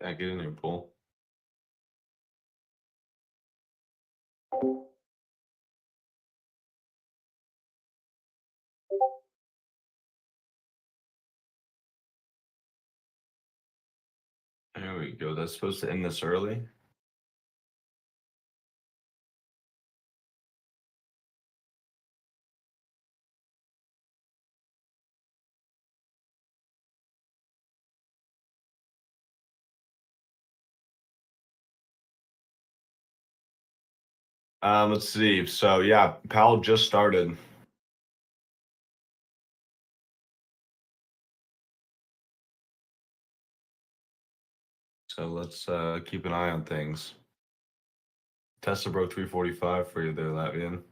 Can't get in there, Paul. There we go. That's supposed to end this early. Let's see. So yeah, Powell just started. So let's keep an eye on things. Tesla broke 345 for you there, Latvian.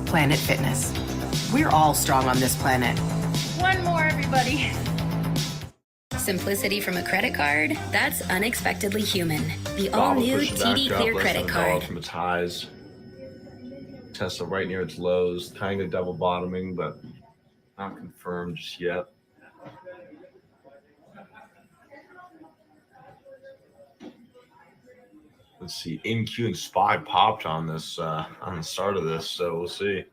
Planet Fitness. We're all strong on this planet. One more, everybody. Simplicity from a credit card? That's unexpectedly human. The all-new TD Clear credit card. From its highs. Tesla right near its lows, kind of double bottoming, but not confirmed just yet. Let's see. NQ and SPY popped on this on the start of this, so we'll see.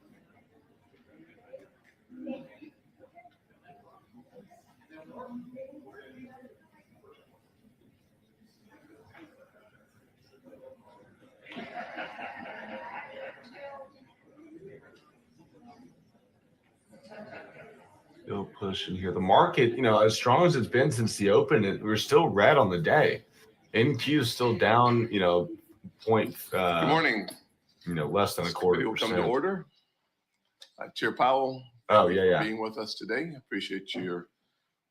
Still pushing here. The market, as strong as it's been since the open, we're still red on the day. NQ is still down, point. Good morning. Less than a quarter. Will come to order. Chair Powell. Being with us today. Appreciate your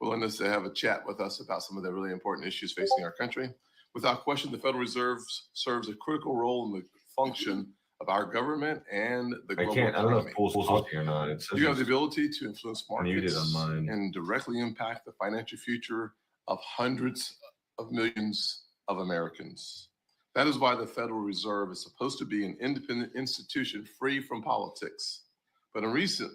willingness to have a chat with us about some of the really important issues facing our country. Without question, the Federal Reserve serves a critical role in the function of our government and the global economy. I don't know if Paul's up here or not. You have the ability to influence markets on mine. And directly impact the financial future of hundreds of millions of Americans. That is why the Federal Reserve is supposed to be an independent institution free from politics. But in recent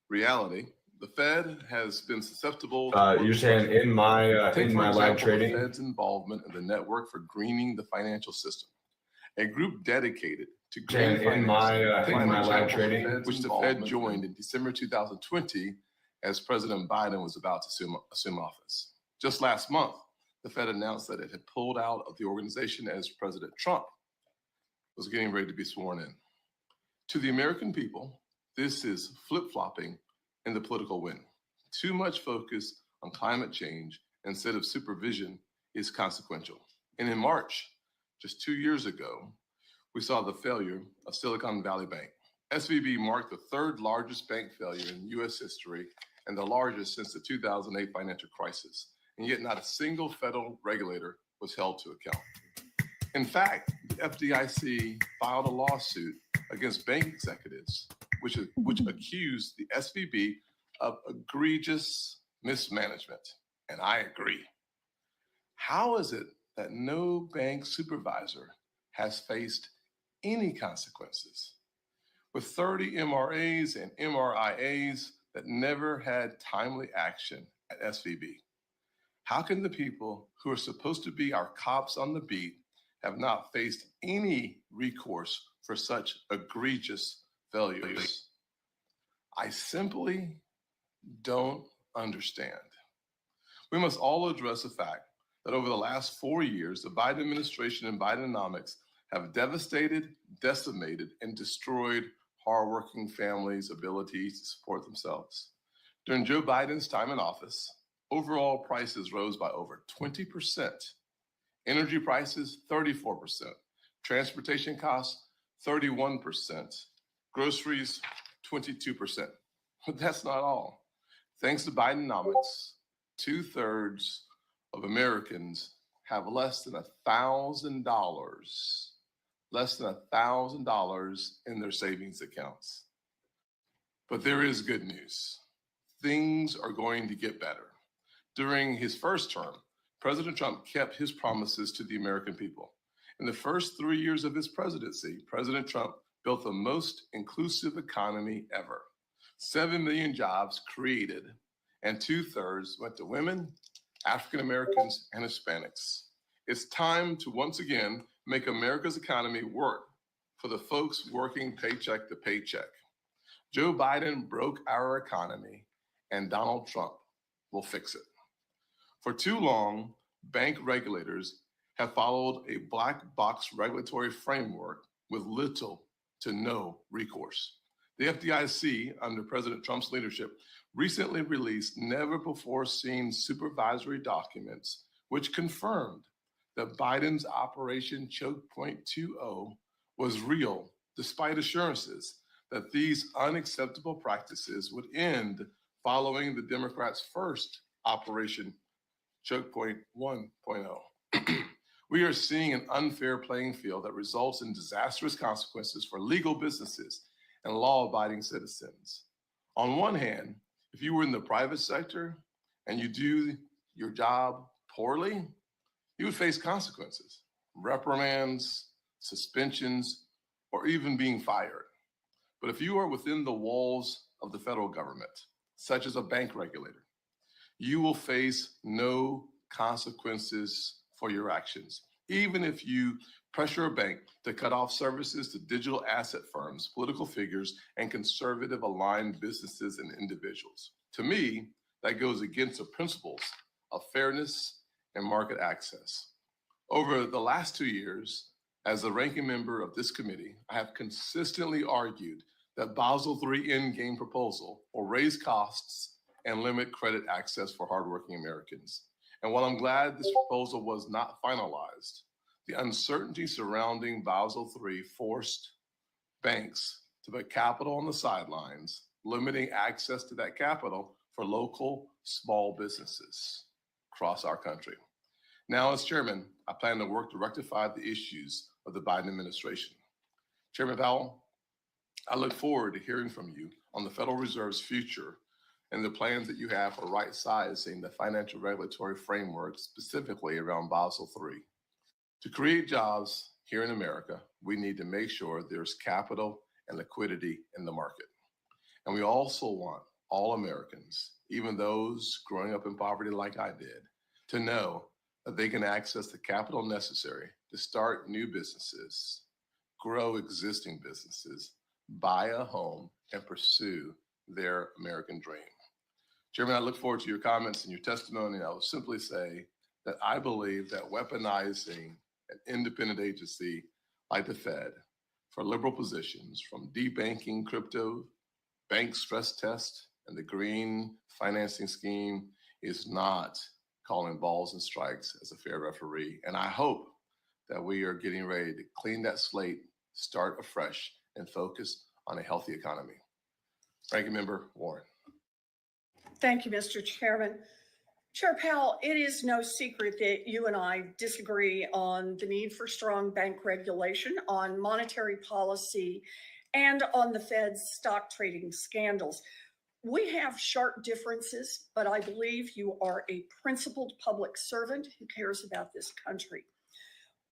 reality, the Fed has been susceptible. You're saying in my live trading, the Fed's involvement in the network for greening the financial system, a group dedicated to green in my live trading, which the Fed joined in December 2020 as President Biden was about to assume office. Just last month, the Fed announced that it had pulled out of the organization as President Trump was getting ready to be sworn in. To the American people, this is flip-flopping in the political wind. Too much focus on climate change instead of supervision is consequential. And in March, just 2 years ago, we saw the failure of Silicon Valley Bank. SVB marked the third largest bank failure in U.S. history and the largest since the 2008 financial crisis. And yet not a single federal regulator was held to account. In fact, the FDIC filed a lawsuit against bank executives, which accused the SVB of egregious mismanagement. And I agree. How is it that no bank supervisor has faced any consequences? With 30 MRAs and MRIAs that never had timely action at SVB, how can the people who are supposed to be our cops on the beat have not faced any recourse for such egregious failures? I simply don't understand. We must all address the fact that over the last 4 years, the Biden administration and Bidenomics have devastated, decimated, and destroyed hardworking families' ability to support themselves. During Joe Biden's time in office, overall prices rose by over 20%. Energy prices, 34%. Transportation costs, 31%. Groceries, 22%. But that's not all. Thanks to Bidenomics, 2/3 of Americans have less than $1,000 in their savings accounts. But there is good news. Things are going to get better. During his first term, President Trump kept his promises to the American people. In the first 3 years of his presidency, President Trump built the most inclusive economy ever. 7 million jobs created, and 2/3 went to women African Americans, and Hispanics. It's time to once again make America's economy work for the folks working paycheck to paycheck. Joe Biden broke our economy, and Donald Trump will fix it. For too long, bank regulators have followed a black box regulatory framework with little to no recourse. The FDIC, under President Trump's leadership, recently released never-before-seen supervisory documents which confirmed that Biden's Operation Choke Point 2.0 was real, despite assurances that these unacceptable practices would end following the Democrats' first Operation Choke Point 1.0. We are seeing an unfair playing field that results in disastrous consequences for legal businesses and law-abiding citizens. On one hand, if you were in the private sector and you do your job poorly, you would face consequences, reprimands, suspensions, or even being fired. But if you are within the walls of the federal government, such as a bank regulator, you will face no consequences for your actions, even if you pressure a bank to cut off services to digital asset firms, political figures, and conservative aligned businesses and individuals. To me, that goes against the principles of fairness and market access. Over the last 2 years, as the ranking member of this committee, I have consistently argued that Basel III endgame proposal will raise costs and limit credit access for hardworking Americans. And while I'm glad this proposal was not finalized, the uncertainty surrounding Basel III forced banks to put capital on the sidelines, limiting access to that capital for local small businesses across our country. Now, as chairman, I plan to work to rectify the issues of the Biden administration. Chairman Powell, I look forward to hearing from you on the Federal Reserve's future and the plans that you have for right-sizing the financial regulatory framework, specifically around Basel III. To create jobs here in America, we need to make sure there's capital and liquidity in the market. And we also want all Americans, even those growing up in poverty like I did, to know that they can access the capital necessary to start new businesses, grow existing businesses, buy a home, and pursue their American dream. Chairman, I look forward to your comments and your testimony. I will simply say that I believe that weaponizing an independent agency like the Fed for liberal positions, from debanking crypto, bank stress test, and the green financing scheme, is not calling balls and strikes as a fair referee. And I hope that we are getting ready to clean that slate, start afresh, and focus on a healthy economy. Ranking Member Warren. Thank you, Mr. Chairman. Chair Powell, it is no secret that you and I disagree on the need for strong bank regulation, on monetary policy, and on the Fed's stock trading scandals. We have sharp differences, but I believe you are a principled public servant who cares about this country.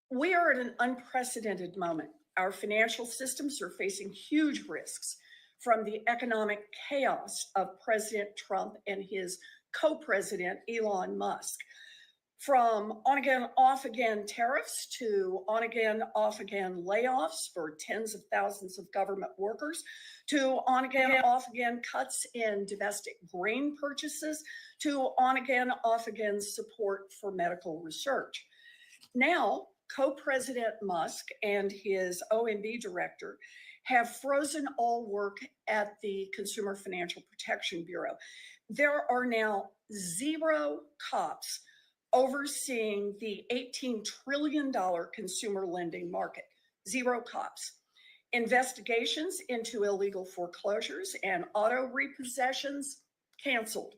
We are at an unprecedented moment. Our financial systems are facing huge risks from the economic chaos of President Trump and his co-president, Elon Musk. From on-again, off-again tariffs to on-again, off-again layoffs for tens of thousands of government workers, to on-again, off-again cuts in domestic grain purchases, to on-again, off-again support for medical research. Now, co-president Musk and his OMB director have frozen all work at the Consumer Financial Protection Bureau. There are now 0 cops overseeing the $18 trillion consumer lending market. 0 cops. Investigations into illegal foreclosures and auto repossessions canceled.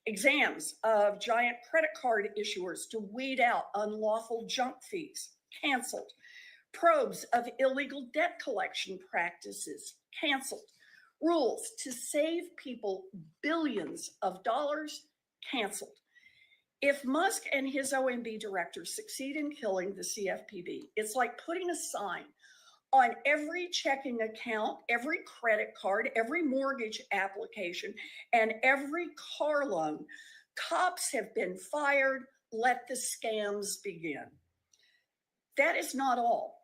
Exams of giant credit card issuers to weed out unlawful junk fees canceled. Probes of illegal debt collection practices canceled. Rules to save people billions of dollars canceled. If Musk and his OMB director succeed in killing the CFPB, it's like putting a sign on every checking account, every credit card, every mortgage application, and every car loan Cops have been fired. Let the scams begin. That is not all.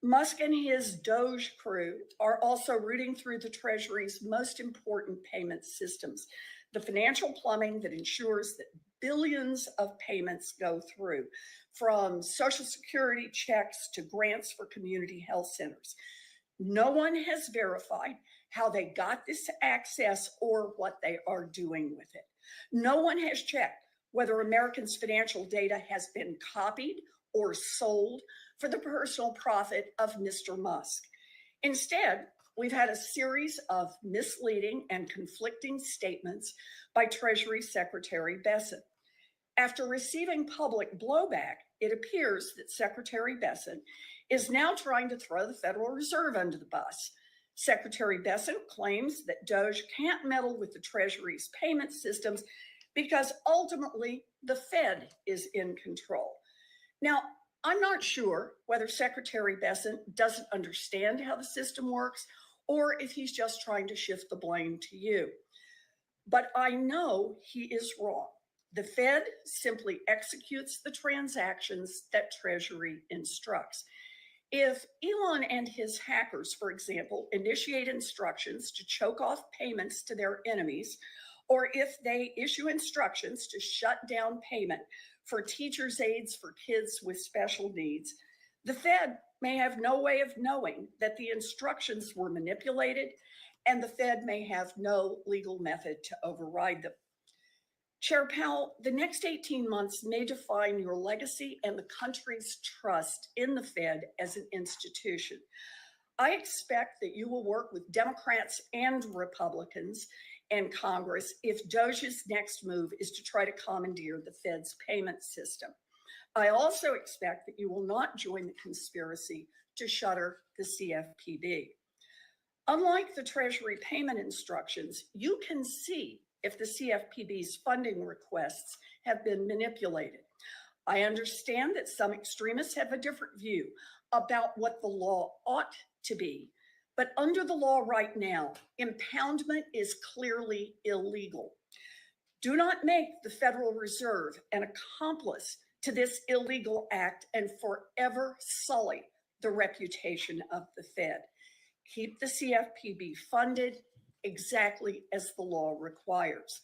Musk and his Doge crew are also rooting through the Treasury's most important payment systems, the financial plumbing that ensures that billions of payments go through, from Social Security checks to grants for community health centers. No one has verified how they got this access or what they are doing with it. No one has checked whether Americans' financial data has been copied or sold for the personal profit of Mr. Musk. Instead, we've had a series of misleading and conflicting statements by Treasury Secretary Bessent. After receiving public blowback, it appears that Secretary Bessent is now trying to throw the Federal Reserve under the bus. Secretary Bessent claims that Doge can't meddle with the Treasury's payment systems because ultimately the Fed is in control. Now, I'm not sure whether Secretary Bessent doesn't understand how the system works or if he's just trying to shift the blame to you. But I know he is wrong. The Fed simply executes the transactions that Treasury instructs. If Elon and his hackers, for example, initiate instructions to choke off payments to their enemies, or if they issue instructions to shut down payment for teachers' aides for kids with special needs, the Fed may have no way of knowing that the instructions were manipulated, and the Fed may have no legal method to override them. Chair Powell, the next 18 months may define your legacy and the country's trust in the Fed as an institution. I expect that you will work with Democrats and Republicans and Congress if Doge's next move is to try to commandeer the Fed's payment system. I also expect that you will not join the conspiracy to shutter the CFPB. Unlike the Treasury payment instructions, you can see if the CFPB's funding requests have been manipulated. I understand that some extremists have a different view about what the law ought to be, but under the law right now, impoundment is clearly illegal. Do not make the Federal Reserve an accomplice to this illegal act and forever sully the reputation of the Fed. Keep the CFPB funded exactly as the law requires.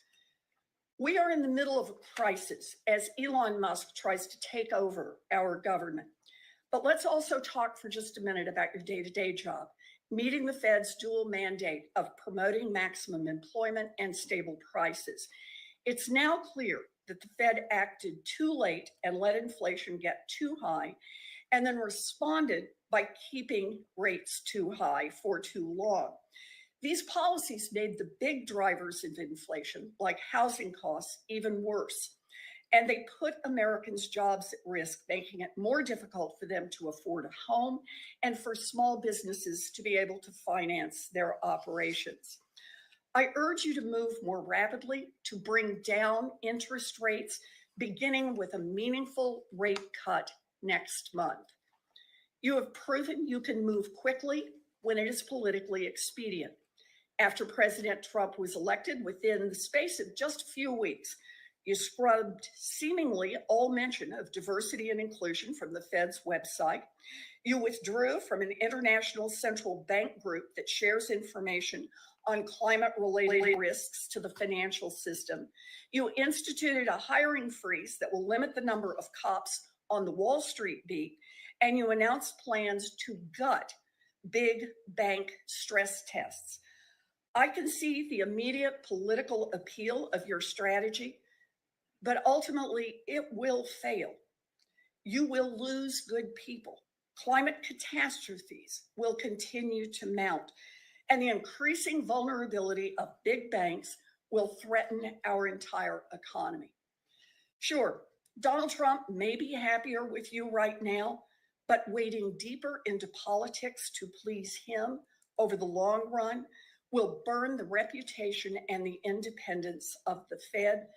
We are in the middle of a crisis as Elon Musk tries to take over our government. But let's also talk for just a minute about your day-to-day job, meeting the Fed's dual mandate of promoting maximum employment and stable prices. It's now clear that the Fed acted too late and let inflation get too high, and then responded by keeping rates too high for too long. These policies made the big drivers of inflation, like housing costs, even worse. And they put Americans' jobs at risk, making it more difficult for them to afford a home and for small businesses to be able to finance their operations. I urge you to move more rapidly to bring down interest rates, beginning with a meaningful rate cut next month. You have proven you can move quickly when it is politically expedient. After President Trump was elected, within the space of just a few weeks, you scrubbed seemingly all mention of diversity and inclusion from the Fed's website. You withdrew from an international central bank group that shares information on climate-related risks to the financial system. You instituted a hiring freeze that will limit the number of cops on the Wall Street beat, and you announced plans to gut big bank stress tests. I can see the immediate political appeal of your strategy, but ultimately it will fail. You will lose good people. Climate catastrophes will continue to mount, and the increasing vulnerability of big banks will threaten our entire economy. Sure, Donald Trump may be happier with you right now, but wading deeper into politics to please him over the long run will burn the reputation and the independence of the Fed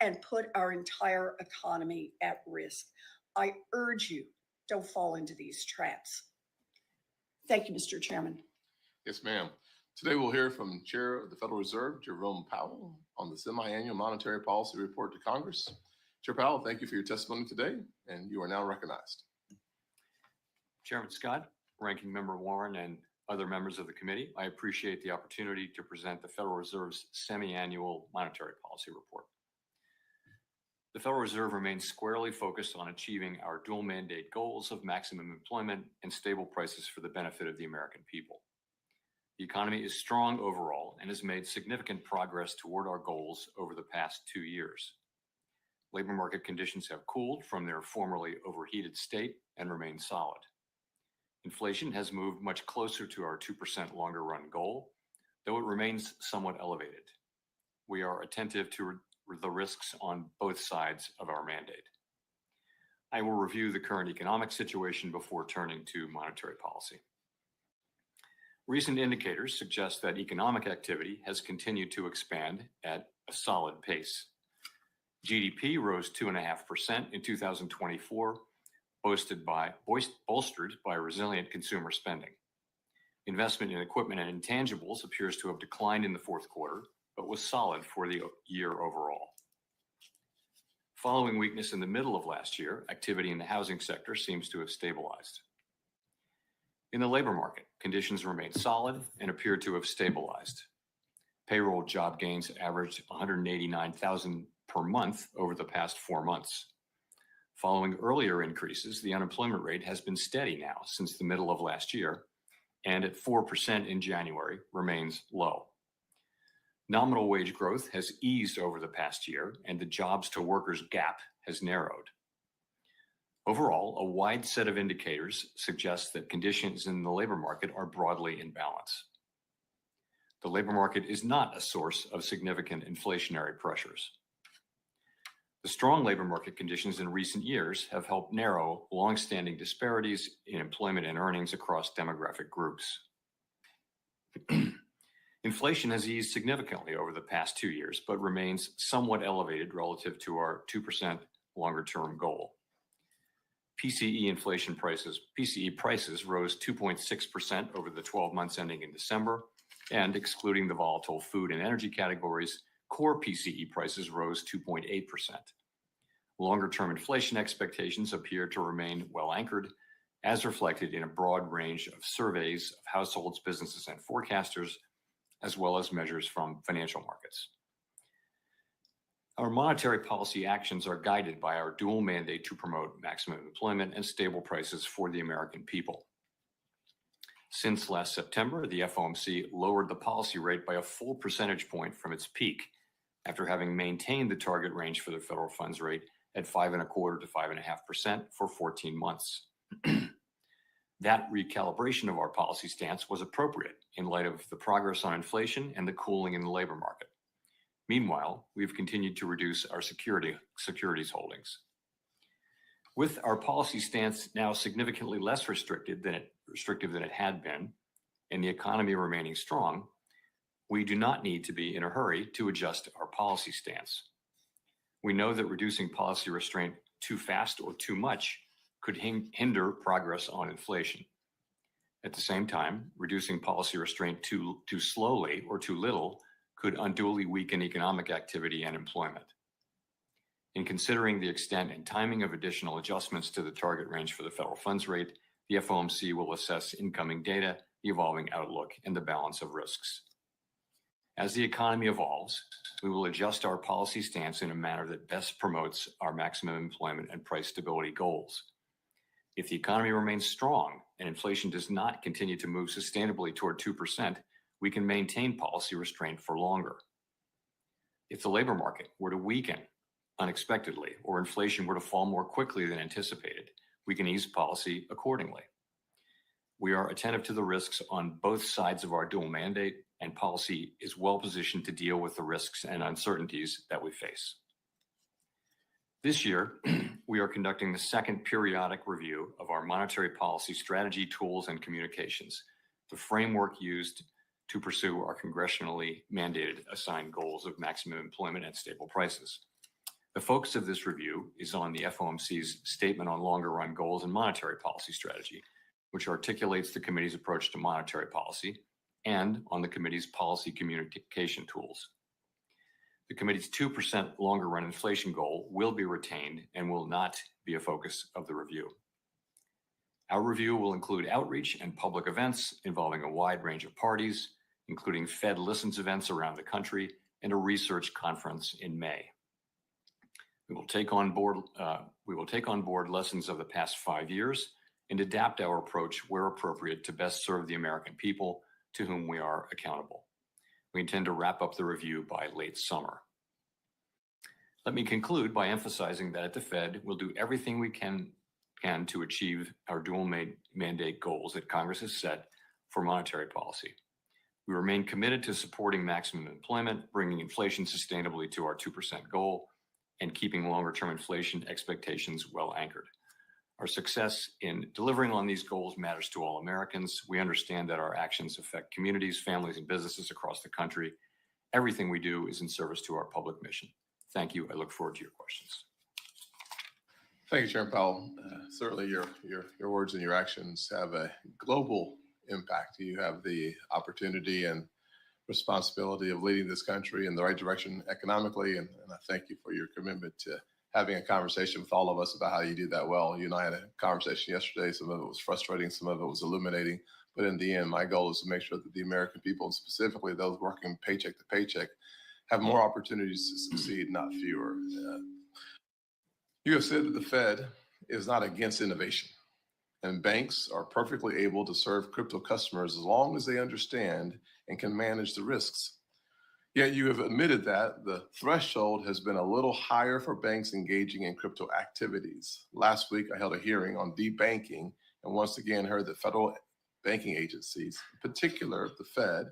and put our entire economy at risk. I urge you, don't fall into these traps. Thank you, Mr. Chairman. Yes, ma'am. Today we'll hear from Chair of the Federal Reserve, Jerome Powell, on the semi-annual monetary policy report to Congress. Chair Powell, thank you for your testimony today, and you are now recognized. Chairman Scott, Ranking Member Warren, and other members of the committee, I appreciate the opportunity to present the Federal Reserve's semi-annual monetary policy report. The Federal Reserve remains squarely focused on achieving our dual mandate goals of maximum employment and stable prices for the benefit of the American people. The economy is strong overall and has made significant progress toward our goals over the past 2 years. Labor market conditions have cooled from their formerly overheated state and remain solid. Inflation has moved much closer to our 2% longer run goal, though it remains somewhat elevated. We are attentive to the risks on both sides of our mandate. I will review the current economic situation before turning to monetary policy. Recent indicators suggest that economic activity has continued to expand at a solid pace. GDP rose 2.5% in 2024, bolstered by resilient consumer spending. Investment in equipment and intangibles appears to have declined in the fourth quarter, but was solid for the year overall. Following weakness in the middle of last year, activity in the housing sector seems to have stabilized. In the labor market, conditions remain solid and appear to have stabilized. Payroll job gains averaged 189,000 per month over the past 4 months. Following earlier increases, the unemployment rate has been steady now since the middle of last year, and at 4% in January remains low. Nominal wage growth has eased over the past year, and the jobs to workers gap has narrowed. Overall, a wide set of indicators suggests that conditions in the labor market are broadly in balance. The labor market is not a source of significant inflationary pressures. The strong labor market conditions in recent years have helped narrow long-standing disparities in employment and earnings across demographic groups. Inflation has eased significantly over the past 2 years, but remains somewhat elevated relative to our 2% longer-term goal. PCE prices rose 2.6% over the 12 months ending in December, and excluding the volatile food and energy categories, core PCE prices rose 2.8%. Longer-term inflation expectations appear to remain well anchored, as reflected in a broad range of surveys of households, businesses, and forecasters, as well as measures from financial markets. Our monetary policy actions are guided by our dual mandate to promote maximum employment and stable prices for the American people. Since last September, the FOMC lowered the policy rate by a full percentage point from its peak, after having maintained the target range for the federal funds rate at 5.25% to 5.5% for 14 months. That recalibration of our policy stance was appropriate in light of the progress on inflation and the cooling in the labor market. Meanwhile, we've continued to reduce our securities holdings. With our policy stance now significantly less restrictive than it had been, and the economy remaining strong, we do not need to be in a hurry to adjust our policy stance. We know that reducing policy restraint too fast or too much could hinder progress on inflation. At the same time, reducing policy restraint too slowly or too little could unduly weaken economic activity and employment. In considering the extent and timing of additional adjustments to the target range for the federal funds rate, the FOMC will assess incoming data, the evolving outlook, and the balance of risks. As the economy evolves, we will adjust our policy stance in a manner that best promotes our maximum employment and price stability goals. If the economy remains strong and inflation does not continue to move sustainably toward 2%, we can maintain policy restraint for longer. If the labor market were to weaken unexpectedly or inflation were to fall more quickly than anticipated, we can ease policy accordingly. We are attentive to the risks on both sides of our dual mandate, and policy is well positioned to deal with the risks and uncertainties that we face. This year, we are conducting the second periodic review of our monetary policy strategy, tools, and communications, the framework used to pursue our congressionally mandated assigned goals of maximum employment and stable prices. The focus of this review is on the FOMC's statement on longer run goals and monetary policy strategy, which articulates the committee's approach to monetary policy, and on the committee's policy communication tools. The committee's 2% longer run inflation goal will be retained and will not be a focus of the review. Our review will include outreach and public events involving a wide range of parties, including Fed Listens events around the country and a research conference in May. We will take on board lessons of the past 5 years and adapt our approach where appropriate to best serve the American people to whom we are accountable. We intend to wrap up the review by late summer. Let me conclude by emphasizing that at the Fed, we'll do everything we can to achieve our dual mandate goals that Congress has set for monetary policy. We remain committed to supporting maximum employment, bringing inflation sustainably to our 2% goal, and keeping longer-term inflation expectations well anchored. Our success in delivering on these goals matters to all Americans. We understand that our actions affect communities, families, and businesses across the country. Everything we do is in service to our public mission. Thank you. I look forward to your questions. Thank you, Chairman Powell. Certainly your words and your actions have a global impact. You have the opportunity and responsibility of leading this country in the right direction economically, and I thank you for your commitment to having a conversation with all of us about how you do that well. You and I had a conversation yesterday. Some of it was frustrating, some of it was illuminating, but in the end, my goal is to make sure that the American people, and specifically those working paycheck to paycheck, have more opportunities to succeed, not fewer. You have said that the Fed is not against innovation, and banks are perfectly able to serve crypto customers as long as they understand and can manage the risks. Yet you have admitted that the threshold has been a little higher for banks engaging in crypto activities. Last week, I held a hearing on debanking and once again heard that federal banking agencies, in particular the Fed,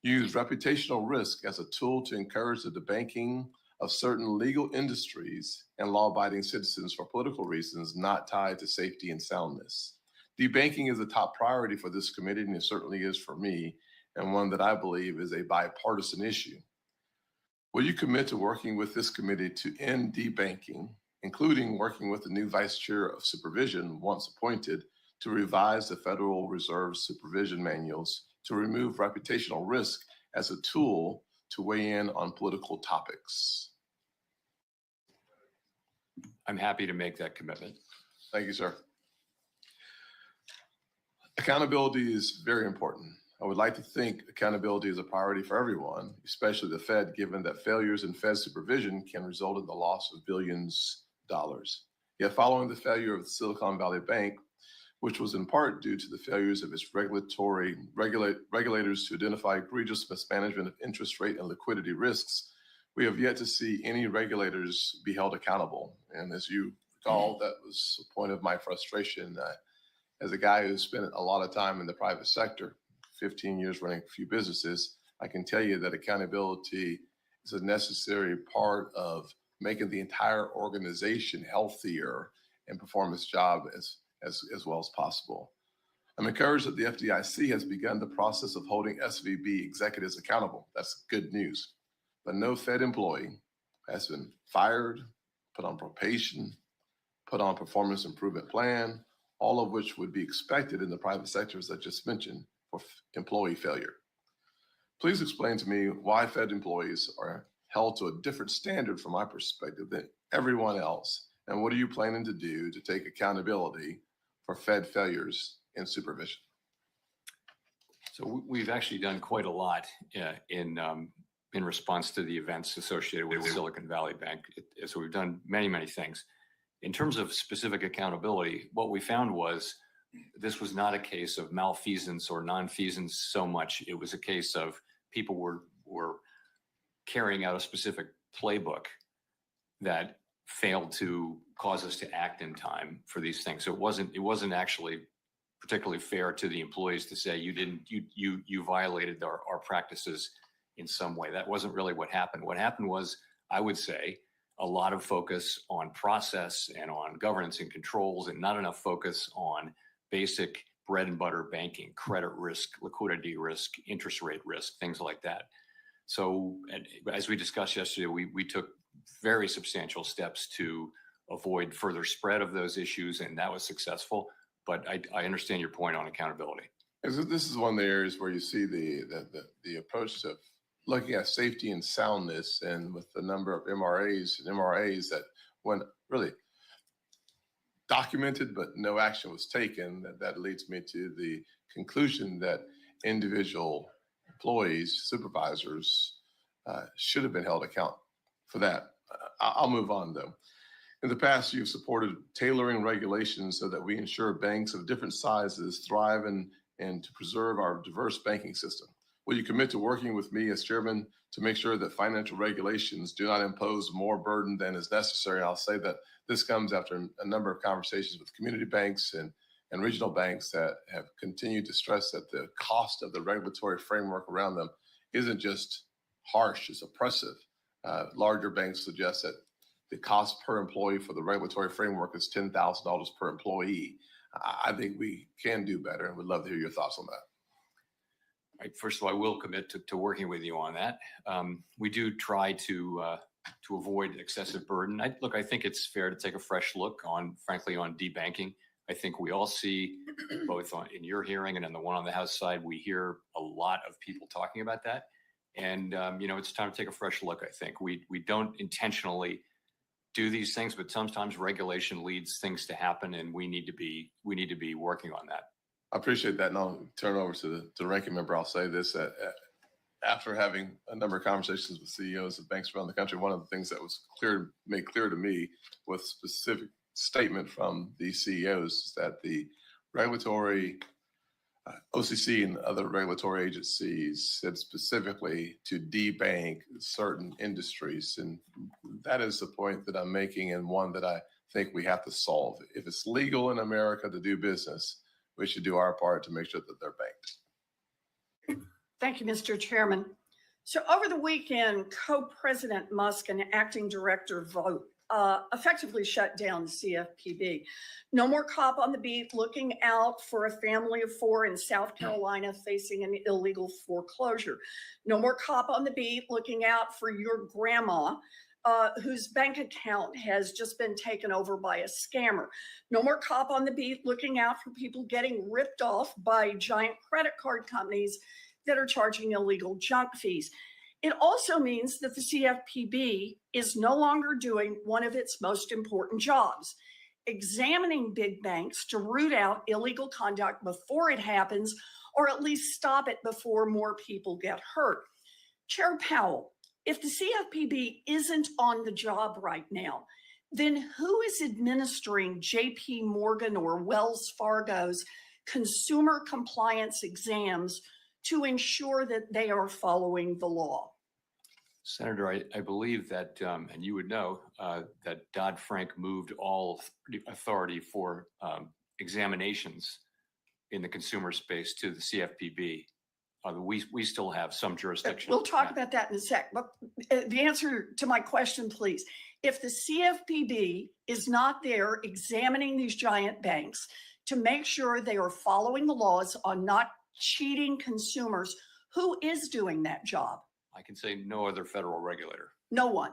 use reputational risk as a tool to encourage the debanking of certain legal industries and law-abiding citizens for political reasons not tied to safety and soundness. Debanking is a top priority for this committee, and it certainly is for me, and one that I believe is a bipartisan issue. Will you commit to working with this committee to end debanking, including working with the new Vice Chair of Supervision, once appointed, to revise the Federal Reserve supervision manuals to remove reputational risk as a tool to weigh in on political topics? I'm happy to make that commitment. Thank you, sir. Accountability is very important. I would like to think accountability is a priority for everyone, especially the Fed, given that failures in Fed supervision can result in the loss of billions of dollars. Yet following the failure of the Silicon Valley Bank, which was in part due to the failures of its regulators to identify egregious mismanagement of interest rate and liquidity risks, we have yet to see any regulators be held accountable. And as you recall, that was a point of my frustration. As a guy who spent a lot of time in the private sector, 15 years running a few businesses, I can tell you that accountability is a necessary part of making the entire organization healthier and perform its job as well as possible. I'm encouraged that the FDIC has begun the process of holding SVB executives accountable. That's good news. But no Fed employee has been fired, put on probation, put on performance improvement plan, all of which would be expected in the private sectors I just mentioned for employee failure. Please explain to me why Fed employees are held to a different standard from my perspective than everyone else, and what are you planning to do to take accountability for Fed failures in supervision? So we've actually done quite a lot in response to the events associated with Silicon Valley Bank. So we've done many, many things. In terms of specific accountability, what we found was this was not a case of malfeasance or nonfeasance so much. It was a case of people were carrying out a specific playbook that failed to cause us to act in time for these things. So it wasn't actually particularly fair to the employees to say you violated our practices in some way. That wasn't really what happened. What happened was, I would say, a lot of focus on process and on governance and controls, and not enough focus on basic bread and butter banking, credit risk, liquidity risk, interest rate risk, things like that. So as we discussed yesterday, we took very substantial steps to avoid further spread of those issues, and that was successful. But I understand your point on accountability. This is one of the areas where you see the approach to looking at safety and soundness, and with the number of MRAs that when really documented but no action was taken, that leads me to the conclusion that individual employees, supervisors, should have been held account for that. I'll move on though. In the past, you've supported tailoring regulations so that we ensure banks of different sizes thrive and to preserve our diverse banking system. Will you commit to working with me as chairman to make sure that financial regulations do not impose more burden than is necessary? I'll say that this comes after a number of conversations with community banks and regional banks that have continued to stress that the cost of the regulatory framework around them isn't just harsh, it's oppressive. Larger banks suggest that the cost per employee for the regulatory framework is $10,000 per employee. I think we can do better, and would love to hear your thoughts on that. Right. First of all, I will commit to working with you on that. We do try to avoid excessive burden. I think it's fair to take a fresh look on, frankly, on debanking. I think we all see, both in your hearing and in the one on the House side, we hear a lot of people talking about that. And, it's time to take a fresh look, I think. We don't intentionally do these things, but sometimes regulation leads things to happen, and we need to be working on that. I appreciate that, and I'll turn it over to the ranking member. I'll say this, after having a number of conversations with CEOs of banks around the country, one of the things that was made clear to me with specific statement from the CEOs is that the regulatory OCC and other regulatory agencies said specifically to debank certain industries. And that is the point that I'm making, and one that I think we have to solve. If it's legal in America to do business, we should do our part to make sure that they're banked. Thank you, Mr. Chairman. So over the weekend, Co-President Musk and Acting Director Vogt effectively shut down the CFPB. No more cop on the beat looking out for a family of four in South Carolina facing an illegal foreclosure. No more cop on the beat looking out for your grandma whose bank account has just been taken over by a scammer. No more cop on the beat looking out for people getting ripped off by giant credit card companies that are charging illegal junk fees. It also means that the CFPB is no longer doing one of its most important jobs, examining big banks to root out illegal conduct before it happens, or at least stop it before more people get hurt. Chair Powell, if the CFPB isn't on the job right now, then who is administering JP Morgan or Wells Fargo's consumer compliance exams to ensure that they are following the law? Senator, I believe that, and you would know, that Dodd-Frank moved all authority for examinations in the consumer space to the CFPB. We still have some jurisdiction. We'll talk about that in a sec. But the answer to my question, please. If the CFPB is not there examining these giant banks to make sure they are following the laws on not cheating consumers, who is doing that job? I can say no other federal regulator. No one,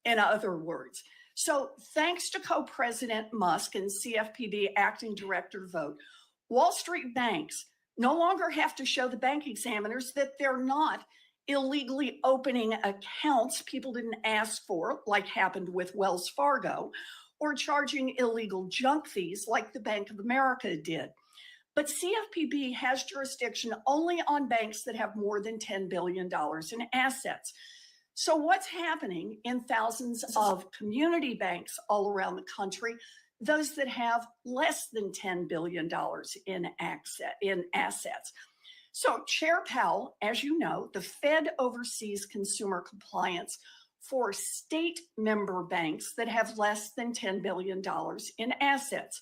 in other words. So thanks to Co-President Musk and CFPB Acting Director Vogt, Wall Street banks no longer have to show the bank examiners that they're not illegally opening accounts people didn't ask for, like happened with Wells Fargo, or charging illegal junk fees like the Bank of America did. But CFPB has jurisdiction only on banks that have more than $10 billion in assets. So what's happening in thousands of community banks all around the country, those that have less than $10 billion in assets? So Chair Powell, as you know, the Fed oversees consumer compliance for state member banks that have less than $10 billion in assets.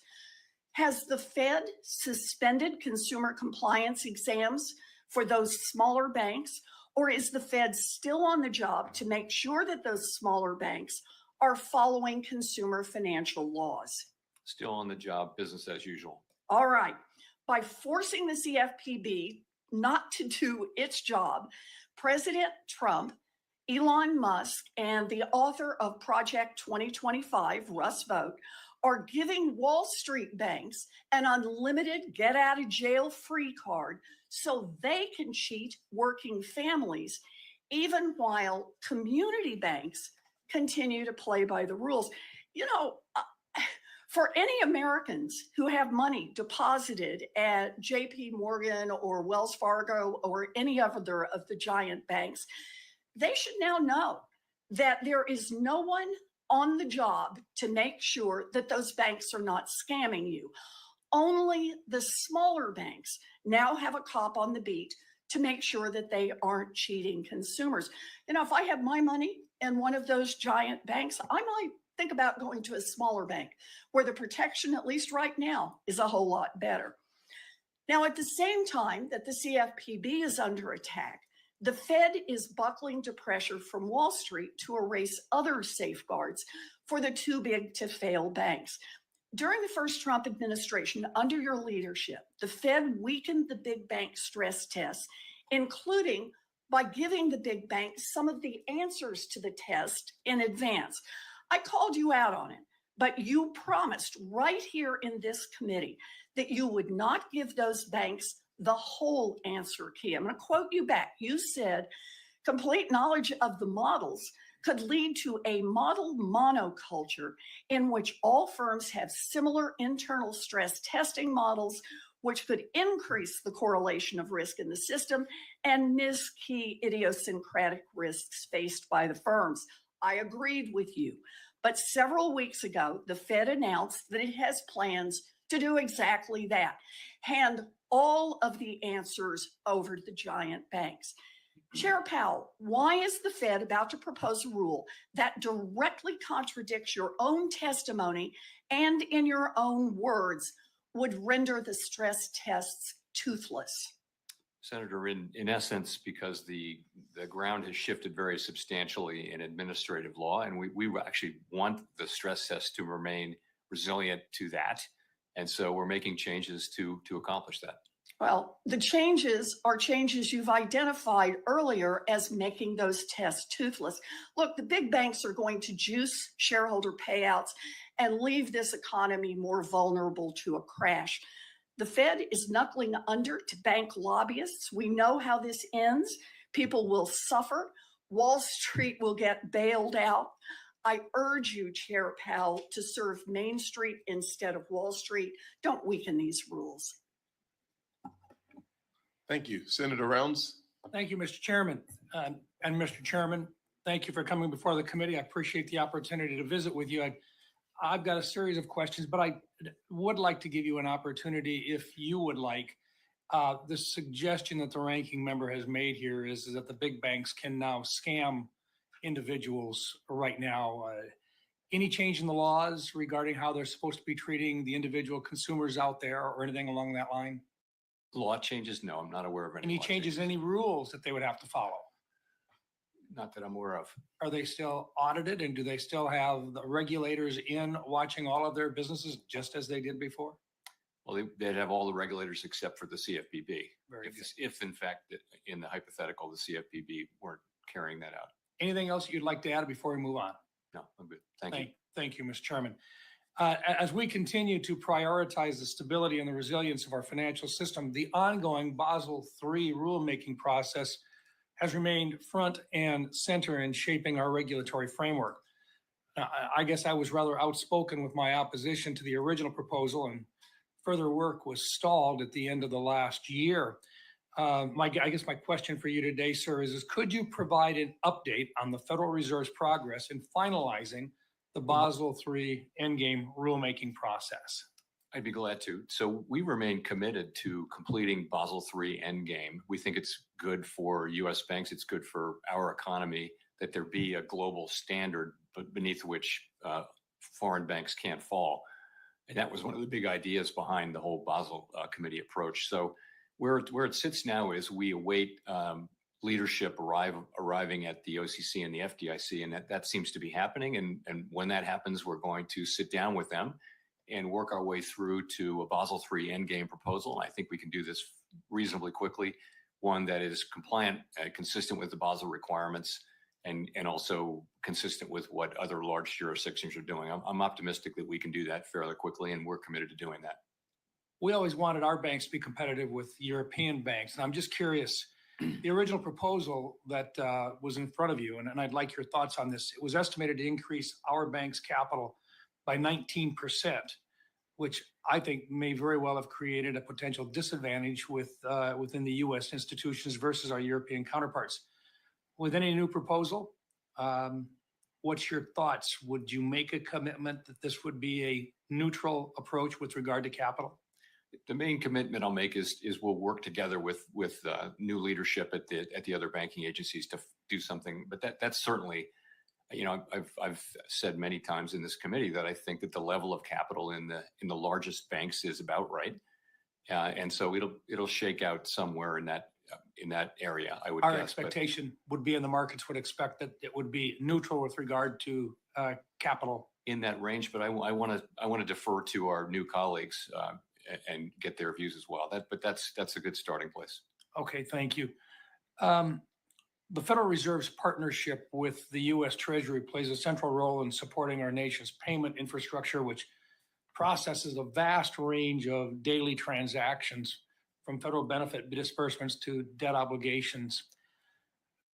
Has the Fed suspended consumer compliance exams for those smaller banks, or is the Fed still on the job to make sure that those smaller banks are following consumer financial laws? Still on the job, business as usual. All right. By forcing the CFPB not to do its job, President Trump, Elon Musk, and the author of Project 2025, Russ Vought, are giving Wall Street banks an unlimited get-out-of-jail-free card so they can cheat working families even while community banks continue to play by the rules. You know, for any Americans who have money deposited at JP Morgan or Wells Fargo or any other of the giant banks, they should now know that there is no one on the job to make sure that those banks are not scamming you. Only the smaller banks now have a cop on the beat to make sure that they aren't cheating consumers. You know, if I have my money in one of those giant banks, I might think about going to a smaller bank where the protection, at least right now, is a whole lot better. Now, at the same time that the CFPB is under attack, the Fed is buckling to pressure from Wall Street to erase other safeguards for the too big to fail banks. During the first Trump administration, under your leadership, the Fed weakened the big bank stress tests, including by giving the big banks some of the answers to the test in advance. I called you out on it, but you promised right here in this committee that you would not give those banks the whole answer key. I'm going to quote you back. You said, complete knowledge of the models could lead to a model monoculture in which all firms have similar internal stress testing models, which could increase the correlation of risk in the system and miss key idiosyncratic risks faced by the firms. I agreed with you. But several weeks ago, the Fed announced that it has plans to do exactly that, hand all of the answers over to the giant banks. Chair Powell, why is the Fed about to propose a rule that directly contradicts your own testimony and, in your own words, would render the stress tests toothless? Senator, in essence, because the ground has shifted very substantially in administrative law, and we actually want the stress test to remain resilient to that. And so we're making changes to accomplish that. Well, the changes are changes you've identified earlier as making those tests toothless. Look, the big banks are going to juice shareholder payouts and leave this economy more vulnerable to a crash. The Fed is knuckling under to bank lobbyists. We know how this ends. People will suffer. Wall Street will get bailed out. I urge you, Chair Powell, to serve Main Street instead of Wall Street. Don't weaken these rules. Thank you. Senator Rounds. Thank you, Mr. Chairman. And Mr. Chairman, thank you for coming before the committee. I appreciate the opportunity to visit with you. I've got a series of questions, but I would like to give you an opportunity, if you would like. The suggestion that the ranking member has made here is that the big banks can now scam individuals right now. Any change in the laws regarding how they're supposed to be treating the individual consumers out there or anything along that line? Law changes? No, I'm not aware of any. Any changes, any rules that they would have to follow? Not that I'm aware of. Are they still audited, and do they still have the regulators in watching all of their businesses just as they did before? Well, they'd have all the regulators except for the CFPB. Very good. If in fact, in the hypothetical, the CFPB weren't carrying that out. Anything else you'd like to add before we move on? No, I'm good. Thank you. Thank you, Mr. Chairman. As we continue to prioritize the stability and the resilience of our financial system, the ongoing Basel III rulemaking process has remained front and center in shaping our regulatory framework. I guess I was rather outspoken with my opposition to the original proposal, and further work was stalled at the end of the last year. I guess my question for you today, sir, is could you provide an update on the Federal Reserve's progress in finalizing the Basel III endgame rulemaking process? I'd be glad to. So we remain committed to completing Basel III endgame. We think it's good for U.S. banks. It's good for our economy that there be a global standard beneath which foreign banks can't fall. And that was one of the big ideas behind the whole Basel committee approach. So where it sits now is we await leadership arriving at the OCC and the FDIC, and that seems to be happening. And when that happens, we're going to sit down with them and work our way through to a Basel III endgame proposal. And I think we can do this reasonably quickly, one that is compliant, consistent with the Basel requirements, and also consistent with what other large jurisdictions are doing. I'm optimistic that we can do that fairly quickly, and we're committed to doing that. We always wanted our banks to be competitive with European banks. And I'm just curious, The original proposal that was in front of you, and I'd like your thoughts on this, it was estimated to increase our bank's capital by 19%, which I think may very well have created a potential disadvantage within the U.S. institutions versus our European counterparts. With any new proposal, what's your thoughts? Would you make a commitment that this would be a neutral approach with regard to capital? The main commitment I'll make is we'll work together with new leadership at the other banking agencies to do something. But that's certainly, I've said many times in this committee that I think that the level of capital in the largest banks is about right, and so it'll shake out somewhere in that area. I would Our guess, expectation would be, and the markets would expect that it would be neutral with regard to capital in that range. But I want to defer to our new colleagues and get their views as well. But that's a good starting place. Okay, thank you. The Federal Reserve's partnership with the U.S. Treasury plays a central role in supporting our nation's payment infrastructure, which processes a vast range of daily transactions, from federal benefit disbursements to debt obligations.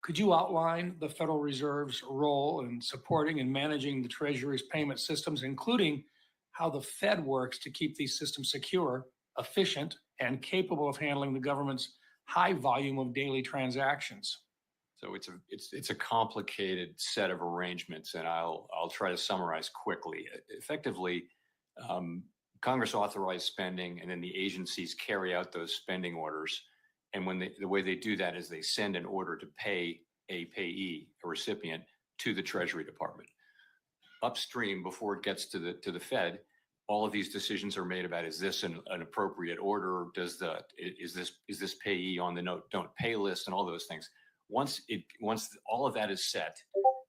Could you outline the Federal Reserve's role in supporting and managing the Treasury's payment systems, including how the Fed works to keep these systems secure, efficient, and capable of handling the government's high volume of daily transactions? So it's a complicated set of arrangements, and I'll try to summarize quickly. Effectively, Congress authorized spending, and then the agencies carry out those spending orders. And the way they do that is they send an order to pay a payee, a recipient, to the Treasury Department. Upstream, before it gets to the Fed, all of these decisions are made about, is this an appropriate order? Is this payee on the note don't pay list, and all those things. Once all of that is set,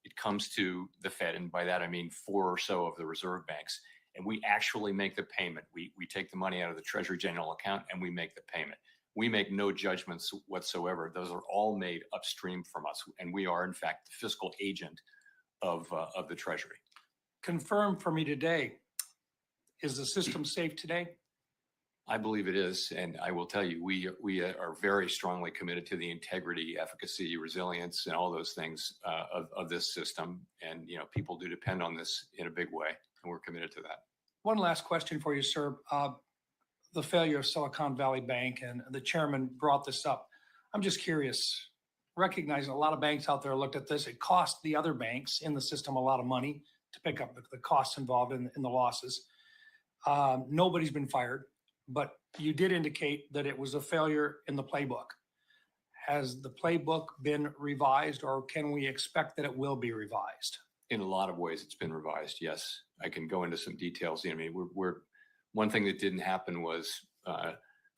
it comes to the Fed, and by that I mean 4 or so of the reserve banks, and we actually make the payment. We take the money out of the Treasury General account and we make the payment. We make no judgments whatsoever. Those are all made upstream from us, and we are in fact the fiscal agent of the Treasury. Confirm for me today, is the system safe today? I believe it is, and I will tell you, we are very strongly committed to the integrity, efficacy, resilience, and all those things of this system. And people do depend on this in a big way, and we're committed to that. One last question for you, sir. The failure of Silicon Valley Bank, and the chairman brought this up. I'm just curious, recognizing a lot of banks out there looked at this. It cost the other banks in the system a lot of money to pick up the costs involved in the losses. Nobody's been fired. But you did indicate that it was a failure in the playbook. Has the playbook been revised, or can we expect that it will be revised? In a lot of ways, it's been revised. Yes, I can go into some details. I mean, one thing that didn't happen was,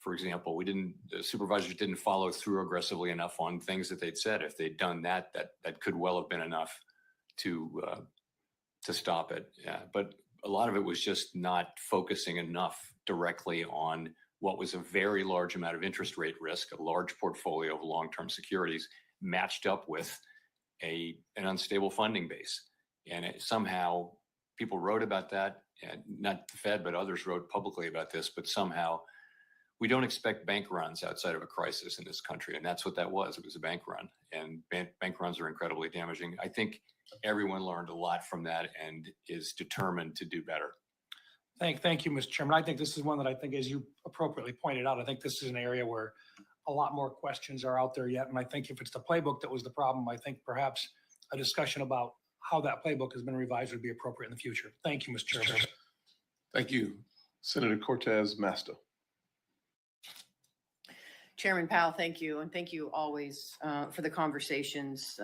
for example, the supervisors didn't follow through aggressively enough on things that they'd said. If they'd done that could well have been enough to stop it. Yeah, but a lot of it was just not focusing enough directly on what was a very large amount of interest rate risk, a large portfolio of long-term securities matched up with an unstable funding base. And somehow people wrote about that, and not the Fed, but others wrote publicly about this, but somehow we don't expect bank runs outside of a crisis in this country. And that's what that was. It was a bank run, and bank runs are incredibly damaging. I think everyone learned a lot from that and is determined to do better. Thank you, Mr. Chairman. I think this is one that I think, as you appropriately pointed out, I think this is an area where a lot more questions are out there yet. And I think if it's the playbook that was the problem, I think perhaps a discussion about how that playbook has been revised would be appropriate in the future. Thank you, Mr. Chairman. Thank you. Senator Cortez Masto. Chairman Powell, thank you. And thank you always for the conversations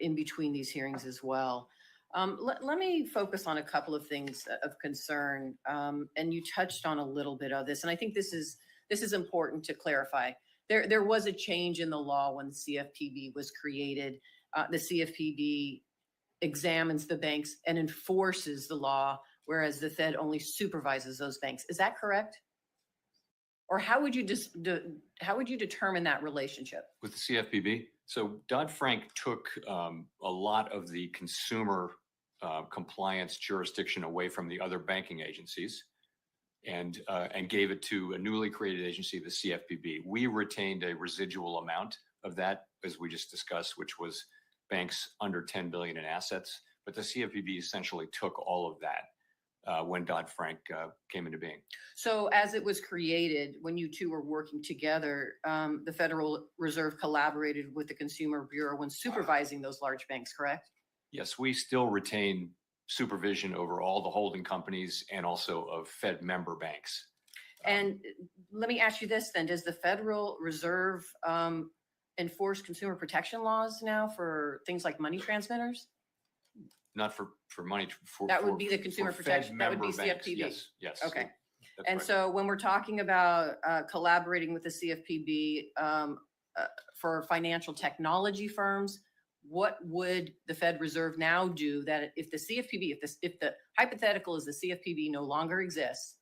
in between these hearings as well. Let me focus on a couple of things of concern. And you touched on a little bit of this, and I think this is important to clarify. There was a change in the law when the CFPB was created. The CFPB examines the banks and enforces the law, whereas the Fed only supervises those banks. Is that correct? Or how would you determine that relationship? With the CFPB? So Dodd-Frank took a lot of the consumer compliance jurisdiction away from the other banking agencies and gave it to a newly created agency, the CFPB. We retained a residual amount of that, as we just discussed, which was banks under 10 billion in assets. But the CFPB essentially took all of that when Dodd-Frank came into being. So as it was created, when you two were working together, the Federal Reserve collaborated with the Consumer Bureau when supervising those large banks, correct? Yes, we still retain supervision over all the holding companies and also of Fed member banks. And let me ask you this then, does the Federal Reserve enforce consumer protection laws now for things like money transmitters? Not for money. That would be the consumer for protection, that would be member banks. CFPB. Yes. Okay. That's And right. so when we're talking about collaborating with the CFPB for financial technology firms, what would the Fed Reserve now do that if the CFPB, if the hypothetical is the CFPB no longer exists,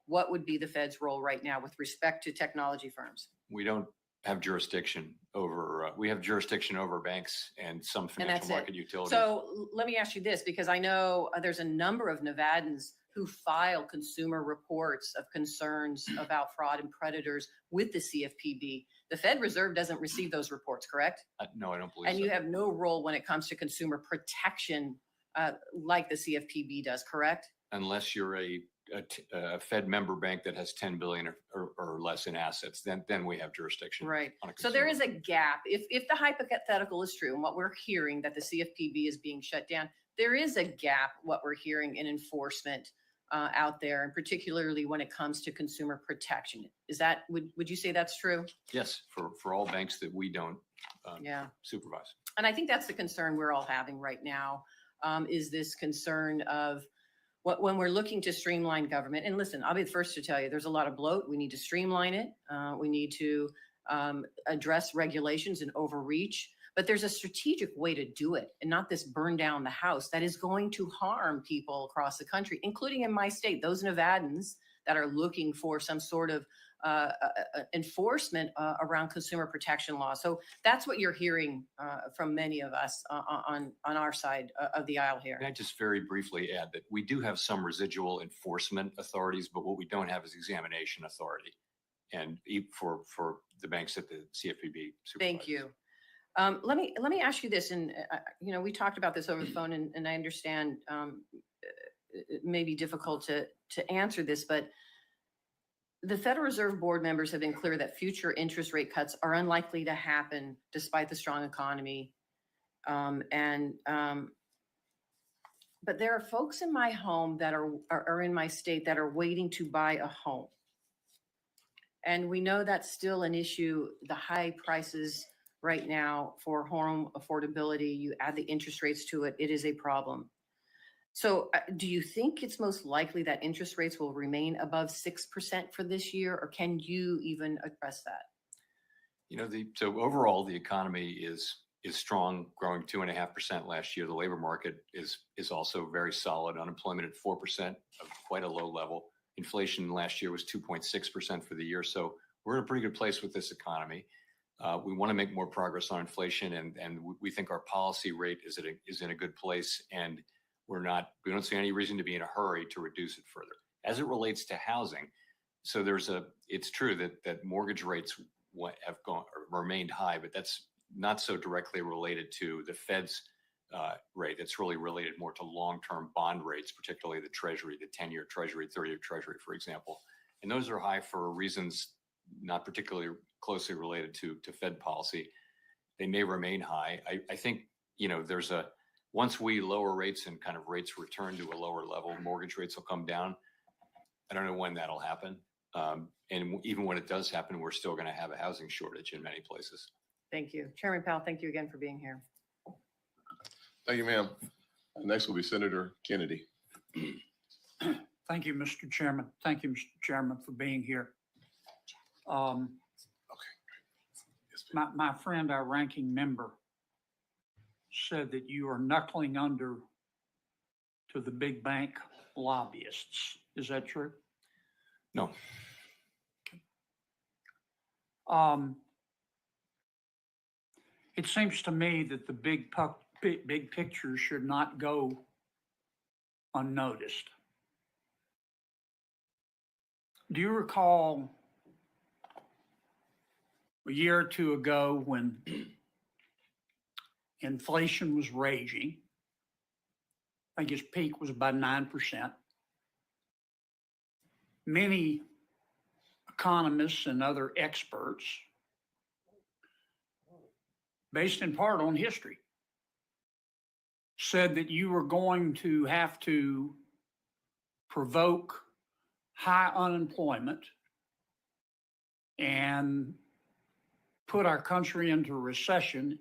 what would be the Fed's role right now with respect to technology firms? We don't have jurisdiction over, we have jurisdiction over banks and some financial that's it. market utilities. So let me ask you this, because I know there's a number of Nevadans who file consumer reports of concerns about fraud and predators with the CFPB. The Fed Reserve doesn't receive those reports, correct? No, I don't believe And so. you have no role when it comes to consumer protection like the CFPB does, correct? Unless you're a Fed member bank that has 10 billion or less in assets, then we have jurisdiction. Right. on a So there consumer. is a gap. If the hypothetical is true and what we're hearing that the CFPB is being shut down, there is a gap, what we're hearing in enforcement out there, and particularly when it comes to consumer protection. Is that, would you say that's true? Yes, for all banks that we don't Yeah. supervise. And I think that's the concern we're all having right now, is this concern of when we're looking to streamline government. And listen, I'll be the first to tell you, there's a lot of bloat. We need to streamline it. We need to address regulations and overreach. But there's a strategic way to do it and not this burn down the house that is going to harm people across the country, including in my state, those Nevadans that are looking for some sort of enforcement around consumer protection law. So that's what you're hearing from many of us on our side of the aisle here. Can I just very briefly add that we do have some residual enforcement authorities, but what we don't have is examination authority. And for the banks that the CFPB supervises. Thank you. Let me ask you this, and we talked about this over the phone, and I understand it may be difficult to answer this, but the Federal Reserve Board members have been clear that future interest rate cuts are unlikely to happen despite the strong economy. But there are folks in my home that are in my state that are waiting to buy a home. And we know that's still an issue, the high prices right now for home affordability. You add the interest rates to it, it is a problem. So do you think it's most likely that interest rates will remain above 6% for this year, or can you even address that? So overall, the economy is strong, growing 2.5% last year. The labor market is also very solid. Unemployment at 4%, quite a low level. Inflation last year was 2.6% for the year. So we're in a pretty good place with this economy. We want to make more progress on inflation, and we think our policy rate is in a good place, and we don't see any reason to be in a hurry to reduce it further. As it relates to housing, so it's true that mortgage rates have remained high, but that's not so directly related to the Fed's rate. It's really related more to long-term bond rates, particularly the Treasury, the 10-year Treasury, 30-year Treasury, for example. And those are high for reasons not particularly closely related to Fed policy. They may remain high. I think, once we lower rates and kind of rates return to a lower level, mortgage rates will come down. I don't know when that'll happen. And even when it does happen, we're still going to have a housing shortage in many places. Thank you. Chairman Powell, thank you again for being here. Thank you, ma'am. Next will be Senator Kennedy. Thank you, Mr. Chairman. Thank you, Mr. Chairman, for being here. My friend, our ranking member, said that you are knuckling under to the big bank lobbyists. Is that true? No. It seems to me that the big picture should not go unnoticed. Do you recall a year or two ago when inflation was raging. I think its peak was about 9%. Many economists and other experts, based in part on history, said that you were going to have to provoke high unemployment and put our country into recession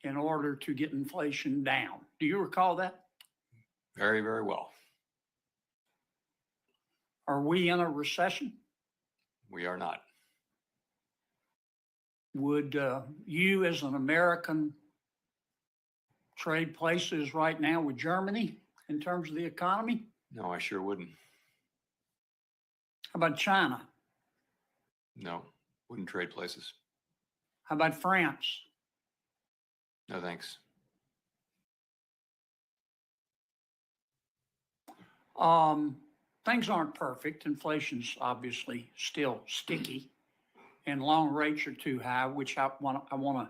in order to get inflation down. Do you recall that? Very, very well. Are we in a recession? We are not. Would you, as an American, trade places right now with Germany in terms of the economy? No, I sure wouldn't. How about China? No, wouldn't trade places. How about France? No, thanks. Things aren't perfect. Inflation's obviously still sticky, and long rates are too high, which I want to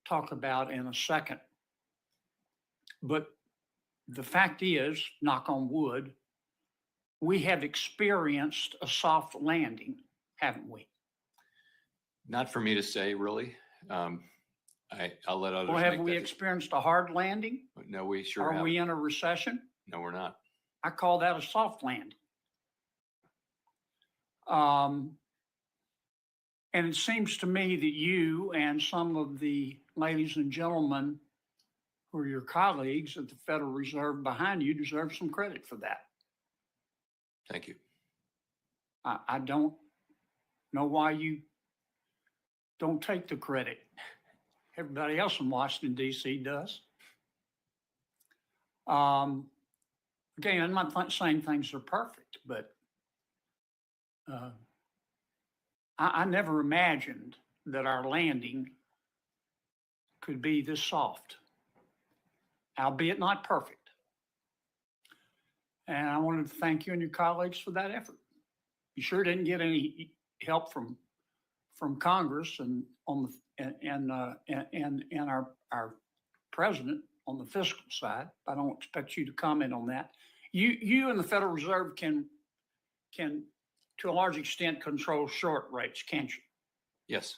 talk about in a second. But the fact is, knock on wood, we have experienced a soft landing, haven't we? Not for me to say, really. I'll let others. Well, have we experienced a hard landing? No, we sure Are haven't. we in a recession? No, we're not. I call that a soft landing. And it seems to me that you and some of the ladies and gentlemen who are your colleagues at the Federal Reserve behind you deserve some credit for that. Thank you. I don't know why you don't take the credit. Everybody else in Washington, D.C. does. Again, I'm not saying things are perfect, but I never imagined that our landing could be this soft, albeit not perfect. And I wanted to thank you and your colleagues for that effort. You sure didn't get any help from Congress and on the our president on the fiscal side. I don't expect you to comment on that. You and the Federal Reserve can to a large extent control short rates, can't you? Yes.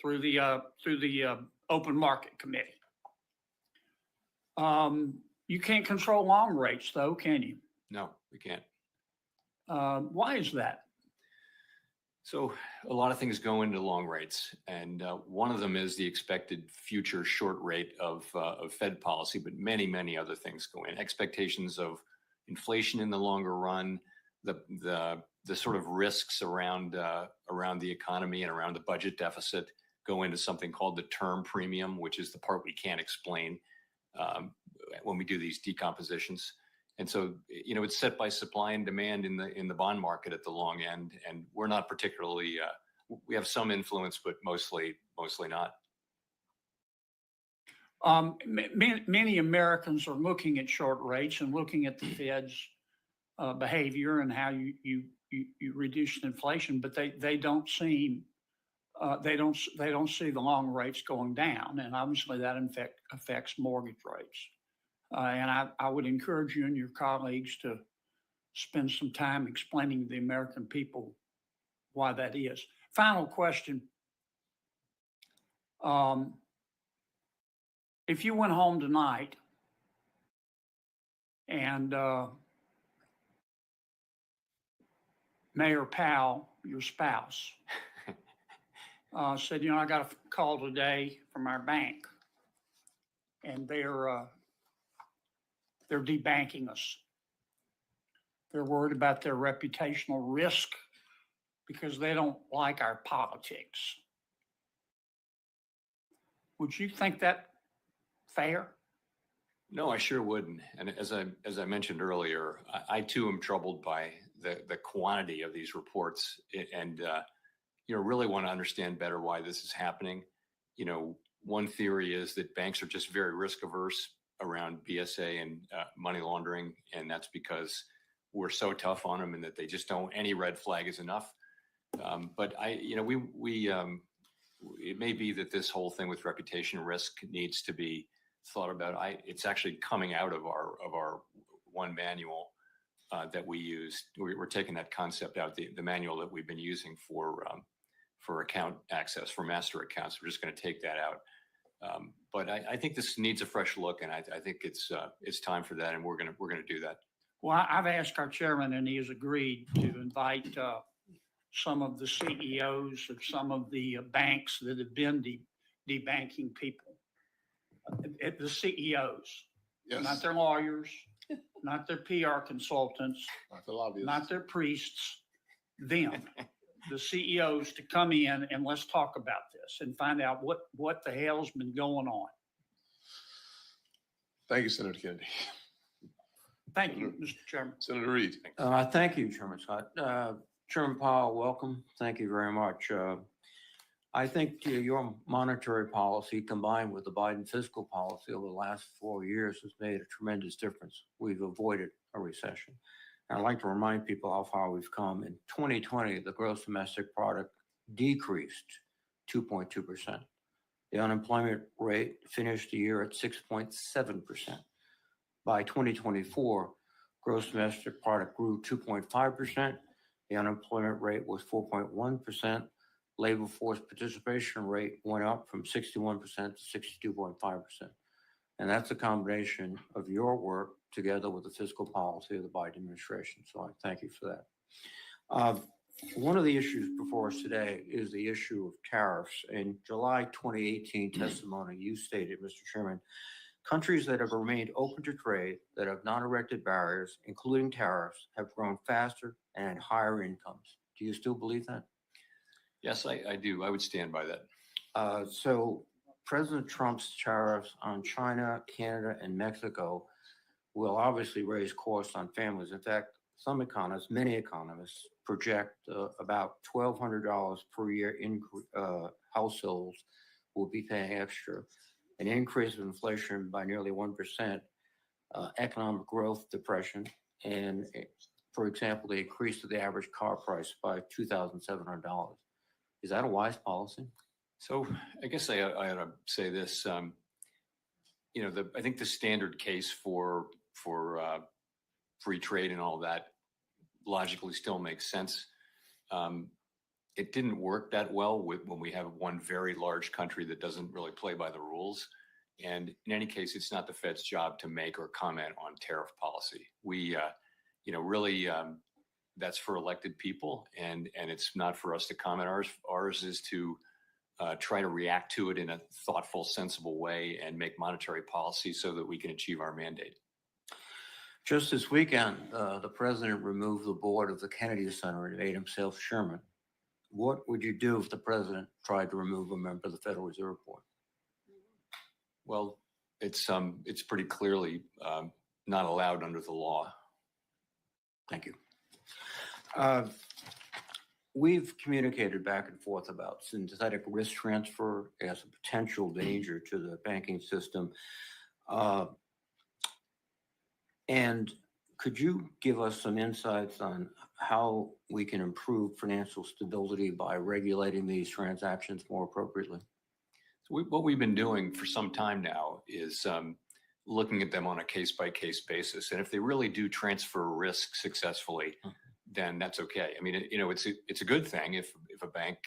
Through the open market committee. You can't control long rates though, can you? No, we can't. Why is that? So a lot of things go into long rates, and one of them is the expected future short rate of Fed policy, but many, many other things go in. Expectations of inflation in the longer run, the sort of risks around the economy and around the budget deficit go into something called the term premium, which is the part we can't explain when we do these decompositions. And so, it's set by supply and demand in the bond market at the long end, and we're not particularly. We have some influence, but mostly not. Many Americans are looking at short rates and looking at the Fed's behavior and how you reduce inflation, but they don't see the long rates going down, and obviously that affects mortgage rates. And I would encourage you and your colleagues to spend some time explaining to the American people why that is. Final question. If you went home tonight and Mayor Powell, your spouse, said, I got a call today from our bank and they're debanking us. They're worried about their reputational risk because they don't like our politics. Would you think that fair? No, I sure wouldn't. And as I mentioned earlier, I too am troubled by the quantity of these reports, and really want to understand better why this is happening. One theory is that banks are just very risk averse around BSA and money laundering, and that's because we're so tough on them and that they just don't. Any red flag is enough. But it may be that this whole thing with reputation risk needs to be thought about. It's actually coming out of our one manual that we use. We're taking that concept out, the manual that we've been using for account access for master accounts. We're just going to take that out. But I think this needs a fresh look, and I think it's time for that, and we're gonna do that. Well, I've asked our chairman, and he has agreed to invite some of the CEOs of some of the banks that have been debanking people. The CEOs, Yes. not their lawyers, not their PR consultants, Not the lobbyists. not their priests, them, the CEOs to come in and let's talk about this and find out what the hell's been going on. Thank you, Senator Kennedy. Thank you, Mr. Chairman. Senator Reid. Thank you, Chairman Scott. Chairman Powell, welcome. Thank you very much. I think your monetary policy combined with the Biden fiscal policy over the last 4 years has made a tremendous difference. We've avoided a recession. And I'd like to remind people how far we've come. In 2020, the gross domestic product decreased 2.2%. The unemployment rate finished the year at 6.7%. By 2024, gross domestic product grew 2.5%. The unemployment rate was 4.1%. Labor force participation rate went up from 61% to 62.5%. And that's a combination of your work together with the fiscal policy of the Biden administration. So I thank you for that. One of the issues before us today is the issue of tariffs. In July 2018 testimony, you stated, Mr. Chairman, countries that have remained open to trade, that have not erected barriers, including tariffs, have grown faster and had higher incomes. Do you still believe that? Yes, I do. I would stand by that. So President Trump's tariffs on China, Canada, and Mexico will obviously raise costs on families. In fact, some economists, many economists, project about $1,200 per year households will be paying extra. An increase of inflation by nearly 1%, economic growth depression, and, for example, the increase of the average car price by $2,700. Is that a wise policy? So I guess I ought to say this. I think the standard case for free trade and all that logically still makes sense. It didn't work that well when we have one very large country that doesn't really play by the rules. And in any case, it's not the Fed's job to make or comment on tariff policy. We, really, that's for elected people, and it's not for us to comment. Ours is to try to react to it in a thoughtful, sensible way and make monetary policy so that we can achieve our mandate. Just this weekend, the president removed the board of the Kennedy Center and made himself chairman. What would you do if the president tried to remove a member of the Federal Reserve Board? Well, it's pretty clearly not allowed under the law. Thank you. We've communicated back and forth about synthetic risk transfer as a potential danger to the banking system. And could you give us some insights on how we can improve financial stability by regulating these transactions more appropriately? So what we've been doing for some time now is looking at them on a case-by-case basis. And if they really do transfer risk successfully, then that's okay. I mean, it's a good thing if a bank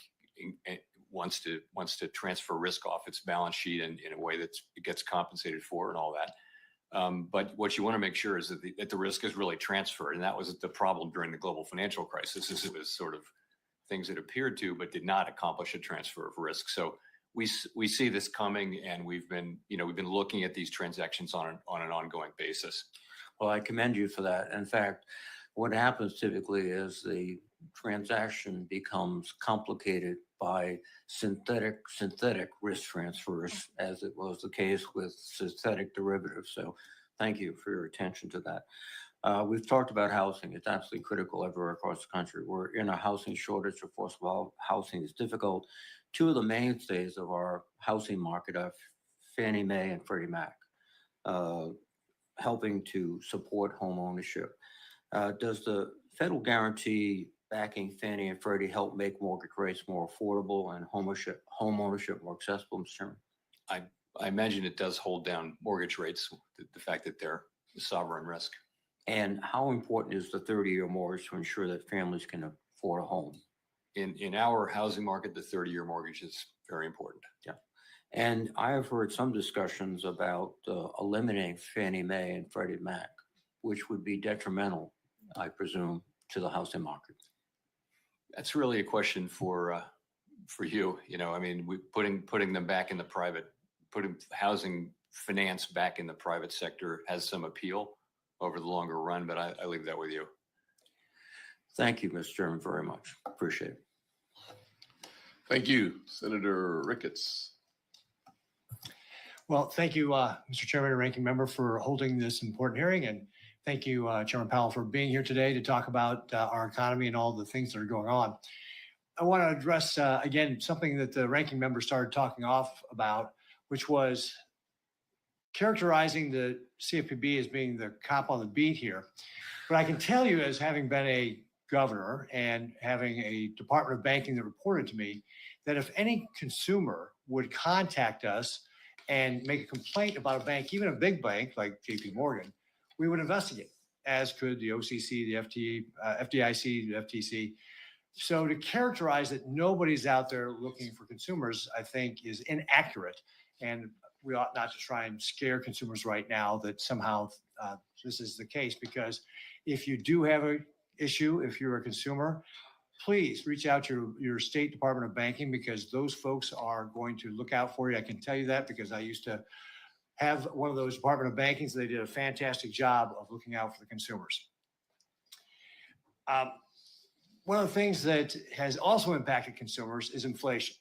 wants to transfer risk off its balance sheet in a way that it gets compensated for and all that. But what you want to make sure is that the risk is really transferred. And that was the problem during the global financial crisis, is it was sort of things that appeared to, but did not accomplish a transfer of risk. So we see this coming, and we've been looking at these transactions on an ongoing basis. Well, I commend you for that. In fact, what happens typically is the transaction becomes complicated by synthetic risk transfers, as it was the case with synthetic derivatives. So thank you for your attention to that. We've talked about housing. It's absolutely critical everywhere across the country. We're in a housing shortage. Of course, while housing is difficult, two of the mainstays of our housing market are Fannie Mae and Freddie Mac, helping to support home ownership. Does the federal guarantee backing Fannie and Freddie help make mortgage rates more affordable and home ownership more accessible, Mr. Chairman? I imagine it does hold down mortgage rates, the fact that they're sovereign risk. And how important is the 30-year mortgage to ensure that families can afford a home? In our housing market, the 30-year mortgage is very important. Yeah. And I have heard some discussions about eliminating Fannie Mae and Freddie Mac, which would be detrimental, I presume, to the housing market. That's really a question for you. You know, I mean, putting them back in the private, putting housing finance back in the private sector has some appeal over the longer run, but I leave that with you. Thank you, Mr. Chairman, very much. Appreciate it. Thank you, Senator Ricketts. Well, thank you, Mr. Chairman and Ranking Member, for holding this important hearing. And thank you, Chairman Powell, for being here today to talk about our economy and all the things that are going on. I want to address, again, something that the Ranking Member started talking off about, which was characterizing the CFPB as being the cop on the beat here. But I can tell you, as having been a governor and having a Department of Banking that reported to me, that if any consumer would contact us and make a complaint about a bank, even a big bank like JP Morgan, we would investigate, as could the OCC, the FDIC, the FTC. So to characterize that nobody's out there looking for consumers, I think is inaccurate. And we ought not to try and scare consumers right now that somehow this is the case, because if you do have an issue, if you're a consumer, please reach out to your State Department of Banking, because those folks are going to look out for you. I can tell you that because I used to have one of those Department of Bankings. They did a fantastic job of looking out for the consumers. One of the things that has also impacted consumers is inflation.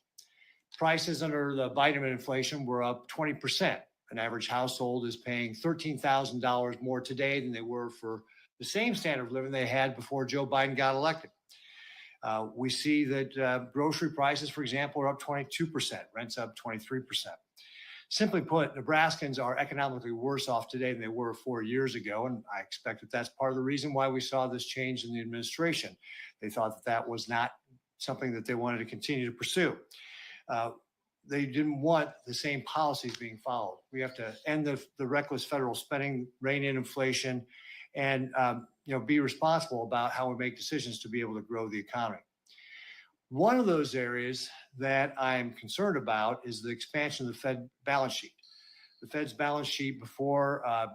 Prices under the Biden inflation were up 20%. An average household is paying $13,000 more today than they were for the same standard of living they had before Joe Biden got elected. We see that grocery prices, for example, are up 22%, rents up 23%. Simply put, Nebraskans are economically worse off today than they were 4 years ago, and I expect that that's part of the reason why we saw this change in the administration. They thought that that was not something that they wanted to continue to pursue. They didn't want the same policies being followed. We have to end the reckless federal spending, rein in inflation, and be responsible about how we make decisions to be able to grow the economy. One of those areas that I'm concerned about is the expansion of the Fed balance sheet. The Fed's balance sheet before, at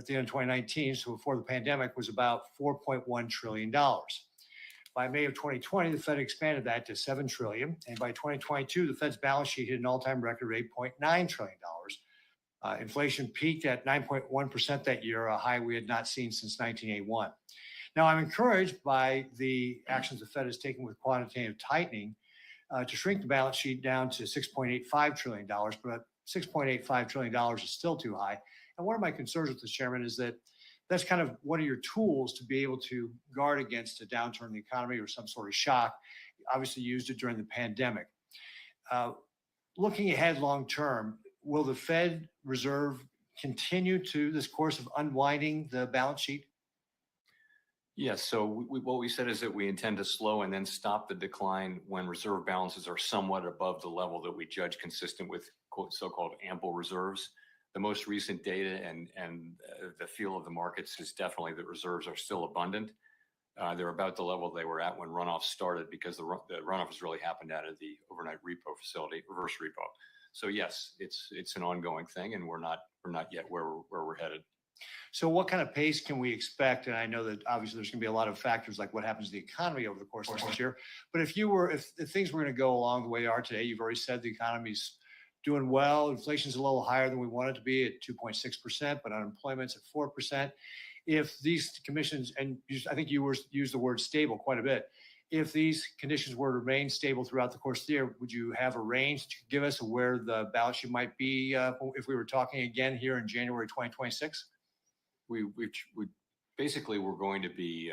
the end of 2019, so before the pandemic, was about $4.1 trillion. By May of 2020, the Fed expanded that to $7 trillion. And by 2022, the Fed's balance sheet hit an all-time record of $8.9 trillion. Inflation peaked at 9.1% that year, a high we had not seen since 1981. Now, I'm encouraged by the actions the Fed has taken with quantitative tightening to shrink the balance sheet down to $6.85 trillion, but $6.85 trillion is still too high. And one of my concerns with this, Chairman, is that that's kind of one of your tools to be able to guard against a downturn in the economy or some sort of shock. You obviously used it during the pandemic. Looking ahead long term, will the Fed Reserve continue to this course of unwinding the balance sheet? Yes. So what we said is that we intend to slow and then stop the decline when reserve balances are somewhat above the level that we judge consistent with so-called ample reserves. The most recent data and the feel of the markets is definitely that reserves are still abundant. They're about the level they were at when runoff started, because the runoff has really happened out of the overnight repo facility, reverse repo. So yes, it's an ongoing thing, and we're not yet where we're headed. So what kind of pace can we expect? And I know that obviously there's going to be a lot of factors like what happens to the economy over the course of this year. But if things were going to go along the way they are today, you've already said the economy's doing well. Inflation's a little higher than we want it to be at 2.6%, but unemployment's at 4%. If these commissions, and I think you used the word stable quite a bit, if these conditions were to remain stable throughout the course of the year, would you have a range to give us of where the balance sheet might be if we were talking again here in January 2026? We basically we're going to be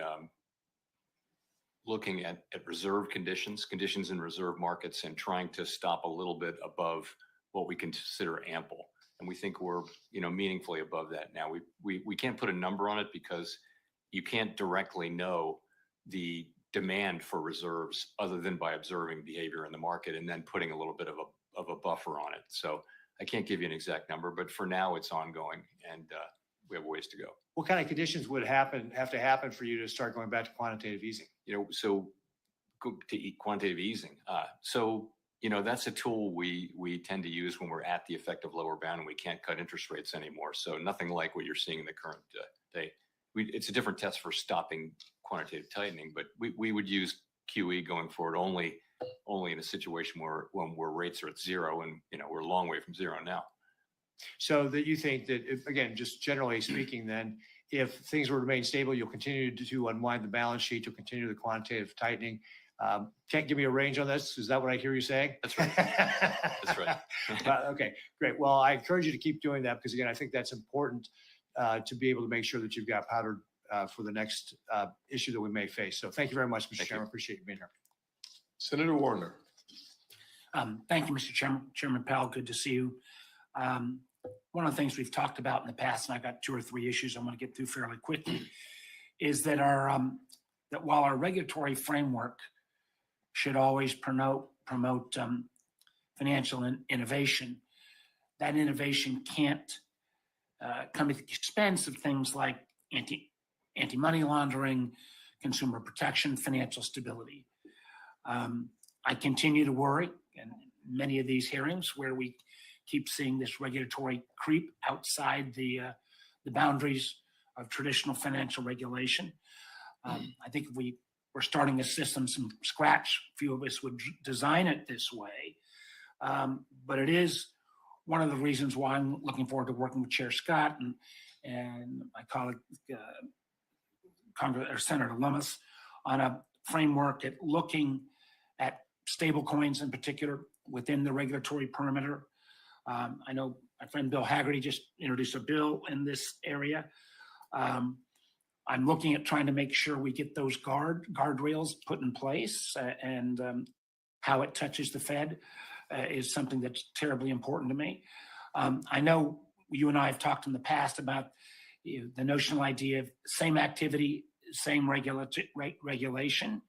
looking at reserve conditions in reserve markets, and trying to stop a little bit above what we consider ample. And we think we're meaningfully above that now. We can't put a number on it because you can't directly know the demand for reserves other than by observing behavior in the market and then putting a little bit of a buffer on it. So I can't give you an exact number, but for now it's ongoing and we have ways to go. What kind of conditions would have to happen for you to start going back to quantitative easing? So go to quantitative easing. That's a tool we tend to use when we're at the effective lower bound and we can't cut interest rates anymore. So nothing like what you're seeing in the current day. It's a different test for stopping quantitative tightening, but we would use QE going forward only in a situation where rates are at zero, and we're a long way from zero now. So that you think that, again, just generally speaking, then, if things were to remain stable, you'll continue to unwind the balance sheet, you'll continue the quantitative tightening. Can't give me a range on this. Is that what I hear you saying? That's right. That's right. Okay, great. Well, I encourage you to keep doing that because, again, I think that's important to be able to make sure that you've got powder for the next issue that we may face. So thank you very much, Mr. Chairman. Appreciate you being here. Senator Warner. Thank you, Mr. Chairman. Chairman Powell, good to see you. One of the things we've talked about in the past, and I got 2 or 3 issues I want to get through fairly quickly, is that that while our regulatory framework should always promote financial innovation, that innovation can't come at the expense of things like anti-money laundering, consumer protection, financial stability. I continue to worry in many of these hearings where we keep seeing this regulatory creep outside the boundaries of traditional financial regulation. I think if we were starting a system from scratch, few of us would design it this way. But it is one of the reasons why I'm looking forward to working with Chair Scott and my colleague, Senator Lummis, on a framework at looking at stablecoins in particular within the regulatory perimeter. I know my friend Bill Hagerty just introduced a bill in this area. I'm looking at trying to make sure we get those guardrails put in place, and how it touches the Fed is something that's terribly important to me. I know you and I have talked in the past about the notional idea of same activity, same regulation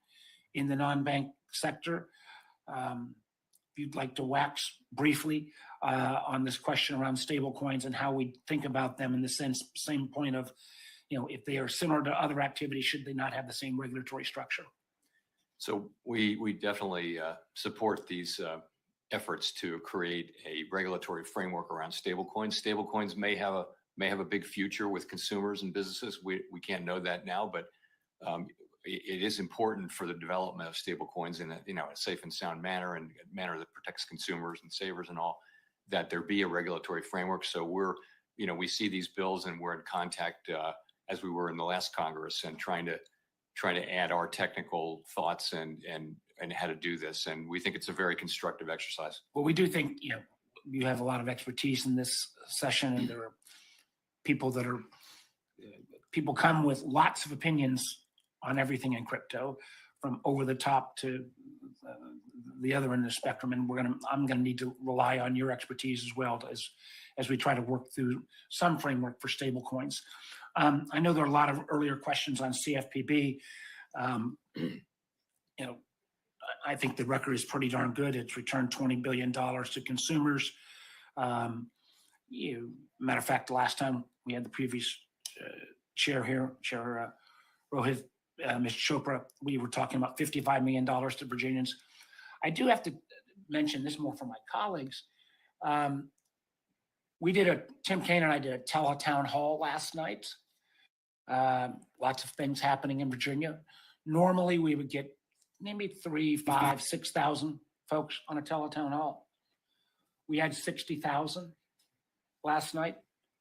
in the non-bank sector. If you'd like to wax briefly on this question around stable coins and how we think about them in the same point of, if they are similar to other activities, should they not have the same regulatory structure? So we definitely support these efforts to create a regulatory framework around stablecoins. Stablecoins may have a big future with consumers and businesses. We can't know that now, but it is important for the development of stablecoins in a safe and sound manner, and a manner that protects consumers and savers and all, that there be a regulatory framework. So we see these bills and we're in contact as we were in the last Congress, and trying to add our technical thoughts and how to do this. And we think it's a very constructive exercise. Well, we do think, you have a lot of expertise in this session, and there are people people come with lots of opinions on everything in crypto, from over the top to the other end of the spectrum. And I'm going to need to rely on your expertise as well as we try to work through some framework for stable coins. I know there are a lot of earlier questions on CFPB. I think the record is pretty darn good. It's returned $20 billion to consumers. Matter of fact, the last time we had the previous chair here, Chair Rohit, Ms. Chopra, we were talking about $55 million to Virginians. I do have to mention this more for my colleagues. Tim Kaine and I did a teletown hall last night. Lots of things happening in Virginia. Normally we would get maybe 3,000, 5,000, 6,000 folks on a teletown hall. We had 60,000 last night.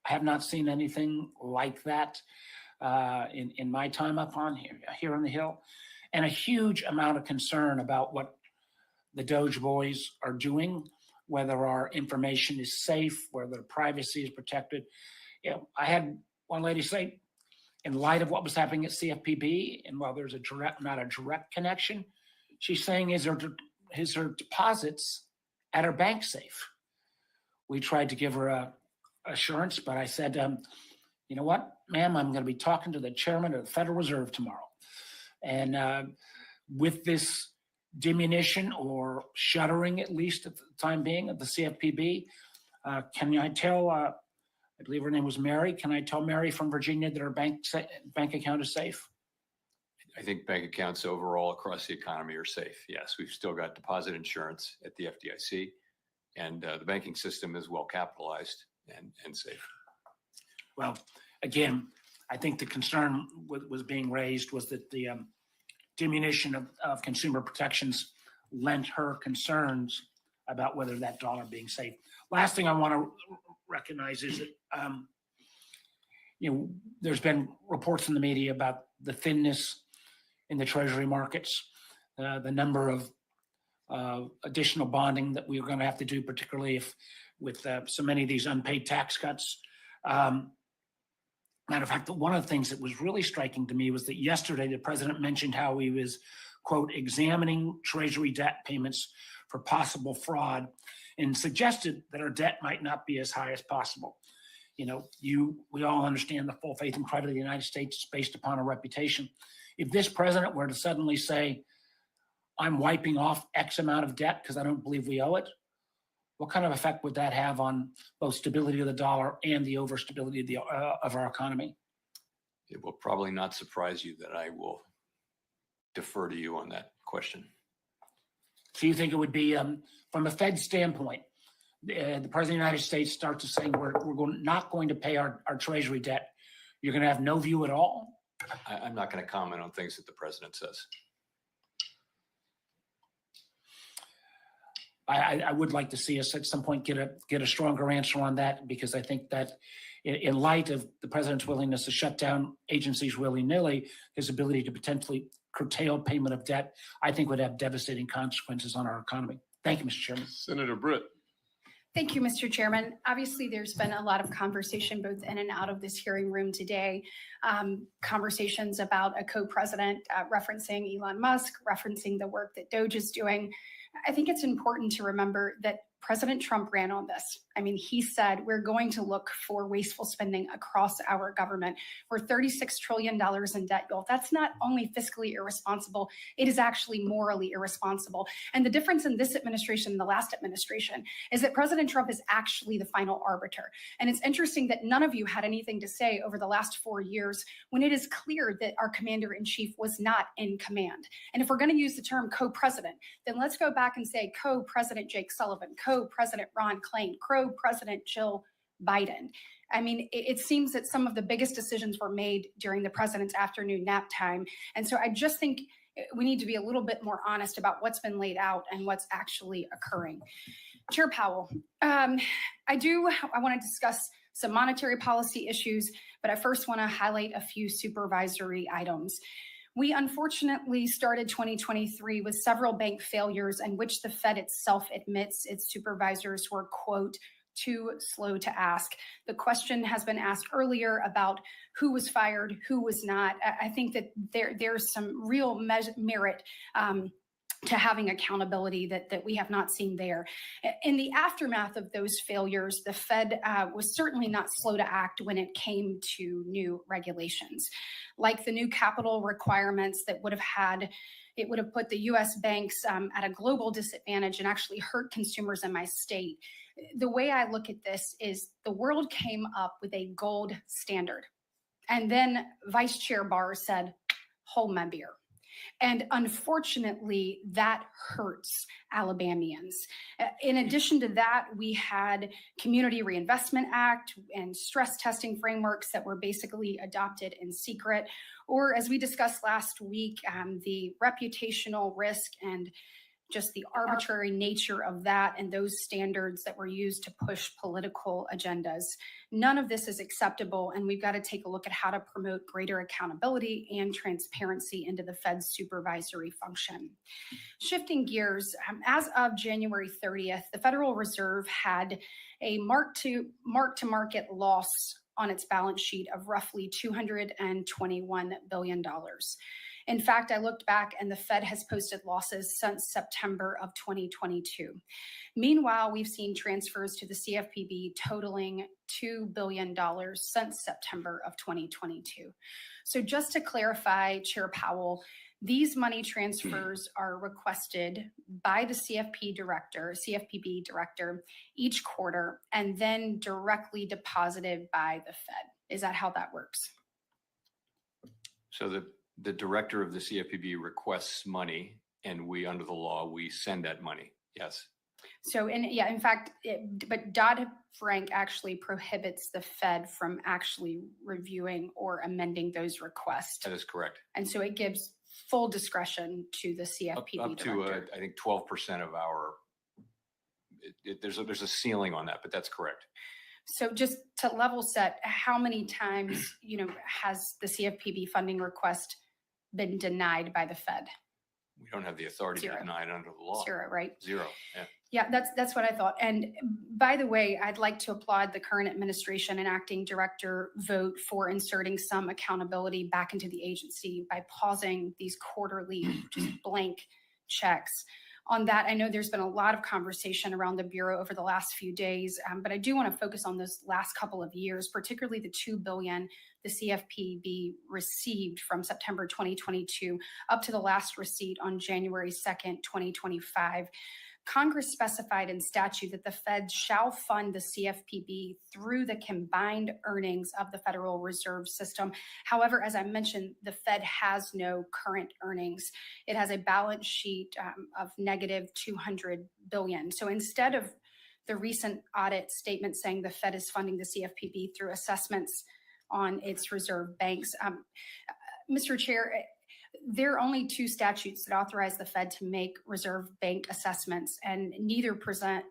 I have not seen anything like that in my time up on here on the Hill, and a huge amount of concern about what the Doge boys are doing, whether our information is safe, whether privacy is protected. I had one lady say, in light of what was happening at CFPB, and while there's not a direct connection, she's saying, is her deposits at her bank safe? We tried to give her a assurance, but I said, you know what, ma'am, I'm going to be talking to the chairman of the Federal Reserve tomorrow. And with this diminution or shuttering, at least at the time being, of the CFPB. Can I tell, I believe her name was Mary, can I tell Mary from Virginia that her bank account is safe? I think bank accounts overall across the economy are safe. Yes, we've still got deposit insurance at the FDIC, and the banking system is well capitalized and safe. Well, again, I think the concern was being raised was that the diminution of consumer protections lent her concerns about whether that dollar being safe. Last thing I want to recognize is that there's been reports in the media about the thinness in the treasury markets, the number of additional bonding that we're going to have to do, particularly if with so many of these unpaid tax cuts. Matter of fact, one of the things that was really striking to me was that yesterday the president mentioned how he was, quote, examining treasury debt payments for possible fraud and suggested that our debt might not be as high as possible. We all understand the full faith and credit of the United States is based upon a reputation. If this president were to suddenly say, I'm wiping off X amount of debt because I don't believe we owe it, what kind of effect would that have on both stability of the dollar and the overstability of our economy? It will probably not surprise you that I will defer to you on that question. So you think it would be, from a Fed standpoint, the President of the United States starts to say we're not going to pay our treasury debt. You're going to have no view at all? I'm not going to comment on things that the president says. I would like to see us at some point get a stronger answer on that, because I think that in light of the president's willingness to shut down agencies willy-nilly, his ability to potentially curtail payment of debt, I think would have devastating consequences on our economy. Thank you, Mr. Chairman. Senator Britt. Thank you, Mr. Chairman. Obviously, there's been a lot of conversation both in and out of this hearing room today. Conversations about a co-president referencing Elon Musk, referencing the work that Doge is doing. I think it's important to remember that President Trump ran on this. I mean, he said we're going to look for wasteful spending across our government. We're $36 trillion in debt, y'all. That's not only fiscally irresponsible, it is actually morally irresponsible. And the difference in this administration and the last administration is that President Trump is actually the final arbiter. And it's interesting that none of you had anything to say over the last 4 years when it is clear that our commander-in-chief was not in command. And if we're going to use the term co-president, then let's go back and say co-president Jake Sullivan, co-president Ron Klain, co-president Jill Biden. I mean, it seems that some of the biggest decisions were made during the president's afternoon nap time. And so I just think we need to be a little bit more honest about what's been laid out and what's actually occurring. Chair Powell, I want to discuss some monetary policy issues, but I first want to highlight a few supervisory items. We unfortunately started 2023 with several bank failures in which the Fed itself admits its supervisors were, quote, too slow to ask. The question has been asked earlier about who was fired, who was not. I think that there's some real merit to having accountability that we have not seen there. In the aftermath of those failures, the Fed was certainly not slow to act when it came to new regulations, like the new capital requirements that would have put the US banks at a global disadvantage and actually hurt consumers in my state. The way I look at this is the world came up with a gold standard. And then Vice Chair Barr said, hold my beer. And unfortunately, that hurts Alabamians. In addition to that, we had Community Reinvestment Act and stress testing frameworks that were basically adopted in secret, or as we discussed last week, the reputational risk and just the arbitrary nature of that and those standards that were used to push political agendas. None of this is acceptable, and we've got to take a look at how to promote greater accountability and transparency into the Fed's supervisory function. Shifting gears, as of January 30th, the Federal Reserve had a mark-to-market loss on its balance sheet of roughly $221 billion. In fact, I looked back and the Fed has posted losses since September of 2022. Meanwhile, we've seen transfers to the CFPB totaling $2 billion since September of 2022. So just to clarify, Chair Powell, These money transfers are requested by the CFPB director each quarter and then directly deposited by the Fed. Is that how that works? So the director of the CFPB requests money, and we, under the law, we send that money. Yes. So, in fact, but Dodd-Frank actually prohibits the Fed from actually reviewing or amending those requests. That is correct. And so it gives full discretion to the CFPB up to director. I think 12% of our. There's a ceiling on that, but that's correct. So just to level set, how many times has the CFPB funding request been denied by the Fed? We don't have the authority Zero. to deny it under the law. Zero, right? Zero. Yeah. Yeah, that's what I thought. And by the way, I'd like to applaud the current administration and acting director vote for inserting some accountability back into the agency by pausing these quarterly just blank checks. On that, I know there's been a lot of conversation around the Bureau over the last few days, but I do want to focus on those last couple of years, particularly the $2 billion the CFPB received from September 2022 up to the last receipt on January 2nd, 2025. Congress specified in statute that the Fed shall fund the CFPB through the combined earnings of the Federal Reserve System. However, as I mentioned, the Fed has no current earnings. It has a balance sheet of negative $200 billion. So instead of the recent audit statement saying the Fed is funding the CFPB through assessments on its reserve banks, Mr. Chair, there are only two statutes that authorize the Fed to make reserve bank assessments, and neither permit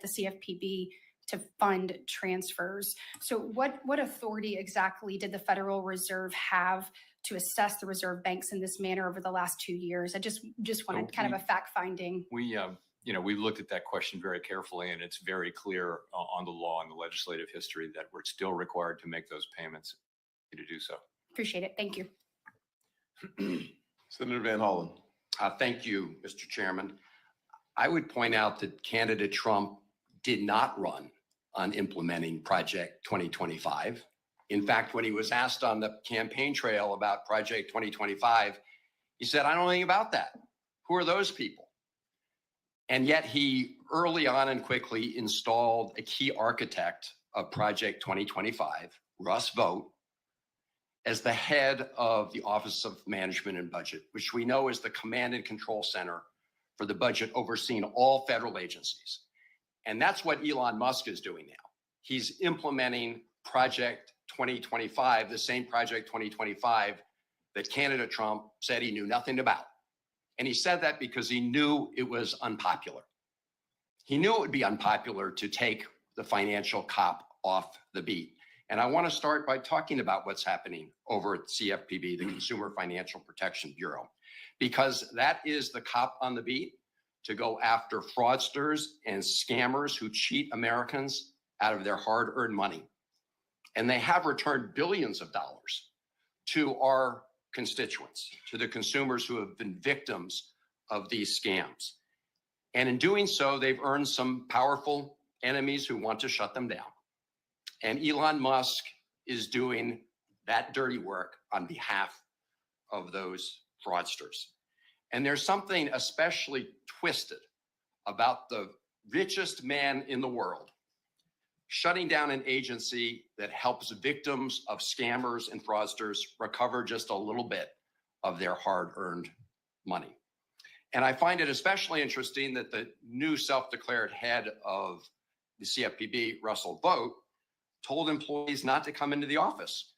the CFPB to fund transfers. So what authority exactly did the Federal Reserve have to assess the reserve banks in this manner over the last 2 years? I just wanted kind of a fact finding. We looked at that question very carefully, and it's very clear on the law and the legislative history that we're still required to make those payments to do so. Appreciate it. Thank you. Senator Van Hollen. Thank you, Mr. Chairman. I would point out that candidate Trump did not run on implementing Project 2025. In fact, when he was asked on the campaign trail about Project 2025, he said, I don't know anything about that. Who are those people? And yet he early on and quickly installed a key architect of Project 2025, Russ Vought, as the head of the Office of Management and Budget, which we know is the command and control center for the budget overseeing all federal agencies. And that's what Elon Musk is doing now. He's implementing Project 2025, the same Project 2025 that candidate Trump said he knew nothing about. And he said that because he knew it was unpopular. He knew it would be unpopular to take the financial cop off the beat. And I want to start by talking about what's happening over at CFPB, the Consumer Financial Protection Bureau, because that is the cop on the beat to go after fraudsters and scammers who cheat Americans out of their hard-earned money. And they have returned billions of dollars to our constituents, to the consumers who have been victims of these scams. And in doing so, they've earned some powerful enemies who want to shut them down. And Elon Musk is doing that dirty work on behalf of those fraudsters. And there's something especially twisted about the richest man in the world shutting down an agency that helps victims of scammers and fraudsters recover just a little bit of their hard-earned money. And I find it especially interesting that the new self-declared head of the CFPB, Russell Vought, told employees not to come into the office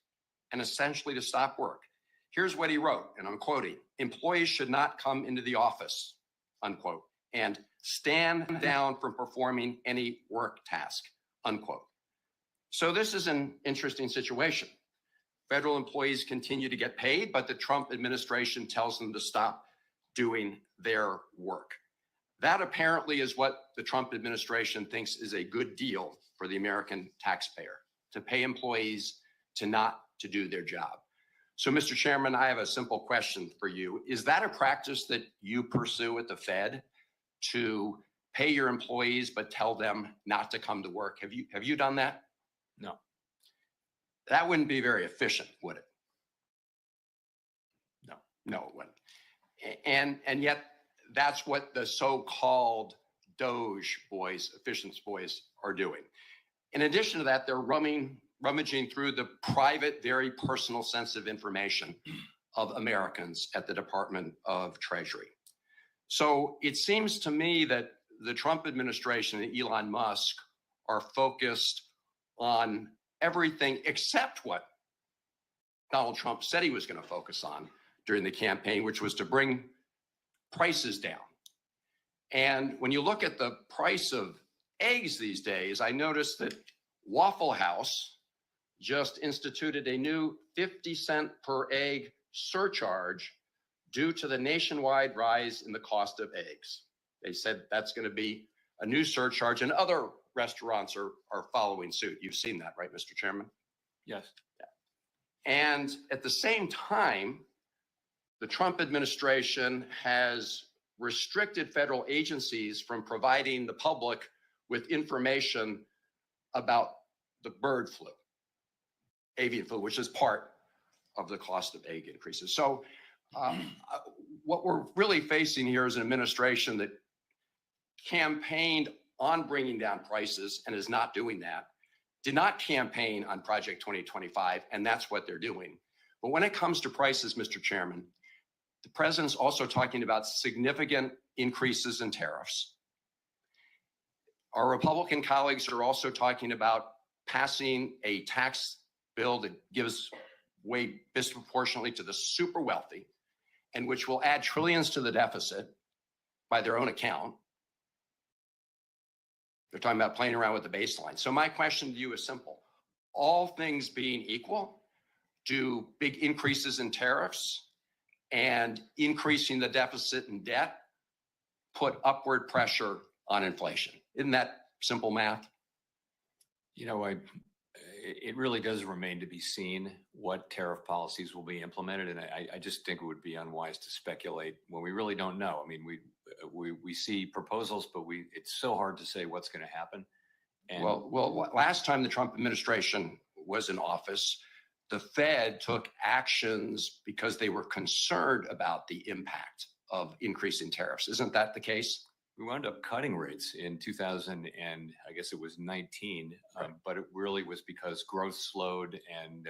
and essentially to stop work. Here's what he wrote, and I'm quoting, employees should not come into the office, unquote, and stand down from performing any work task, unquote. So this is an interesting situation. Federal employees continue to get paid, but the Trump administration tells them to stop doing their work. That apparently is what the Trump administration thinks is a good deal for the American taxpayer, to pay employees to not to do their job. So, Mr. Chairman, I have a simple question for you. Is that a practice that you pursue at the Fed, to pay your employees but tell them not to come to work? Have you done that? No. That wouldn't be very efficient, would it? No. No, it wouldn't. And yet that's what the so-called Doge boys, efficiency boys, are doing. In addition to that, they're rummaging through the private, very personal, sensitive information of Americans at the Department of Treasury. So it seems to me that the Trump administration and Elon Musk are focused on everything except what Donald Trump said he was going to focus on during the campaign, which was to bring prices down. And when you look at the price of eggs these days, I noticed that Waffle House just instituted a new 50-cent per egg surcharge due to the nationwide rise in the cost of eggs. They said that's going to be a new surcharge, and other restaurants are following suit. You've seen that, right, Mr. Chairman? Yes. And at the same time, the Trump administration has restricted federal agencies from providing the public with information about the bird flu, avian flu, which is part of the cost of egg increases. So what we're really facing here is an administration that campaigned on bringing down prices and is not doing that, did not campaign on Project 2025, and that's what they're doing. But when it comes to prices, Mr. Chairman, the president's also talking about significant increases in tariffs. Our Republican colleagues are also talking about passing a tax bill that gives way disproportionately to the super wealthy, and which will add trillions to the deficit by their own account. They're talking about playing around with the baseline. So my question to you is simple. All things being equal, do big increases in tariffs and increasing the deficit and debt put upward pressure on inflation? Isn't that simple math? You know, it really does remain to be seen what tariff policies will be implemented. And I just think it would be unwise to speculate when we really don't know. I mean, we see proposals, but it's so hard to say what's going to happen. And Well, last time the Trump administration was in office, the Fed took actions because they were concerned about the impact of increasing tariffs. Isn't that the case? we wound up cutting rates in 2000 and I guess it was 19, but it really was because growth slowed and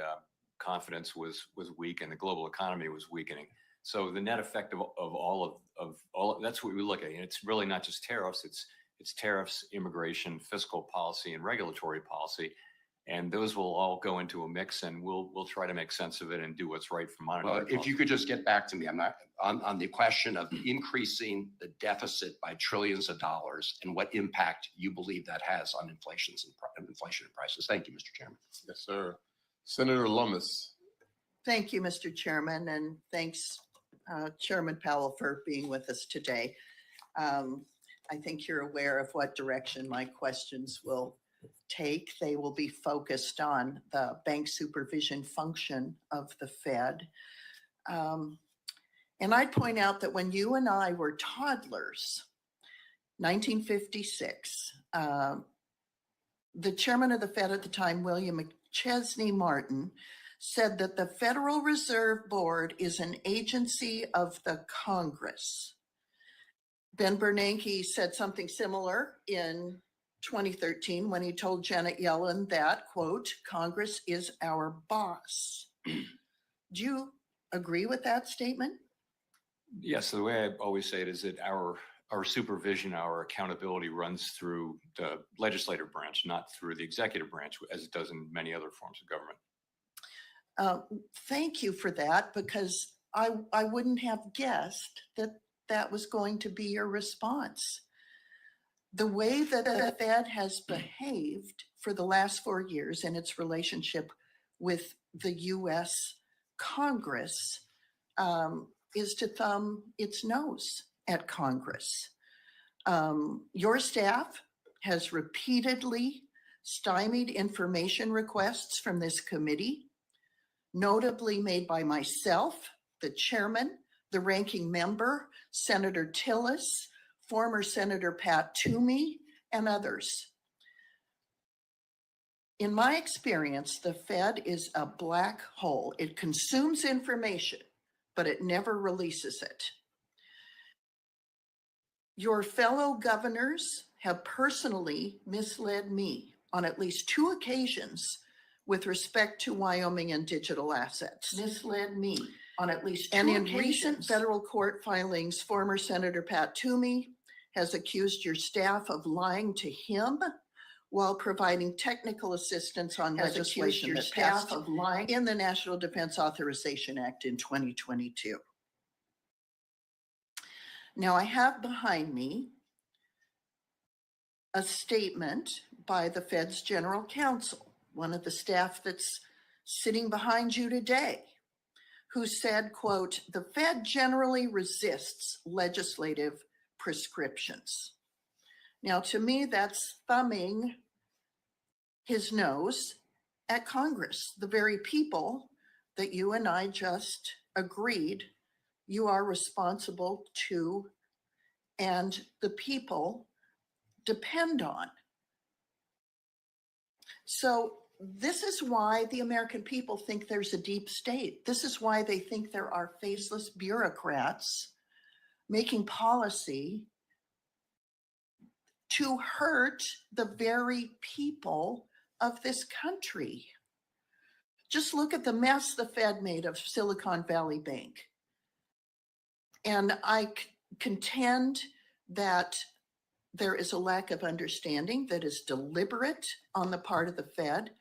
confidence was weak and the global economy was weakening. So the net effect of all that's what we look at. And it's really not just tariffs. It's tariffs, immigration, fiscal policy, and regulatory policy. And those will all go into a mix, and we'll try to make sense of it and do what's right for monetary policy. If you could just get back to me, I'm not on the question of increasing the deficit by trillions of dollars and what impact you believe that has on inflation and prices. Thank you, Mr. Chairman. Yes, sir. Senator Lummis. Thank you, Mr. Chairman, and thanks, Chairman Powell, for being with us today. I think you're aware of what direction my questions will take. They will be focused on the bank supervision function of the Fed. And I'd point out that when you and I were toddlers, 1956, the chairman of the Fed at the time, William McChesney Martin, said that the Federal Reserve Board is an agency of the Congress. Ben Bernanke said something similar in 2013 when he told Janet Yellen that, quote, Congress is our boss. Do you agree with that statement? Yes, the way I always say it is that our supervision, our accountability runs through the legislative branch, not through the executive branch, as it does in many other forms of government. Thank you for that, because I wouldn't have guessed that that was going to be your response. The way that the Fed has behaved for the last 4 years in its relationship with the U.S. Congress is to thumb its nose at Congress. Your staff has repeatedly stymied information requests from this committee, notably made by myself, the chairman, the ranking member, Senator Tillis, former Senator Pat Toomey, and others. In my experience, the Fed is a black hole. It consumes information, but it never releases it. Your fellow governors have personally misled me on at least 2 occasions with respect to Wyoming and digital assets. Misled me on at least 2 occasions. And in recent federal court filings, former Senator Pat Toomey has accused your staff of lying to him while providing technical assistance on legislation that passed in the National Defense Authorization Act in 2022. Now, I have behind me a statement by the Fed's General Counsel, one of the staff that's sitting behind you today, who said, quote, "The Fed generally resists legislative prescriptions." Now, to me, that's thumbing his nose at Congress, the very people that you and I just agreed you are responsible to and the people depend on. So this is why the American people think there's a deep state. This is why they think there are faceless bureaucrats making policy to hurt the very people of this country. Just look at the mess the Fed made of Silicon Valley Bank. And I contend that there is a lack of understanding that is deliberate on the part of the Fed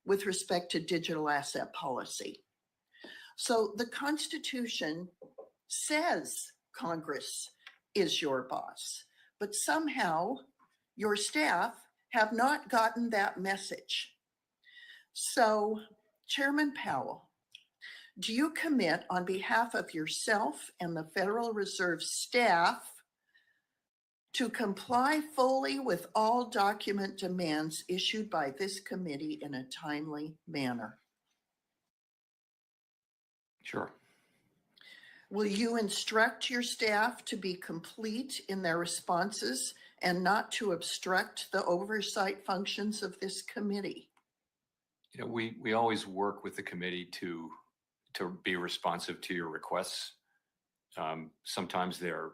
with respect to digital asset policy. So the Constitution says Congress is your boss, but somehow your staff have not gotten that message. So, Chairman Powell, do you commit on behalf of yourself and the Federal Reserve staff to comply fully with all document demands issued by this committee in a timely manner? Sure. Will you instruct your staff to be complete in their responses and not to obstruct the oversight functions of this committee? You know, we always work with the committee to be responsive to your requests. Sometimes they're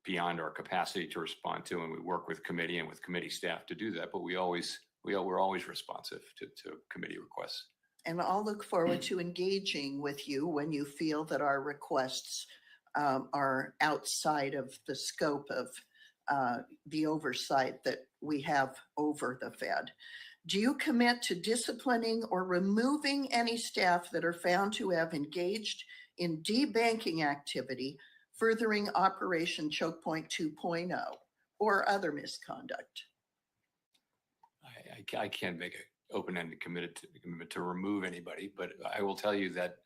beyond our capacity to respond to, and we work with committee and with committee staff to do that. But we're always responsive to committee requests. And I'll look forward to engaging with you when you feel that our requests are outside of the scope of the oversight that we have over the Fed. Do you commit to disciplining or removing any staff that are found to have engaged in debanking activity, furthering Operation Choke Point 2.0, or other misconduct? I can't make an open-ended commitment to remove anybody, but I will tell you that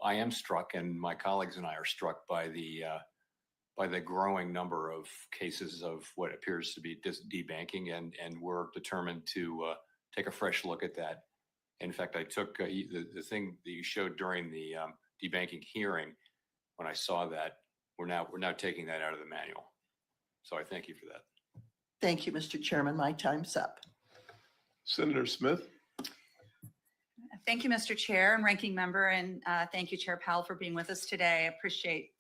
I am struck, and my colleagues and I are struck by the growing number of cases of what appears to be debanking, and we're determined to take a fresh look at that. In fact, I took the thing that you showed during the debanking hearing. When I saw that, we're now taking that out of the manual. So I thank you for that. Thank you, Mr. Chairman. My time's up. Senator Smith. Thank you, Mr. Chair and Ranking Member, and thank you, Chair Powell, for being with us today. I appreciate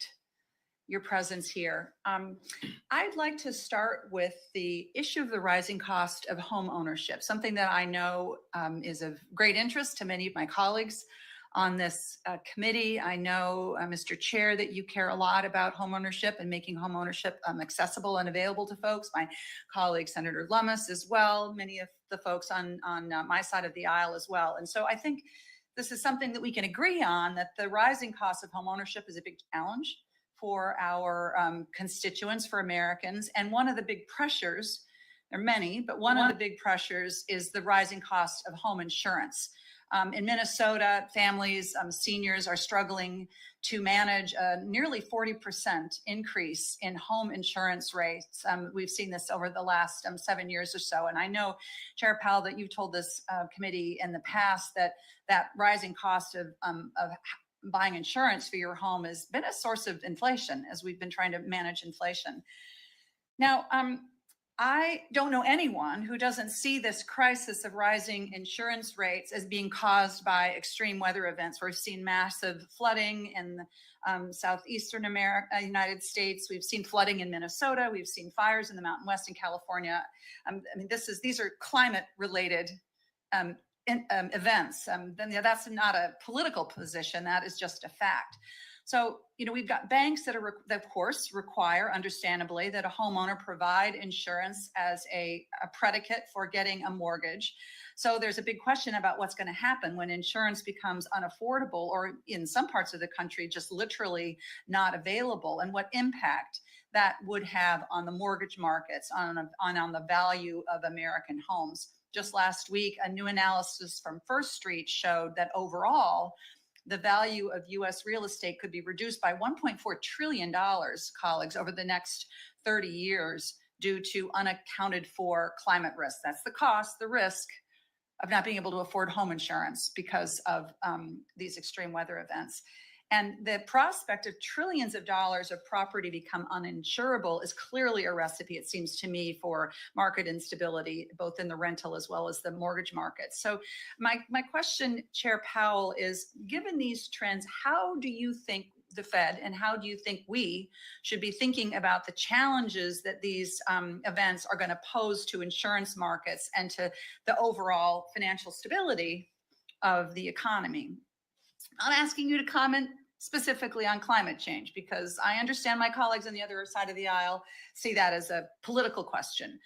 your presence here. I'd like to start with the issue of the rising cost of home ownership, something that I know is of great interest to many of my colleagues on this committee. I know, Mr. Chair, that you care a lot about home ownership and making home ownership accessible and available to folks. My colleague, Senator Lummis, as well, many of the folks on my side of the aisle as well. And so I think this is something that we can agree on, that the rising cost of home ownership is a big challenge for our constituents, for Americans. And one of the big pressures, there are many, but one of the big pressures is the rising cost of home insurance. In Minnesota, families, seniors are struggling to manage a nearly 40% increase in home insurance rates. We've seen this over the last 7 years or so. And I know, Chair Powell, that you've told this committee in the past that rising cost of buying insurance for your home has been a source of inflation as we've been trying to manage inflation. Now, I don't know anyone who doesn't see this crisis of rising insurance rates as being caused by extreme weather events. We've seen massive flooding in southeastern United States. We've seen flooding in Minnesota. We've seen fires in the Mountain West in California. I mean, these are climate-related events. That's not a political position. That is just a fact. So, we've got banks that of course, require, understandably, that a homeowner provide insurance as a predicate for getting a mortgage. So there's a big question about what's going to happen when insurance becomes unaffordable, or in some parts of the country, just literally not available, and what impact that would have on the mortgage markets, on the value of American homes. Just last week, a new analysis from First Street showed that overall, the value of U.S. real estate could be reduced by $1.4 trillion, colleagues, over the next 30 years due to unaccounted for climate risk. That's the cost, the risk of not being able to afford home insurance because of these extreme weather events. And the prospect of trillions of dollars of property become uninsurable is clearly a recipe, it seems to me, for market instability, both in the rental as well as the mortgage market. So my question, Chair Powell, is, given these trends, how do you think the Fed and how do you think we should be thinking about the challenges that these events are going to pose to insurance markets and to the overall financial stability of the economy? I'm asking you to comment specifically on climate change, because I understand my colleagues on the other side of the aisle see that as a political question.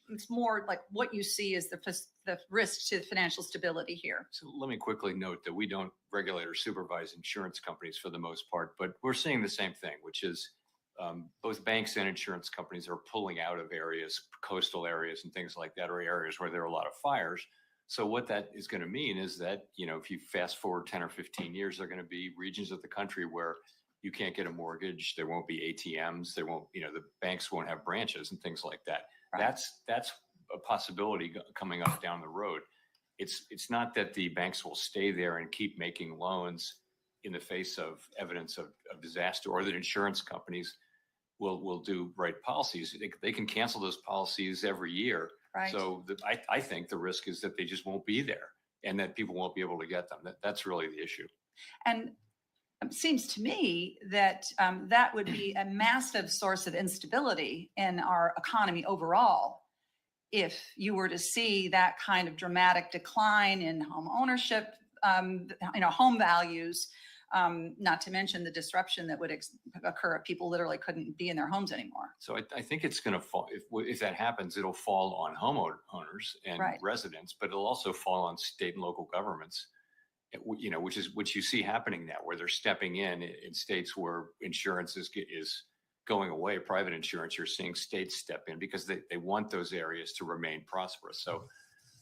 It's more like what you see as the risk to financial stability here. So let me quickly note that we don't regulate or supervise insurance companies for the most part, but we're seeing the same thing, which is both banks and insurance companies are pulling out of areas, coastal areas and things like that, or areas where there are a lot of fires. So what that is going to mean is that, if you fast forward 10 or 15 years, there are going to be regions of the country where you can't get a mortgage. There won't be ATMs. There won't, the banks won't have branches and things like that. Right. That's a possibility coming up down the road. It's not that the banks will stay there and keep making loans in the face of evidence of disaster, or that insurance companies will do right policies. They can cancel those policies every year. Right. So I think the risk is that they just won't be there and that people won't be able to get them. That's really the issue. And it seems to me that that would be a massive source of instability in our economy overall. If you were to see that kind of dramatic decline in home ownership, home values, not to mention the disruption that would occur if people literally couldn't be in their homes anymore. So I think it's going to fall. If that happens, it'll fall on homeowners and residents, but it'll also fall on state and local governments, which you see happening now, where they're stepping in states where insurance is going away. Private insurance, you're seeing states step in because they want those areas to remain prosperous. So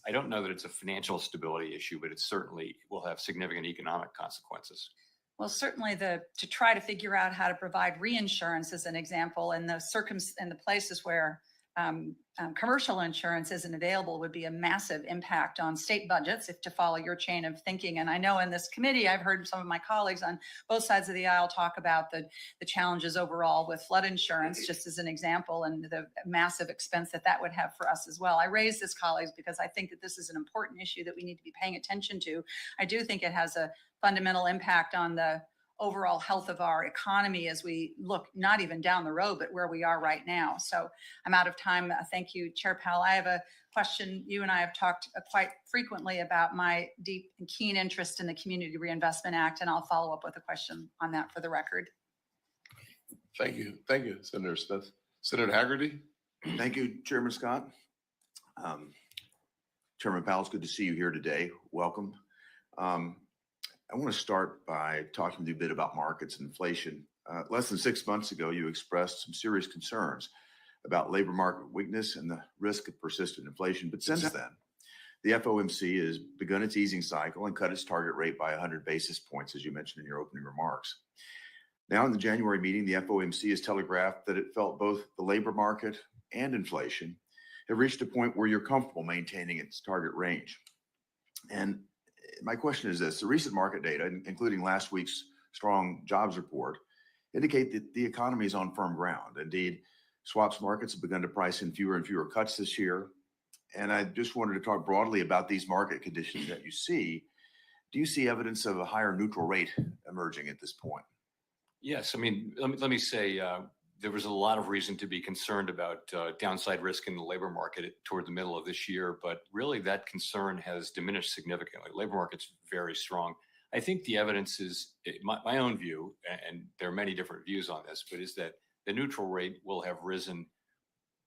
I don't know that it's a financial stability issue, but it certainly will have significant economic consequences. Well, certainly to try to figure out how to provide reinsurance, as an example, in the places where commercial insurance isn't available, would be a massive impact on state budgets, if to follow your chain of thinking. And I know in this committee, I've heard some of my colleagues on both sides of the aisle talk about the challenges overall with flood insurance, just as an example, and the massive expense that would have for us as well. I raise this, colleagues, because I think that this is an important issue that we need to be paying attention to. I do think it has a fundamental impact on the overall health of our economy as we look not even down the road, but where we are right now. So I'm out of time. Thank you, Chair Powell. I have a question. You and I have talked quite frequently about my deep and keen interest in the Community Reinvestment Act, and I'll follow up with a question on that for the record. Thank you. Thank you, Senator Smith. Senator Haggerty. Thank you, Chairman Scott. Chairman Powell, it's good to see you here today. Welcome. I want to start by talking to you a bit about markets and inflation. Less than 6 months ago, you expressed some serious concerns about labor market weakness and the risk of persistent inflation. But since then, the FOMC has begun its easing cycle and cut its target rate by 100 basis points, as you mentioned in your opening remarks. Now, in the January meeting, the FOMC has telegraphed that it felt both the labor market and inflation have reached a point where you're comfortable maintaining its target range. And my question is this: the recent market data, including last week's strong jobs report, indicate that the economy is on firm ground. Indeed, Swaps markets have begun to price in fewer and fewer cuts this year. And I just wanted to talk broadly about these market conditions that you see. Do you see evidence of a higher neutral rate emerging at this point? Yes, I mean, let me say there was a lot of reason to be concerned about downside risk in the labor market toward the middle of this year, but really that concern has diminished significantly. Labor market's very strong. I think the evidence is, my own view, and there are many different views on this, but is that the neutral rate will have risen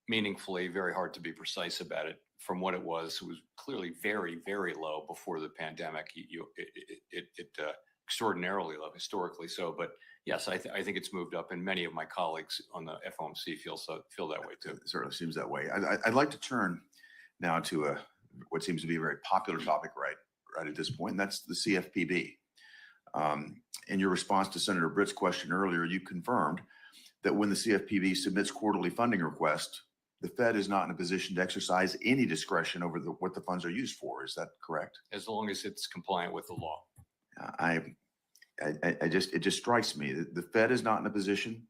meaningfully, very hard to be precise about it, from what it was. It was clearly very, very low before the pandemic. Extraordinarily low, historically so. But yes, I think it's moved up, and many of my colleagues on the FOMC feel that way too. It certainly seems that way. I'd like to turn now to what seems to be a very popular topic right at this point, and that's the CFPB. In your response to Senator Britt's question earlier, you confirmed that when the CFPB submits quarterly funding requests, the Fed is not in a position to exercise any discretion over what the funds are used for. Is that correct? As long as it's compliant with the law. It just strikes me that the Fed is not in a position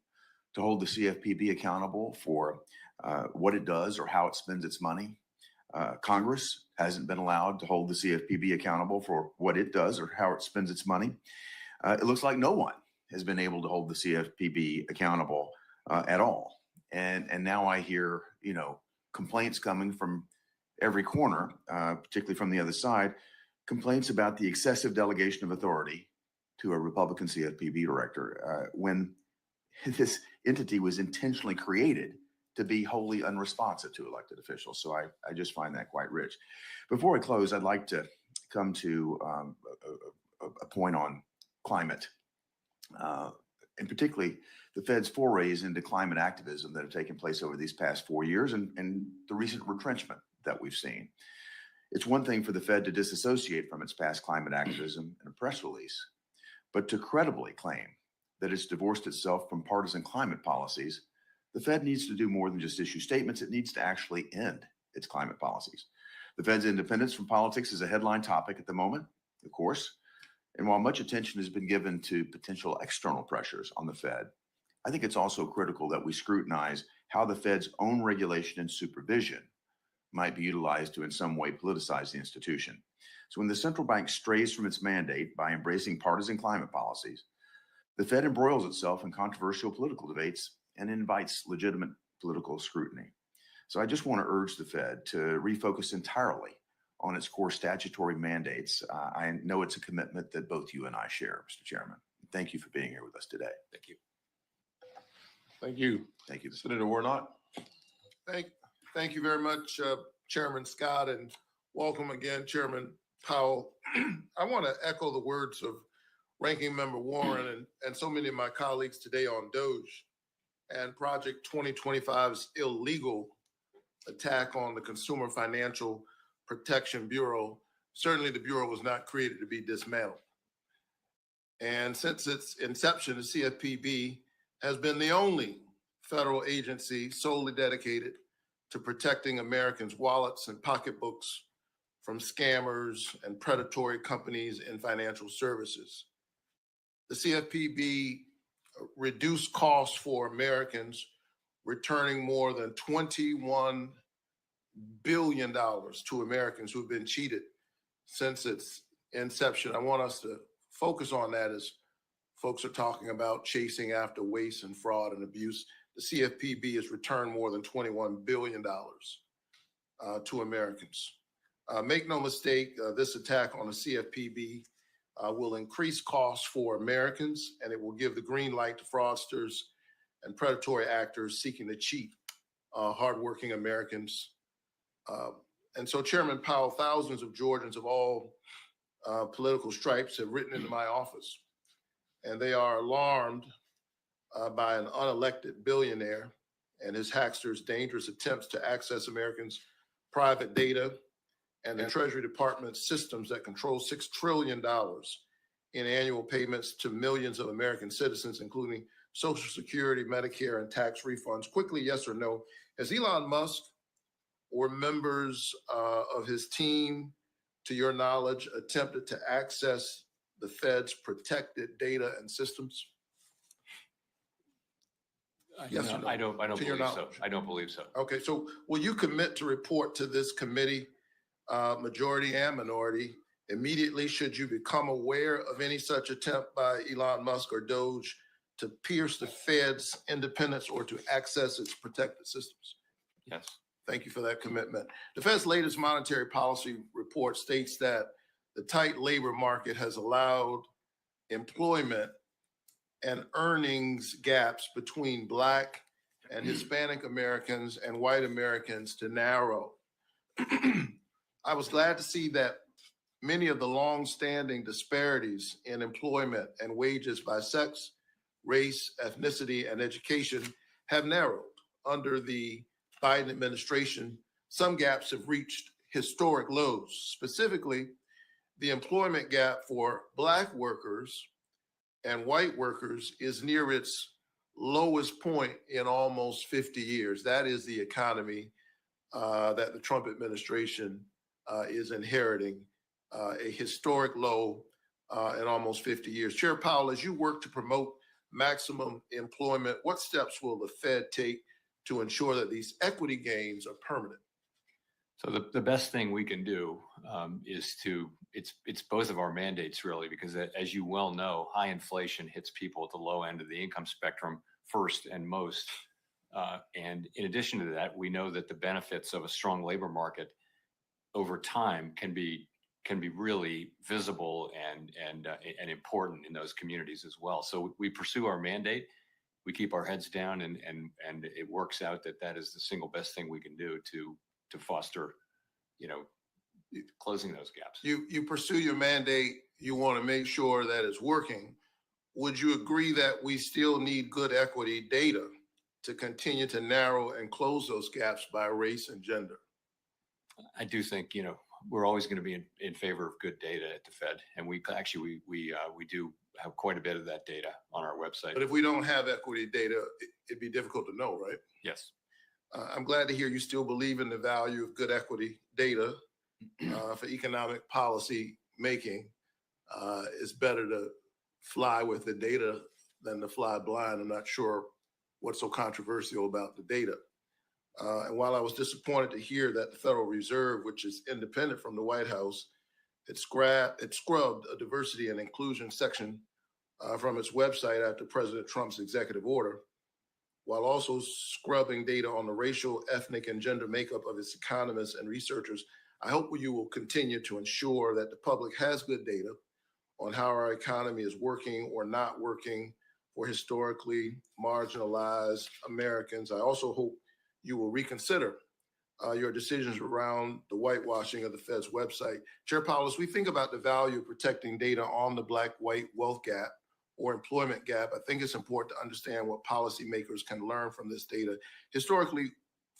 to hold the CFPB accountable for what it does or how it spends its money. Congress hasn't been allowed to hold the CFPB accountable for what it does or how it spends its money. It looks like no one has been able to hold the CFPB accountable at all. And now I hear, complaints coming from every corner, particularly from the other side, complaints about the excessive delegation of authority to a Republican CFPB director when this entity was intentionally created to be wholly unresponsive to elected officials. So I just find that quite rich. Before I close, I'd like to come to a point on climate, and particularly the Fed's forays into climate activism that have taken place over these past 4 years and the recent retrenchment that we've seen. It's one thing for the Fed to disassociate from its past climate activism in a press release, but to credibly claim that it's divorced itself from partisan climate policies, the Fed needs to do more than just issue statements. It needs to actually end its climate policies. The Fed's independence from politics is a headline topic at the moment, of course. And while much attention has been given to potential external pressures on the Fed, I think it's also critical that we scrutinize how the Fed's own regulation and supervision might be utilized to in some way politicize the institution. So when the central bank strays from its mandate by embracing partisan climate policies, the Fed embroils itself in controversial political debates and invites legitimate political scrutiny. So I just want to urge the Fed to refocus entirely on its core statutory mandates. I know it's a commitment that both you and I share, Mr. Chairman. Thank you for being here with us today. Thank you. Thank you. Thank you. Senator Warnock. Thank you very much, Chairman Scott, and welcome again, Chairman Powell. I want to echo the words of Ranking Member Warren and so many of my colleagues today on Doge and Project 2025's illegal attack on the Consumer Financial Protection Bureau. Certainly the Bureau was not created to be dismantled. And since its inception, the CFPB has been the only federal agency solely dedicated to protecting Americans' wallets and pocketbooks from scammers and predatory companies in financial services. The CFPB reduced costs for Americans, returning more than $21 billion to Americans who've been cheated since its inception. I want us to focus on that as folks are talking about chasing after waste and fraud and abuse. The CFPB has returned more than $21 billion to Americans. Make no mistake, this attack on the CFPB will increase costs for Americans, and it will give the green light to fraudsters and predatory actors seeking to cheat hardworking Americans. And so, Chairman Powell, thousands of Georgians of all political stripes have written into my office, and they are alarmed by an unelected billionaire and his hacksters' dangerous attempts to access Americans' private data and the Treasury Department's systems that control $6 trillion in annual payments to millions of American citizens, including Social Security, Medicare, and tax refunds. Quickly, yes or no, has Elon Musk or members of his team, to your knowledge, attempted to access the Fed's protected data and systems? Yes or no? I don't To your believe so. knowledge. I don't believe so. Okay, so will you commit to report to this committee, majority and minority, immediately should you become aware of any such attempt by Elon Musk or Doge to pierce the Fed's independence or to access its protected systems? Yes. Thank you for that commitment. The Fed's latest monetary policy report states that the tight labor market has allowed employment and earnings gaps between Black and Hispanic Americans and white Americans to narrow. I was glad to see that many of the long-standing disparities in employment and wages by sex, race, ethnicity, and education have narrowed under the Biden administration. Some gaps have reached historic lows. Specifically, the employment gap for Black workers and white workers is near its lowest point in almost 50 years. That is the economy that the Trump administration is inheriting, a historic low in almost 50 years. Chair Powell, as you work to promote maximum employment, what steps will the Fed take to ensure that these equity gains are permanent? So the best thing we can do is it's both of our mandates really, because as you well know, high inflation hits people at the low end of the income spectrum first and most. And in addition to that, we know that the benefits of a strong labor market over time can be really visible and important in those communities as well. So we pursue our mandate. We keep our heads down, and it works out that is the single best thing we can do to foster, closing those gaps. You pursue your mandate. You want to make sure that it's working. Would you agree that we still need good equity data to continue to narrow and close those gaps by race and gender? I do think, we're always going to be in favor of good data at the Fed, and we do have quite a bit of that data on our website. But if we don't have equity data, it'd be difficult to know, right? Yes. I'm glad to hear you still believe in the value of good equity data for economic policy making. It's better to fly with the data than to fly blind. I'm not sure what's so controversial about the data. And while I was disappointed to hear that the Federal Reserve, which is independent from the White House, it scrubbed a diversity and inclusion section from its website after President Trump's executive order, while also scrubbing data on the racial, ethnic, and gender makeup of its economists and researchers, I hope you will continue to ensure that the public has good data on how our economy is working or not working for historically marginalized Americans. I also hope you will reconsider your decisions around the whitewashing of the Fed's website. Chair Powell, as we think about the value of protecting data on the Black-white wealth gap or employment gap, I think it's important to understand what policymakers can learn from this data. Historically,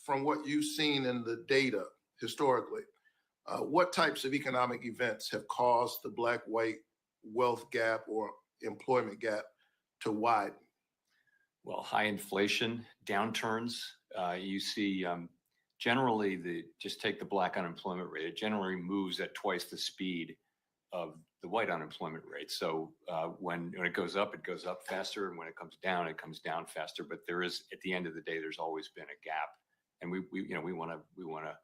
from what you've seen in the data, historically, what types of economic events have caused the Black-white wealth gap or employment gap to widen? Well, high inflation, downturns, you see generally just take the Black unemployment rate, it generally moves at twice the speed of the white unemployment rate. So when it goes up faster, and when it comes down faster. But there is, at the end of the day, there's always been a gap, and we want to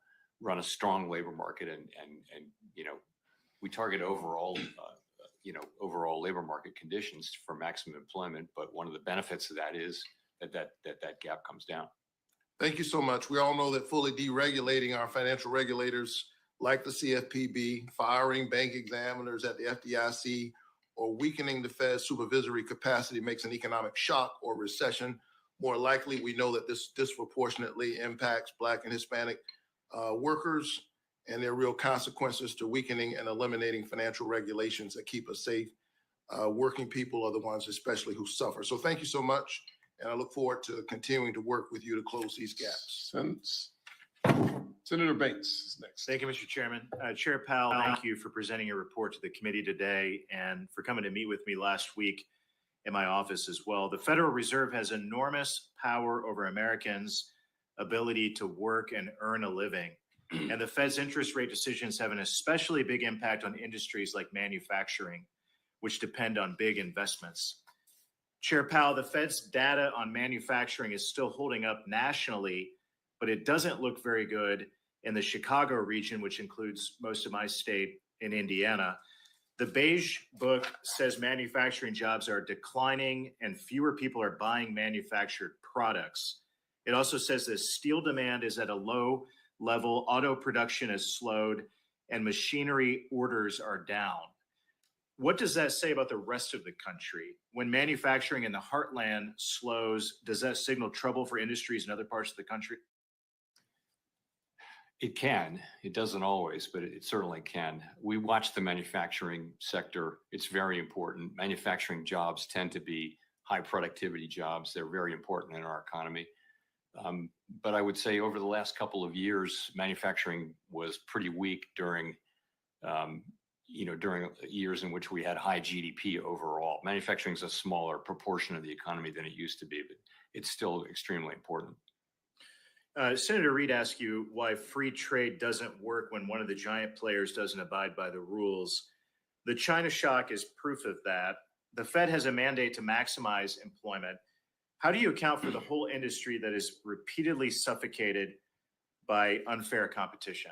run a strong labor market, and we target overall labor market conditions for maximum employment. But one of the benefits of that is that gap comes down. Thank you so much. We all know that fully deregulating our financial regulators like the CFPB, firing bank examiners at the FDIC, or weakening the Fed's supervisory capacity makes an economic shock or recession more likely. We know that this disproportionately impacts Black and Hispanic workers, and there are real consequences to weakening and eliminating financial regulations that keep us safe. Working people are the ones especially who suffer. So thank you so much, and I look forward to continuing to work with you to close these gaps. Senator Bates is next. Thank you, Mr. Chairman. Chair Powell, thank you for presenting your report to the committee today and for coming to meet with me last week in my office as well. The Federal Reserve has enormous power over Americans' ability to work and earn a living. And the Fed's interest rate decisions have an especially big impact on industries like manufacturing, which depend on big investments. Chair Powell, the Fed's data on manufacturing is still holding up nationally, but it doesn't look very good in the Chicago region, which includes most of my state in Indiana. The Beige Book says manufacturing jobs are declining and fewer people are buying manufactured products. It also says that steel demand is at a low level, auto production has slowed, and machinery orders are down. What does that say about the rest of the country? When manufacturing in the heartland slows, does that signal trouble for industries in other parts of the country? It can. It doesn't always, but it certainly can. We watch the manufacturing sector. It's very important. Manufacturing jobs tend to be high productivity jobs. They're very important in our economy. But I would say over the last couple of years, manufacturing was pretty weak during years in which we had high GDP overall. Manufacturing is a smaller proportion of the economy than it used to be, but it's still extremely important. Senator Reid asked you why free trade doesn't work when one of the giant players doesn't abide by the rules. The China shock is proof of that. The Fed has a mandate to maximize employment. How do you account for the whole industry that is repeatedly suffocated by unfair competition?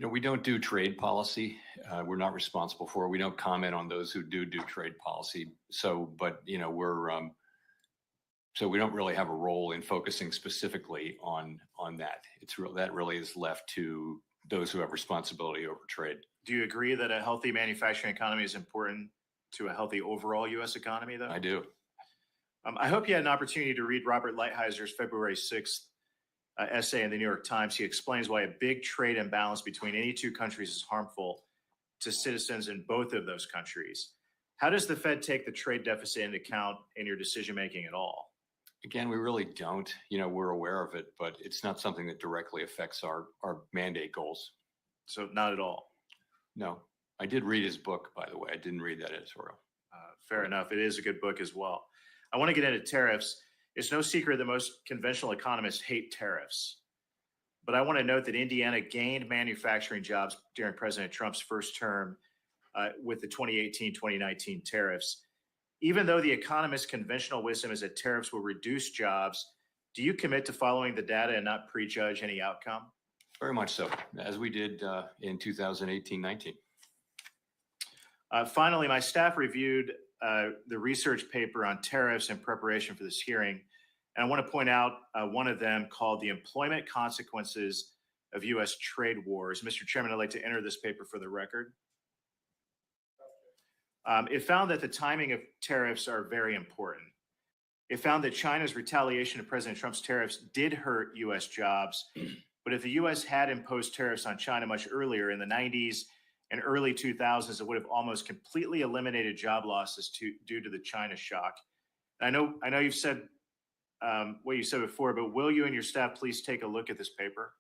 We don't do trade policy. We're not responsible for it. We don't comment on those who do trade policy. So we don't really have a role in focusing specifically on that. That really is left to those who have responsibility over trade. Do you agree that a healthy manufacturing economy is important to a healthy overall U.S. economy, though? I do. I hope you had an opportunity to read Robert Lighthizer February 6th essay in the New York Times. He explains why a big trade imbalance between any two countries is harmful to citizens in both of those countries. How does the Fed take the trade deficit into account in your decision-making at all? Again, we really don't. We're aware of it, but it's not something that directly affects our mandate goals. So not at all? No. I did read his book, by the way. I didn't read that editorial. Fair enough. It is a good book as well. I want to get into tariffs. It's no secret that most conventional economists hate tariffs. But I want to note that Indiana gained manufacturing jobs during President Trump's first term with the 2018-2019 tariffs. Even though the economist's conventional wisdom is that tariffs will reduce jobs, do you commit to following the data and not prejudge any outcome? Very much so, as we did in 2018-19. Finally, my staff reviewed the research paper on tariffs in preparation for this hearing. And I want to point out one of them called The Employment Consequences of U.S. Trade Wars. Mr. Chairman, I'd like to enter this paper for the record. It found that the timing of tariffs are very important. It found that China's retaliation of President Trump's tariffs did hurt U.S. jobs. But if the U.S. had imposed tariffs on China much earlier in the 90s and early 2000s, it would have almost completely eliminated job losses due to the China shock. I know you've said what you said before, but will you and your staff please take a look at this paper?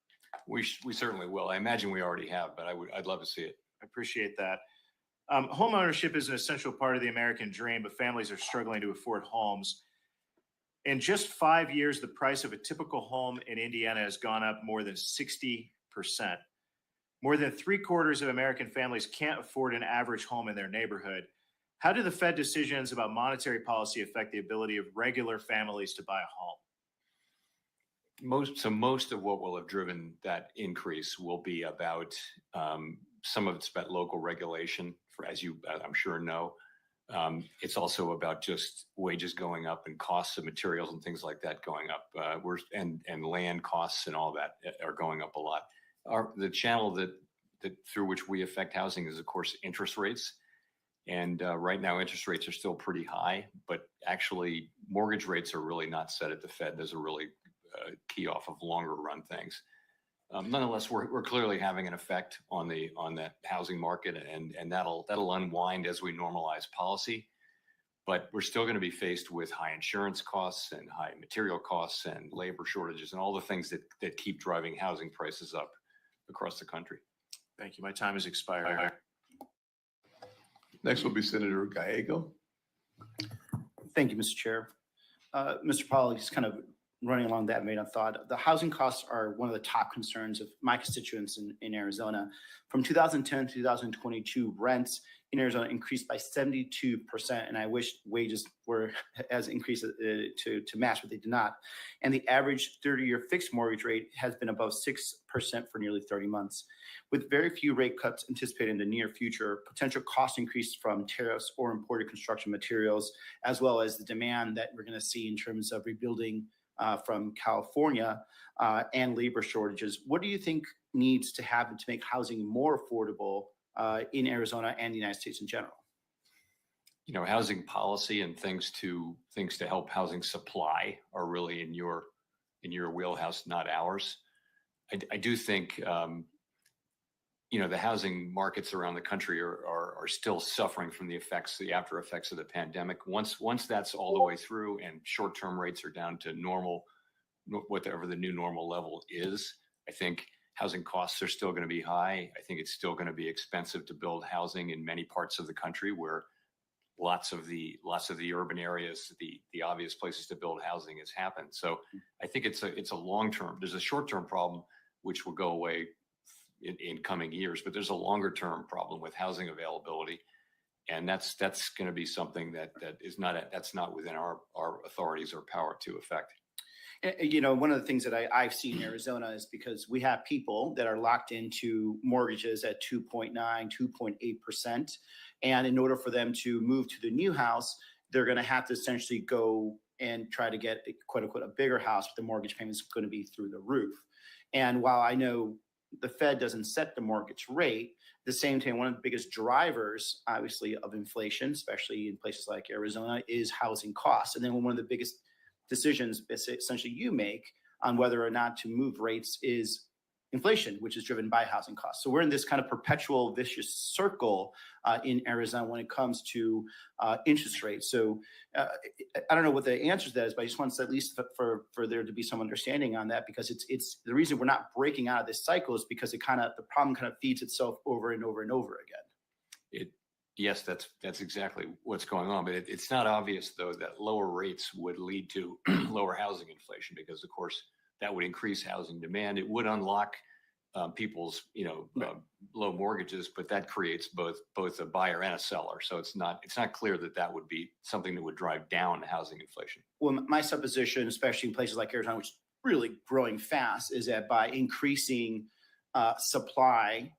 We certainly will. I imagine we already have, but I'd love to see it. I appreciate that. Home ownership is an essential part of the American dream, but families are struggling to afford homes. In just 5 years, the price of a typical home in Indiana has gone up more than 60%. More than 3/4 of American families can't afford an average home in their neighborhood. How do the Fed decisions about monetary policy affect the ability of regular families to buy a home? Most of what will have driven that increase will be about some of it's about local regulation, as you I'm sure know. It's also about just wages going up and costs of materials and things like that going up. And land costs and all that are going up a lot. The channel that through which we affect housing is, of course, interest rates. And right now, interest rates are still pretty high, but actually, mortgage rates are really not set at the Fed. Those are really key off of longer run things. Nonetheless, we're clearly having an effect on that housing market, and that'll unwind as we normalize policy. But we're still going to be faced with high insurance costs and high material costs and labor shortages and all the things that keep driving housing prices up across the country. Thank you. My time has expired. Next will be Senator Gallego. Thank you, Mr. Chair. Mr. Powell, just kind of running along that vein of thought, the housing costs are one of the top concerns of my constituents in Arizona. From 2010 to 2022, rents in Arizona increased by 72%, and I wish wages were as increased to match, but they did not. And the average 30-year fixed mortgage rate has been above 6% for nearly 30 months. With very few rate cuts anticipated in the near future, potential cost increase from tariffs or imported construction materials, as well as the demand that we're going to see in terms of rebuilding from California and labor shortages. What do you think needs to happen to make housing more affordable in Arizona and the United States in general? You know, housing policy and things to help housing supply are really in your wheelhouse, not ours. I do think you know, the housing markets around the country are still suffering from the after effects of the pandemic. Once that's all the way through and short-term rates are down to normal, whatever the new normal level is, I think housing costs are still going to be high. I think it's still going to be expensive to build housing in many parts of the country where lots of the urban areas, the obvious places to build housing has happened. So I think it's a long-term. There's a short-term problem which will go away in coming years, but there's a longer term problem with housing availability, and that's going to be something that's not within our authorities or power to affect. You know, one of the things that I've seen in Arizona is because we have people that are locked into mortgages at 2.9, 2.8%, and in order for them to move to the new house, they're going to have to essentially go and try to get quote unquote a bigger house, but the mortgage payment is going to be through the roof. And while I know the Fed doesn't set the mortgage rate, at the same time, one of the biggest drivers, obviously, of inflation, especially in places like Arizona, is housing costs. And then one of the biggest decisions essentially you make on whether or not to move rates is inflation, which is driven by housing costs. So we're in this kind of perpetual vicious circle in Arizona when it comes to interest rates. So I don't know what the answer to that is, but I just want to at least for there to be some understanding on that, because it's the reason we're not breaking out of this cycle is because the problem kind of feeds itself over and over and over again. Yes, that's exactly what's going on. But it's not obvious, though, that lower rates would lead to lower housing inflation, because, of course, that would increase housing demand. It would unlock people's, low mortgages, but that creates both a buyer and a seller. So it's not clear that would be something that would drive down housing inflation. Well, my supposition, especially in places like Arizona, which is really growing fast, is that by increasing supply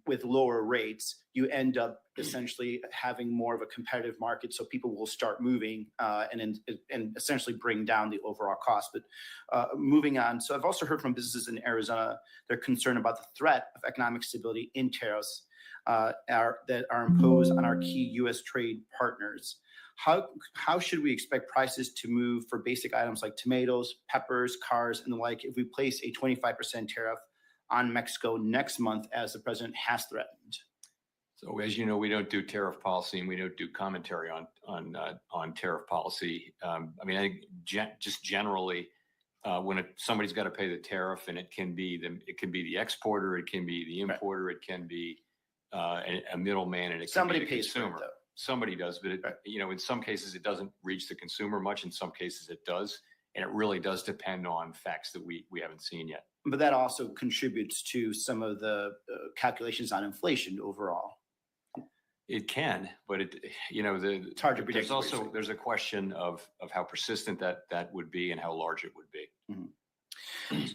with lower rates, you end up essentially having more of a competitive market, so people will start moving and essentially bring down the overall cost. But moving on, so I've also heard from businesses in Arizona, they're concerned about the threat of economic stability in tariffs that are imposed on our key U.S. trade partners. How should we expect prices to move for basic items like tomatoes, peppers, cars, and the like if we place a 25% tariff on Mexico next month, as the president has threatened? So, as you know, we don't do tariff policy and we don't do commentary on tariff policy. I mean, I think just generally, when somebody's got to pay the tariff, and it can be the exporter, it can be the importer, it can be a middleman, and it somebody can be the pays consumer. for it, though. Somebody does, but in some cases it doesn't reach the consumer much. In some cases it does, and it really does depend on facts that we haven't seen yet. But that also contributes to some of the calculations on inflation overall. It can, but it's hard to predict. There's a question of how persistent that would be and how large it would be. Mm-hmm.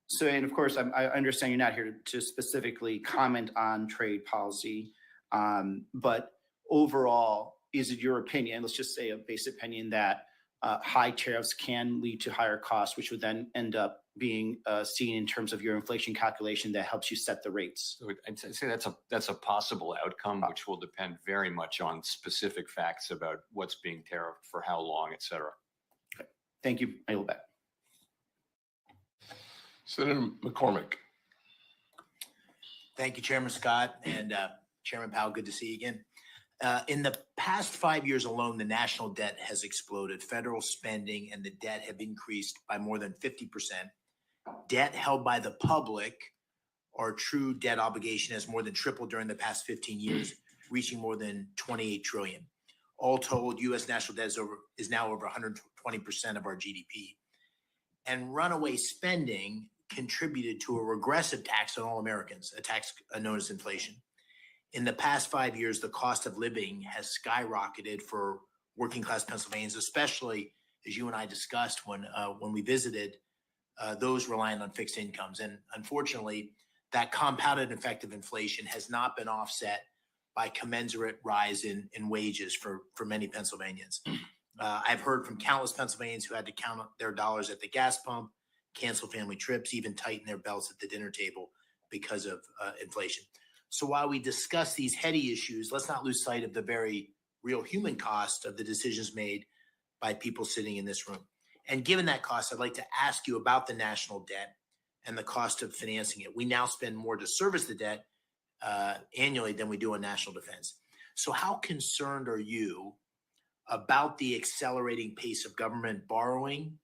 So, and of course, I understand you're not here to specifically comment on trade policy, but overall, is it your opinion, let's just say a basic opinion, that high tariffs can lead to higher costs, which would then end up being seen in terms of your inflation calculation that helps you set the rates? So I'd say that's a possible outcome, which will depend very much on specific facts about what's being tariffed for how long, et cetera. Okay. Thank you. I yield back. Senator McCormick. Thank you, Chairman Scott, and Chairman Powell. Good to see you again. In the past 5 years alone, the national debt has exploded. Federal spending and the debt have increased by more than 50%. Debt held by the public, or true debt obligation, has more than tripled during the past 15 years, reaching more than $28 trillion. All told, U.S. national debt is now over 120% of our GDP. and runaway spending contributed to a regressive tax on all Americans, a tax known as inflation. In the past 5 years, the cost of living has skyrocketed for working class Pennsylvanians, especially as you and I discussed when we visited those reliant on fixed incomes. And unfortunately, that compounded effect of inflation has not been offset by commensurate rise in wages for many Pennsylvanians. I've heard from countless Pennsylvanians who had to count their dollars at the gas pump, cancel family trips, even tighten their belts at the dinner table because of inflation. So while we discuss these heady issues, let's not lose sight of the very real human cost of the decisions made by people sitting in this room. And given that cost, I'd like to ask you about the national debt and the cost of financing it. We now spend more to service the debt annually than we do on national defense. So how concerned are you about the accelerating pace of government borrowing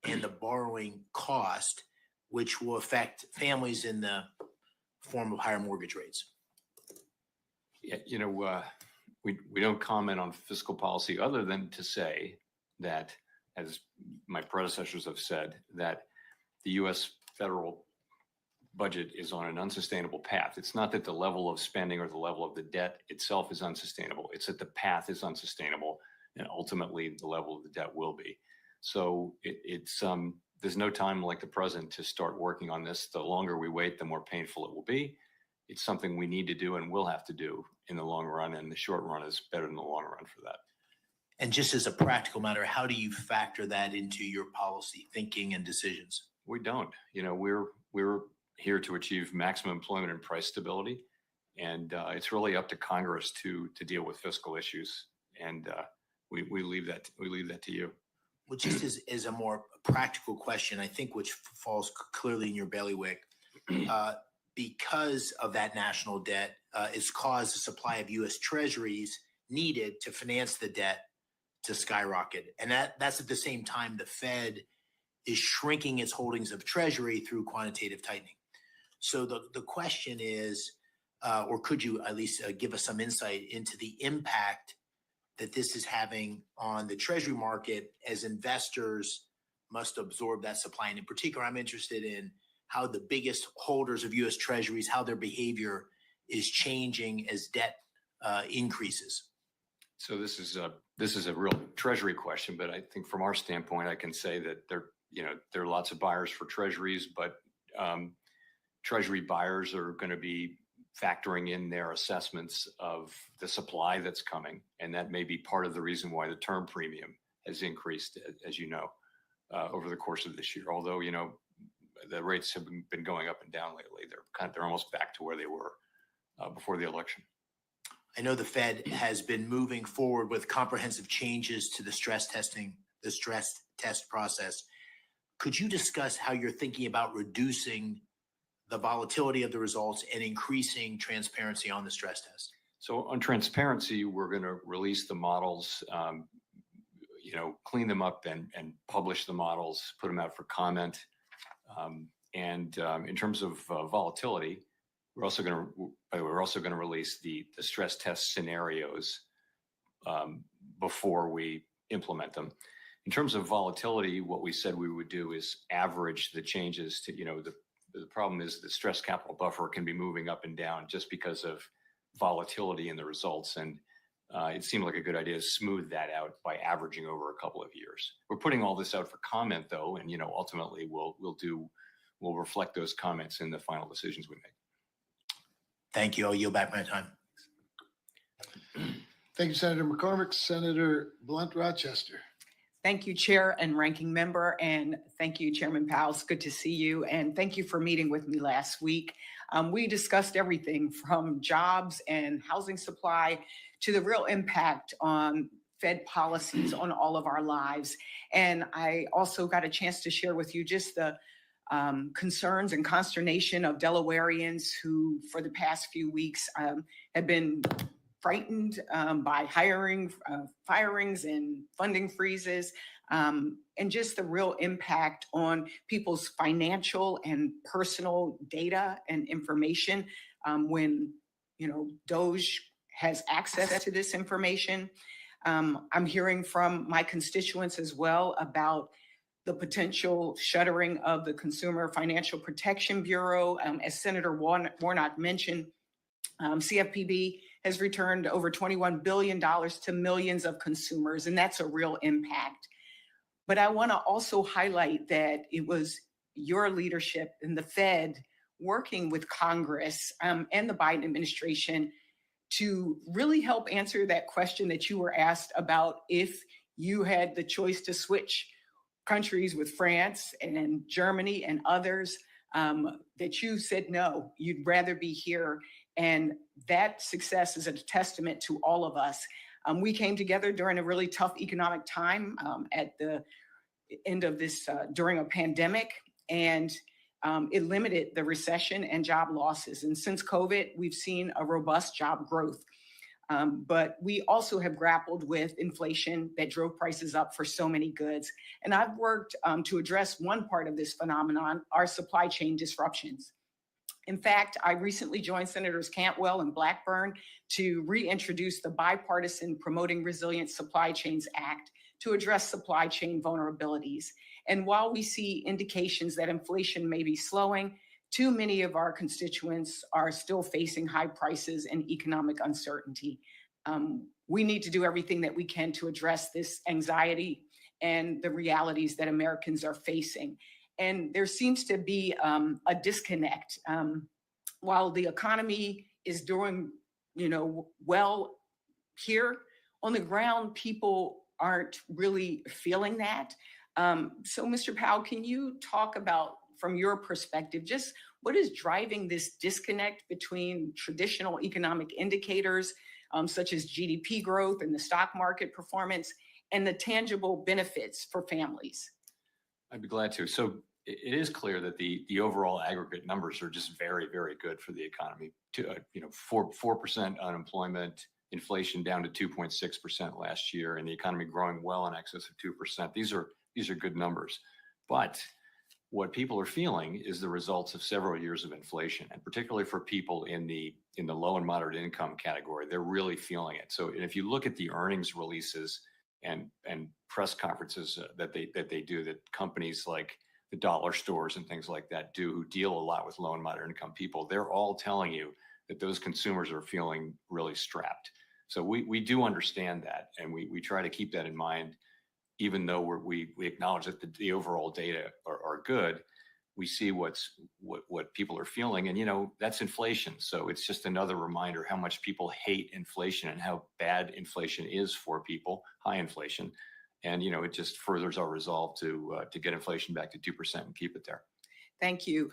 and the borrowing cost, which will affect families in the form of higher mortgage rates? Yeah, we don't comment on fiscal policy other than to say that, as my predecessors have said, that the U.S. federal budget is on an unsustainable path. It's not that the level of spending or the level of the debt itself is unsustainable. It's that the path is unsustainable, and ultimately the level of the debt will be. So there's no time like the present to start working on this. The longer we wait, the more painful it will be. It's something we need to do and will have to do in the long run, and the short run is better than the long run for that. And just as a practical matter, how do you factor that into your policy thinking and decisions? We don't. We're here to achieve maximum employment and price stability, and it's really up to Congress to deal with fiscal issues. And we leave that to you. Well, just as a more practical question, I think which falls clearly in your bailiwick, because of that national debt, it's caused the supply of U.S. Treasuries needed to finance the debt to skyrocket. And that's at the same time the Fed is shrinking its holdings of Treasury through quantitative tightening. So the question is, or could you at least give us some insight into the impact that this is having on the Treasury market as investors must absorb that supply? And in particular, I'm interested in how the biggest holders of U.S. Treasuries, how their behavior is changing as debt increases. So this is a real Treasury question, but I think from our standpoint, I can say that there are lots of buyers for Treasuries, but Treasury buyers are going to be factoring in their assessments of the supply that's coming, and that may be part of the reason why the term premium has increased, as you know, over the course of this year. Although the rates have been going up and down lately, they're almost back to where they were before the election. I know the Fed has been moving forward with comprehensive changes to the stress test process. Could you discuss how you're thinking about reducing the volatility of the results and increasing transparency on the stress test? So on transparency, we're going to release the models, clean them up and publish the models, put them out for comment. In terms of volatility, we're also going to release the stress test scenarios before we implement them. In terms of volatility, what we said we would do is average the changes to, the problem is the stress capital buffer can be moving up and down just because of volatility in the results. And it seemed like a good idea to smooth that out by averaging over a couple of years. We're putting all this out for comment though, and ultimately we'll reflect those comments in the final decisions we make. Thank you. I'll yield back my time. Thank you, Senator McCormick. Senator Blunt Rochester. Thank you, Chair and Ranking Member, and thank you, Chairman Powell. It's good to see you, and thank you for meeting with me last week. We discussed everything from jobs and housing supply to the real impact on Fed policies on all of our lives. And I also got a chance to share with you just the concerns and consternation of Delawareans who, for the past few weeks, have been frightened by firings and funding freezes, and just the real impact on people's financial and personal data and information when DOGE has access to this information. I'm hearing from my constituents as well about the potential shuttering of the Consumer Financial Protection Bureau. As Senator Warnock mentioned, CFPB has returned over $21 billion to millions of consumers, and that's a real impact. But I want to also highlight that it was your leadership in the Fed working with Congress and the Biden administration to really help answer that question that you were asked about if you had the choice to switch countries with France and Germany and others, that you said no, you'd rather be here. And that success is a testament to all of us. We came together during a really tough economic time at the end of this, during a pandemic, and it limited the recession and job losses. And since COVID, we've seen a robust job growth. But we also have grappled with inflation that drove prices up for so many goods. And I've worked to address one part of this phenomenon, our supply chain disruptions. In fact, I recently joined Senators Cantwell and Blackburn to reintroduce the bipartisan Promoting Resilient Supply Chains Act to address supply chain vulnerabilities. And while we see indications that inflation may be slowing, too many of our constituents are still facing high prices and economic uncertainty. We need to do everything that we can to address this anxiety and the realities that Americans are facing. And there seems to be a disconnect. While the economy is doing, well here, on the ground, people aren't really feeling that. So, Mr. Powell, can you talk about, from your perspective, just what is driving this disconnect between traditional economic indicators, such as GDP growth and the stock market performance, and the tangible benefits for families? I'd be glad to. So it is clear that the overall aggregate numbers are just very, very good for the economy. 4% unemployment, inflation down to 2.6% last year, and the economy growing well in excess of 2%. These are good numbers. But what people are feeling is the results of several years of inflation, and particularly for people in the low and moderate income category, they're really feeling it. So if you look at the earnings releases and press conferences that they do, that companies like the dollar stores and things like that do, who deal a lot with low and moderate income people, they're all telling you that those consumers are feeling really strapped. So we do understand that, and we try to keep that in mind. Even though we acknowledge that the overall data are good, we see what people are feeling, and that's inflation. So it's just another reminder how much people hate inflation and how bad inflation is for people, high inflation, and it just furthers our resolve to get inflation back to 2% and keep it there. Thank you.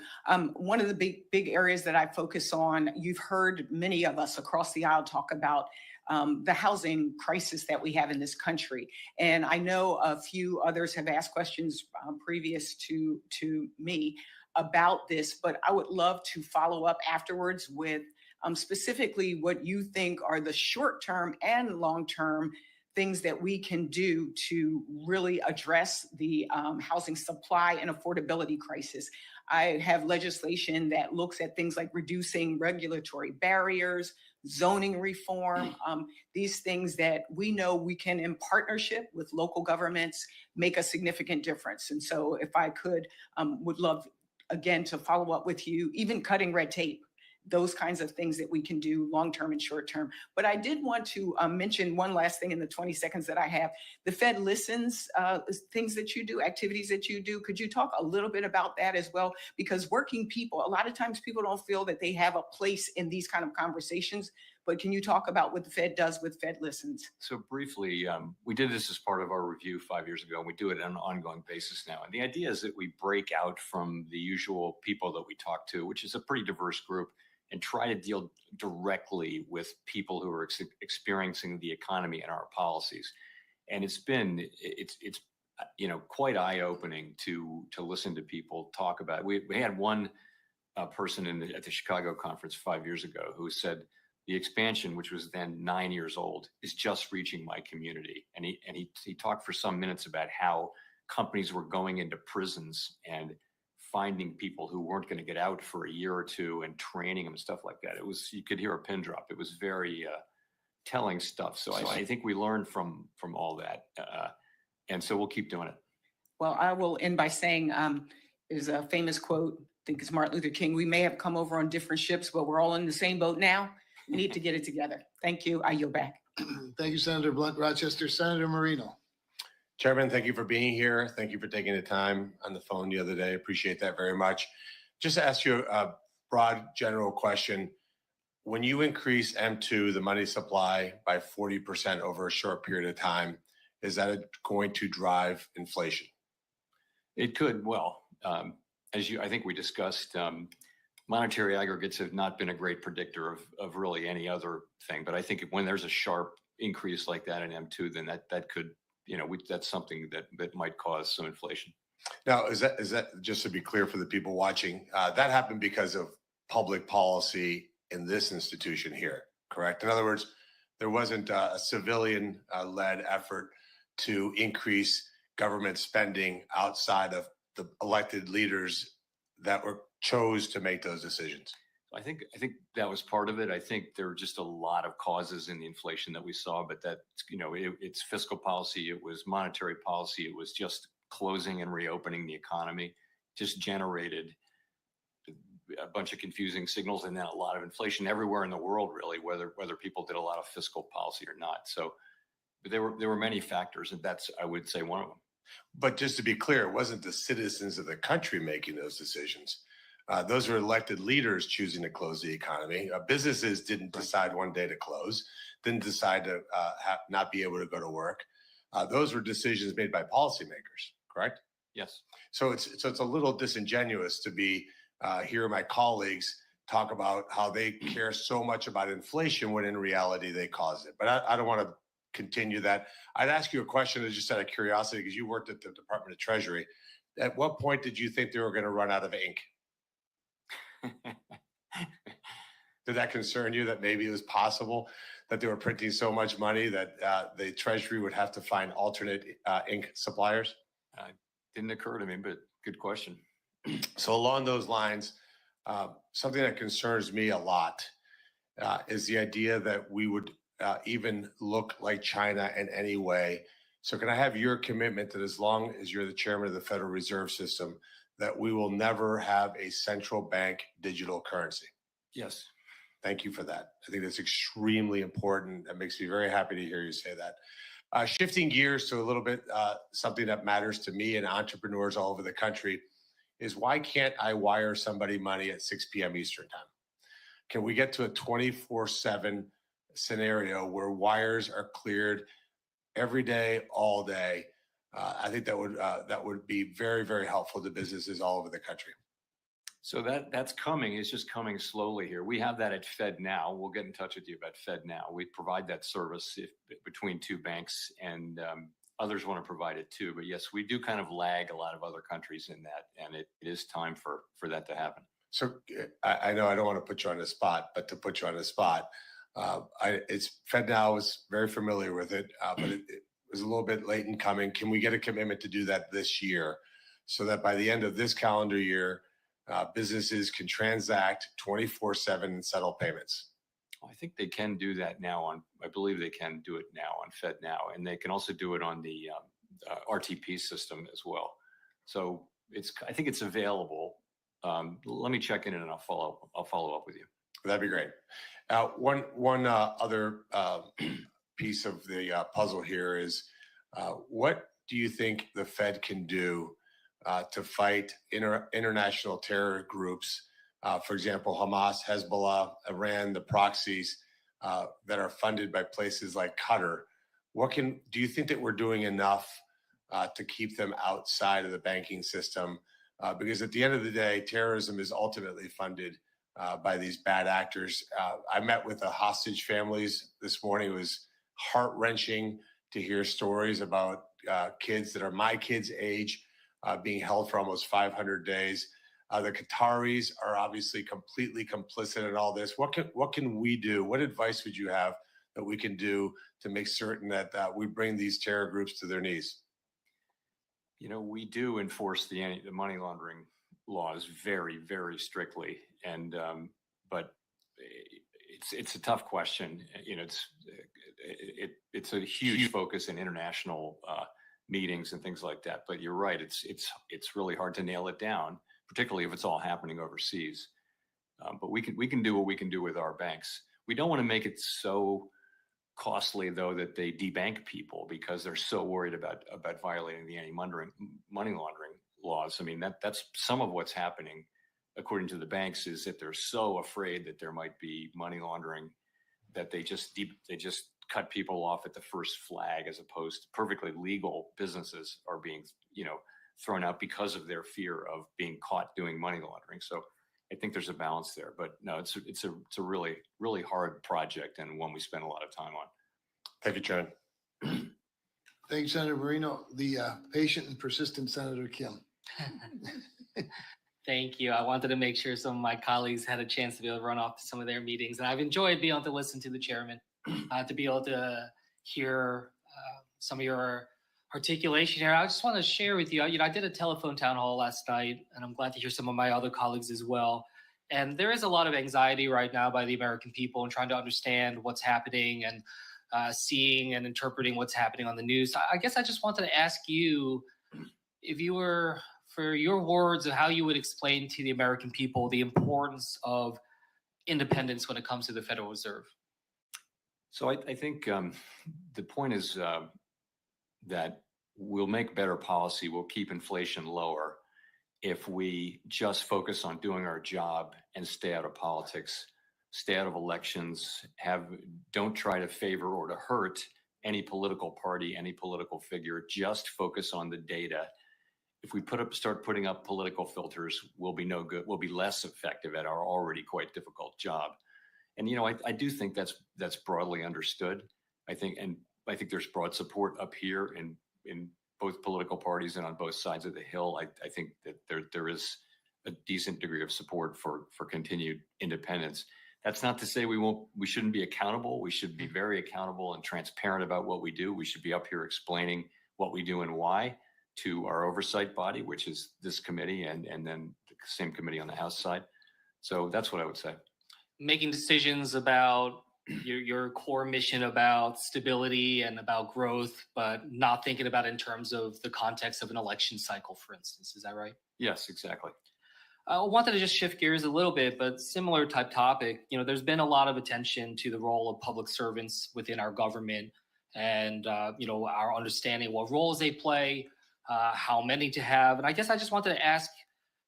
One of the big areas that I focus on, you've heard many of us across the aisle talk about the housing crisis that we have in this country. And I know a few others have asked questions previous to me about this, but I would love to follow up afterwards with specifically what you think are the short-term and long-term things that we can do to really address the housing supply and affordability crisis. I have legislation that looks at things like reducing regulatory barriers, zoning reform, these things that we know we can, in partnership with local governments, make a significant difference. And so if I could, would love, again, to follow up with you, even cutting red tape, those kinds of things that we can do long-term and short-term. But I did want to mention one last thing in the 20 seconds that I have. The Fed listens, things that you do, activities that you do. Could you talk a little bit about that as well? Because working people, a lot of times people don't feel that they have a place in these kind of conversations. But can you talk about what the Fed does with Fed Listens? So briefly, we did this as part of our review 5 years ago, and we do it on an ongoing basis now. And the idea is that we break out from the usual people that we talk to, which is a pretty diverse group, and try to deal directly with people who are experiencing the economy and our policies. And it's quite eye-opening to listen to people talk about it. We had one person at the Chicago conference 5 years ago who said the expansion, which was then 9 years old, is just reaching my community. And he talked for some minutes about how companies were going into prisons and finding people who weren't going to get out for a year or two and training them and stuff like that. You could hear a pin drop. It was very telling stuff. So I think we learned from all that. And so we'll keep doing it. Well, I will end by saying, there's a famous quote, I think it's Martin Luther King, we may have come over on different ships, but we're all in the same boat now. We need to get it together. Thank you. I yield back. Thank you, Senator Blunt Rochester. Senator Marino. Chairman, thank you for being here. Thank you for taking the time on the phone the other day. Appreciate that very much. Just to ask you a broad general question. When you increase M2, the money supply, by 40% over a short period of time, is that going to drive inflation? It could. Well, I think we discussed, monetary aggregates have not been a great predictor of really any other thing. But I think when there's a sharp increase like that in M2, then that could, that's something that might cause some inflation. Now, is that just to be clear for the people watching, that happened because of public policy in this institution here, correct? In other words, there wasn't a civilian led effort to increase government spending outside of the elected leaders that chose to make those decisions. I think that was part of it. I think there were just a lot of causes in the inflation that we saw, but that, it's fiscal policy, it was monetary policy, it was just closing and reopening the economy, just generated a bunch of confusing signals, and then a lot of inflation everywhere in the world, really, whether people did a lot of fiscal policy or not. So there were many factors, and that's, I would say, one of them. But just to be clear, it wasn't the citizens of the country making those decisions. Those are elected leaders choosing to close the economy. Businesses didn't decide one day to close, didn't decide to not be able to go to work. Those were decisions made by policymakers, correct? Yes. So it's a little disingenuous to be hear my colleagues talk about how they care so much about inflation when in reality they cause it. But I don't want to continue that. I'd ask you a question just out of curiosity, because you worked at the Department of Treasury. At what point did you think they were going to run out of ink? Did that concern you, that maybe it was possible that they were printing so much money that the Treasury would have to find alternate ink suppliers? Didn't occur to me, but good question. So along those lines, something that concerns me a lot is the idea that we would even look like China in any way. So can I have your commitment that as long as you're the chairman of the Federal Reserve System, that we will never have a central bank digital currency? Yes. Thank you for that. I think that's extremely important. That makes me very happy to hear you say that. Shifting gears to a little bit, something that matters to me and entrepreneurs all over the country is, why can't I wire somebody money at 6 p.m. Eastern time? Can we get to a 24/7 scenario where wires are cleared every day, all day? I think that would be very, very helpful to businesses all over the country. So that's coming. It's just coming slowly here. We have that at Fed Now. We'll get in touch with you about Fed Now. We provide that service between two banks, and others want to provide it too. But yes, we do kind of lag a lot of other countries in that, and it is time for that to happen. So I know I don't want to put you on the spot, but to put you on the spot, it's Fed Now. I was very familiar with it, but it was a little bit late in coming. Can we get a commitment to do that this year, so that by the end of this calendar year, businesses can transact 24/7 and settle payments? I think they can do that now I believe they can do it now on Fed Now, and they can also do it on the RTP system as well. So I think it's available. Let me check in and I'll follow up with you. That'd be great. One other piece of the puzzle here is, what do you think the Fed can do to fight international terror groups? For example, Hamas, Hezbollah, Iran, the proxies that are funded by places like Qatar. Do you think that we're doing enough to keep them outside of the banking system? Because at the end of the day, terrorism is ultimately funded by these bad actors. I met with the hostage families this morning. It was heart-wrenching to hear stories about kids that are my kids' age being held for almost 500 days. The Qataris are obviously completely complicit in all this. What can we do? What advice would you have that we can do to make certain that we bring these terror groups to their knees? We do enforce the money laundering laws very, very strictly, and but it's a tough question. It's a huge focus in international meetings and things like that. But you're right, it's really hard to nail it down, particularly if it's all happening overseas. But we can do what we can do with our banks. We don't want to make it so costly though that they debank people because they're so worried about violating the money laundering laws. I mean, that's some of what's happening, according to the banks, is that they're so afraid that there might be money laundering that they just cut people off at the first flag, as opposed to perfectly legal businesses are being, thrown out because of their fear of being caught doing money laundering. So I think there's a balance there, but no, it's a really, really hard project and one we spend a lot of time on. Thank you, Chairman. Thank you, Senator Marino. The patient and persistent Senator Kim. Thank you. I wanted to make sure some of my colleagues had a chance to be able to run off to some of their meetings. And I've enjoyed being able to listen to the chairman, to be able to hear some of your articulation here. I just want to share with you, I did a telephone town hall last night, and I'm glad to hear some of my other colleagues as well. And there is a lot of anxiety right now by the American people in trying to understand what's happening and seeing and interpreting what's happening on the news. I guess I just wanted to ask you, if you were, for your words of how you would explain to the American people the importance of independence when it comes to the Federal Reserve. So I think the point is that we'll make better policy, we'll keep inflation lower if we just focus on doing our job and stay out of politics, stay out of elections, don't try to favor or to hurt any political party, any political figure, just focus on the data. If we start putting up political filters, we'll be no good, we'll be less effective at our already quite difficult job. And I do think that's broadly understood. I think there's broad support up here in both political parties and on both sides of the Hill. I think that there is a decent degree of support for continued independence. That's not to say we shouldn't be accountable. We should be very accountable and transparent about what we do. We should be up here explaining what we do and why to our oversight body, which is this committee and then the same committee on the House side. So that's what I would say. Making decisions about your core mission about stability and about growth, but not thinking about it in terms of the context of an election cycle, for instance. Is that right? Yes, exactly. I wanted to just shift gears a little bit, but similar type topic. There's been a lot of attention to the role of public servants within our government and, our understanding what roles they play, how many to have. And I guess I just wanted to ask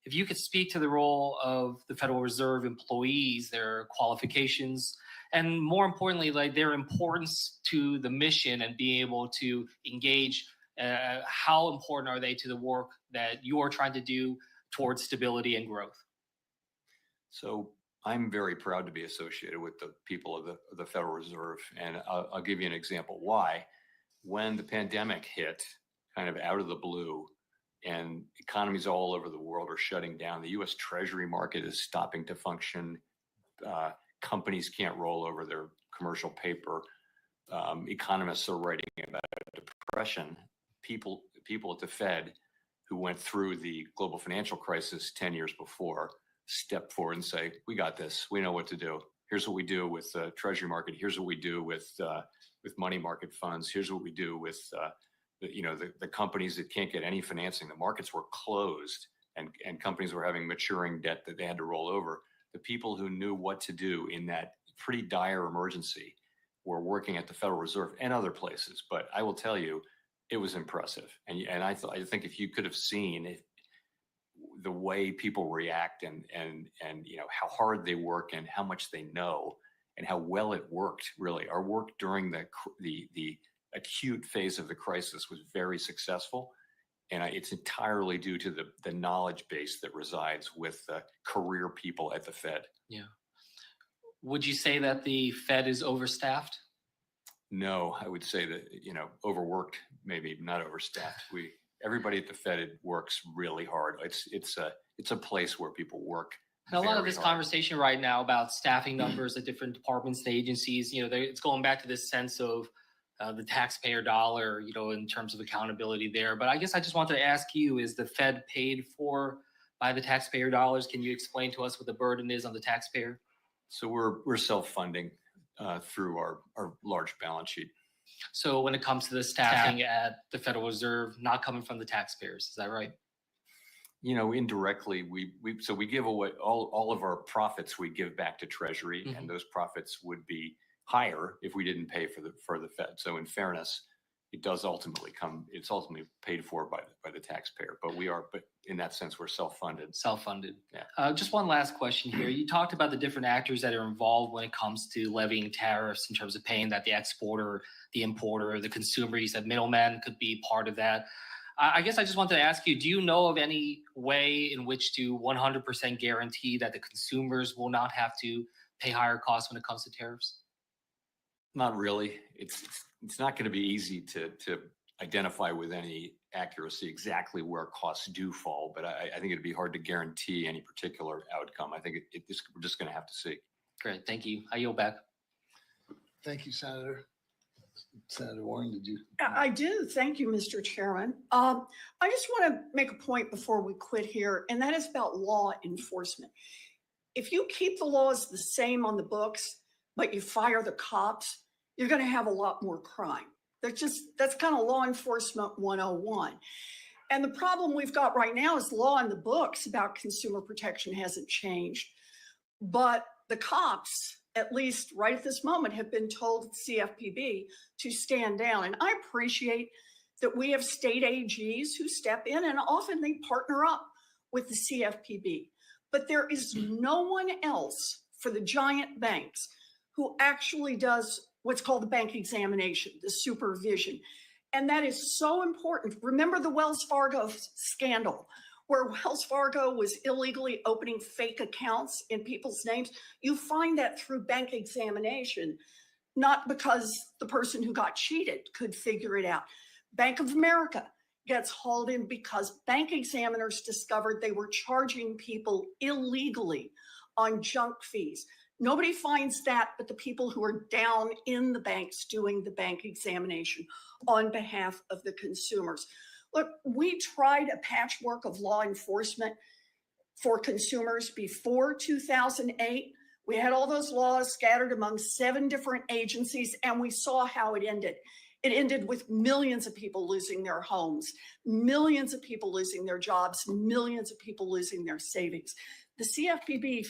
if you could speak to the role of the Federal Reserve employees, their qualifications, and more importantly, like their importance to the mission and being able to engage. How important are they to the work that you are trying to do towards stability and growth? So I'm very proud to be associated with the people of the Federal Reserve. And I'll give you an example why. When the pandemic hit, kind of out of the blue, and economies all over the world are shutting down, the US Treasury market is stopping to function. Companies can't roll over their commercial paper. Economists are writing about depression. People at the Fed who went through the global financial crisis 10 years before step forward and say, we got this, we know what to do. Here's what we do with the Treasury market. Here's what we do with money market funds. Here's what we do with the companies that can't get any financing. The markets were closed and companies were having maturing debt that they had to roll over. The people who knew what to do in that pretty dire emergency were working at the Federal Reserve and other places. But I will tell you, it was impressive. And I think if you could have seen the way people react and how hard they work and how much they know and how well it worked, really. Our work during the acute phase of the crisis was very successful. And it's entirely due to the knowledge base that resides with career people at the Fed. Yeah. Would you say that the Fed is overstaffed? No, I would say that, overworked, maybe not overstaffed. Everybody at the Fed works really hard. It's a place where people work. And a lot of this conversation right now about staffing numbers at different departments and agencies, it's going back to this sense of the taxpayer dollar, in terms of accountability there. But I guess I just wanted to ask you, is the Fed paid for by the taxpayer dollars? Can you explain to us what the burden is on the taxpayer? So we're self-funding through our large balance sheet. So when it comes to the staffing at the Federal Reserve, not coming from the taxpayers, is that right? Indirectly, we give away all of our profits we give back to Treasury, and those profits would be higher if we didn't pay for the Fed. So in fairness, it's ultimately paid for by the taxpayer. But in that sense, we're self-funded. Self-funded. Yeah. Just one last question here. You talked about the different actors that are involved when it comes to levying tariffs in terms of paying that the exporter, the importer, the consumer. You said middlemen could be part of that. I guess I just wanted to ask you, do you know of any way in which to 100% guarantee that the consumers will not have to pay higher costs when it comes to tariffs? Not really. It's not going to be easy to identify with any accuracy exactly where costs do fall, but I think it'd be hard to guarantee any particular outcome. I think we're just going to have to see. Great, thank you. I yield back. Thank you, Senator. Senator Warren, did you? I do. Thank you, Mr. Chairman. I just want to make a point before we quit here, and that is about law enforcement. If you keep the laws the same on the books, but you fire the cops, you're going to have a lot more crime. That's kind of law enforcement 101. And the problem we've got right now is law in the books about consumer protection hasn't changed. But the cops, at least right at this moment, have been told CFPB to stand down. And I appreciate that we have state AGs who step in, and often they partner up with the CFPB. But there is no one else for the giant banks who actually does what's called the bank examination, the supervision. And that is so important. Remember the Wells Fargo scandal, where Wells Fargo was illegally opening fake accounts in people's names? You find that through bank examination, not because the person who got cheated could figure it out. Bank of America gets hauled in because bank examiners discovered they were charging people illegally on junk fees. Nobody finds that but the people who are down in the banks doing the bank examination on behalf of the consumers. Look, we tried a patchwork of law enforcement for consumers before 2008. We had all those laws scattered among 7 different agencies, and we saw how it ended. It ended with millions of people losing their homes, millions of people losing their jobs, millions of people losing their savings. The CFPB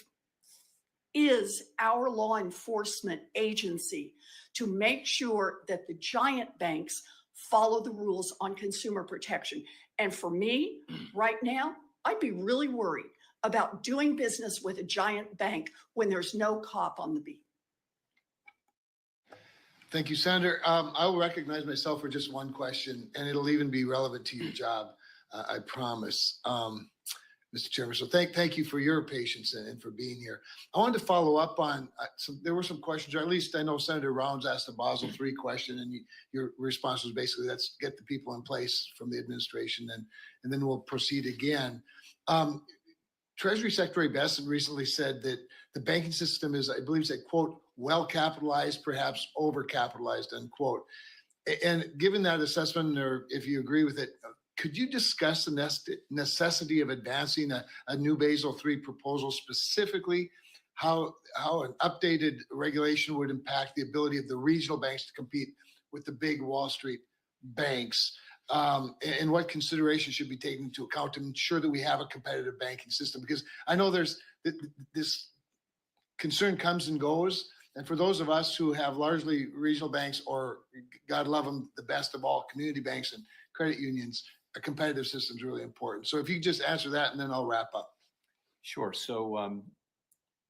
is our law enforcement agency to make sure that the giant banks follow the rules on consumer protection. And for me, right now, I'd be really worried about doing business with a giant bank when there's no cop on the beat. Thank you, Senator. I will recognize myself for just one question, and it'll even be relevant to your job, I promise, Mr. Chairman. So thank you for your patience and for being here. I wanted to follow up on there were some questions, or at least I know Senator Rounds asked a Basel III question, and your response was basically, let's get the people in place from the administration, and then we'll proceed again. Treasury Secretary Besson recently said that the banking system is, I believe, said, quote, well capitalized, perhaps over-capitalized, unquote. And given that assessment, or if you agree with it, could you discuss the necessity of advancing a new Basel III proposal, specifically how an updated regulation would impact the ability of the regional banks to compete with the big Wall Street banks? And what considerations should be taken into account to ensure that we have a competitive banking system? Because I know there's this concern comes and goes. And for those of us who have largely regional banks, or God love them, the best of all, community banks and credit unions, a competitive system is really important. So if you could just answer that, and then I'll wrap up. Sure. So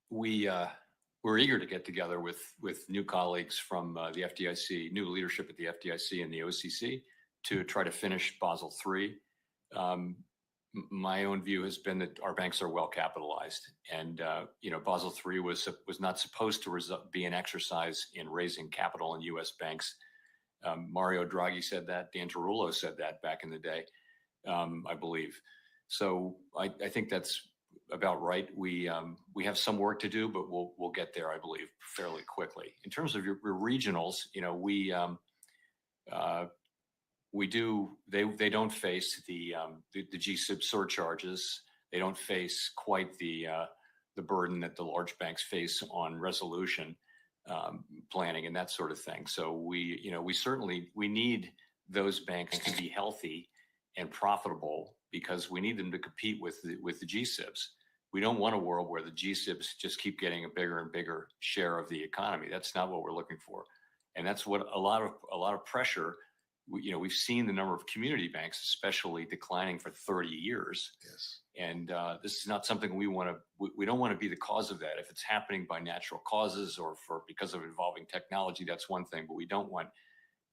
we're eager to get together with new colleagues from the FDIC, new leadership at the FDIC and the OCC, to try to finish Basel III. My own view has been that our banks are well capitalized, and Basel III was not supposed to be an exercise in raising capital in U.S. banks. Mario Draghi said that. Dan Tarullo said that back in the day, I believe. So I think that's about right. We have some work to do, but we'll get there, I believe, fairly quickly. In terms of your regionals, they don't face the GSIB surcharges. They don't face quite the burden that the large banks face on resolution. planning and that sort of thing. So we certainly need those banks to be healthy and profitable because we need them to compete with the GSIBs. We don't want a world where the GSIBs just keep getting a bigger and bigger share of the economy. That's not what we're looking for, and that's what a lot of pressure. We've seen the number of community banks, especially, declining for 30 years. Yes. And this is not something we want to. We don't want to be the cause of that. If it's happening by natural causes or because of evolving technology, that's one thing. But we don't want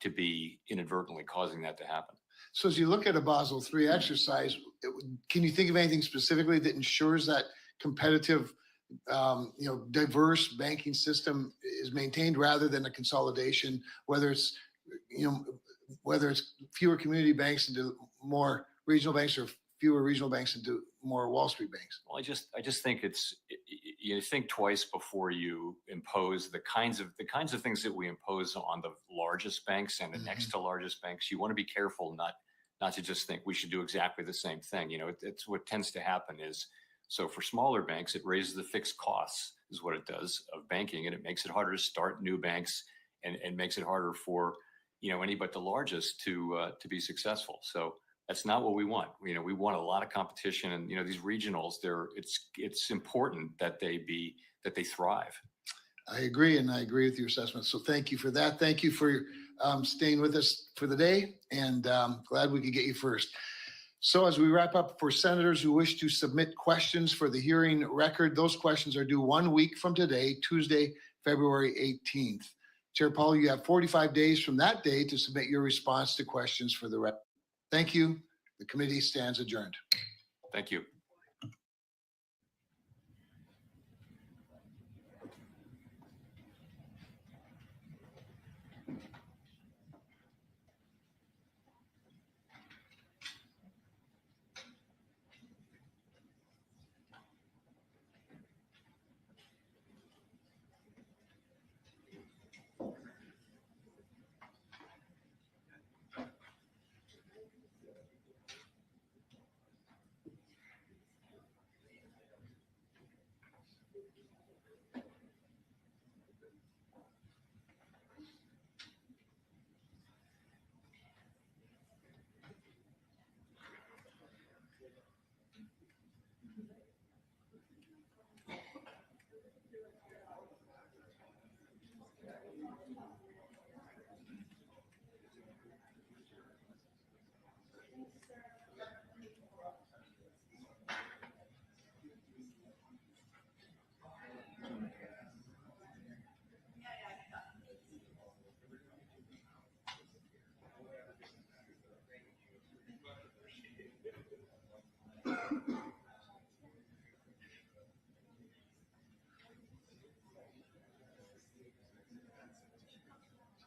to be inadvertently causing that to happen. So as you look at a Basel III exercise, can you think of anything specifically that ensures that competitive, diverse banking system is maintained rather than a consolidation, whether it's fewer community banks into more regional banks or fewer regional banks into more Wall Street banks? Well, I just think you think twice before you impose the kinds of things that we impose on the largest banks and the next to largest banks. You want to be careful not to just think we should do exactly the same thing. It's what tends to happen is, so for smaller banks, it raises the fixed costs is what it does of banking, and it makes it harder to start new banks and makes it harder for any but the largest to be successful. So that's not what we want. We want a lot of competition, and these regionals. It's important that they thrive. I agree, and I agree with your assessment. So thank you for that. Thank you for staying with us for the day, and glad we could get you first. So as we wrap up, for senators who wish to submit questions for the hearing record, those questions are due 1 week from today, Tuesday, February 18th. Chair Powell, you have 45 days from that day to submit your response to questions for the record. Thank you. The committee stands adjourned. Thank you.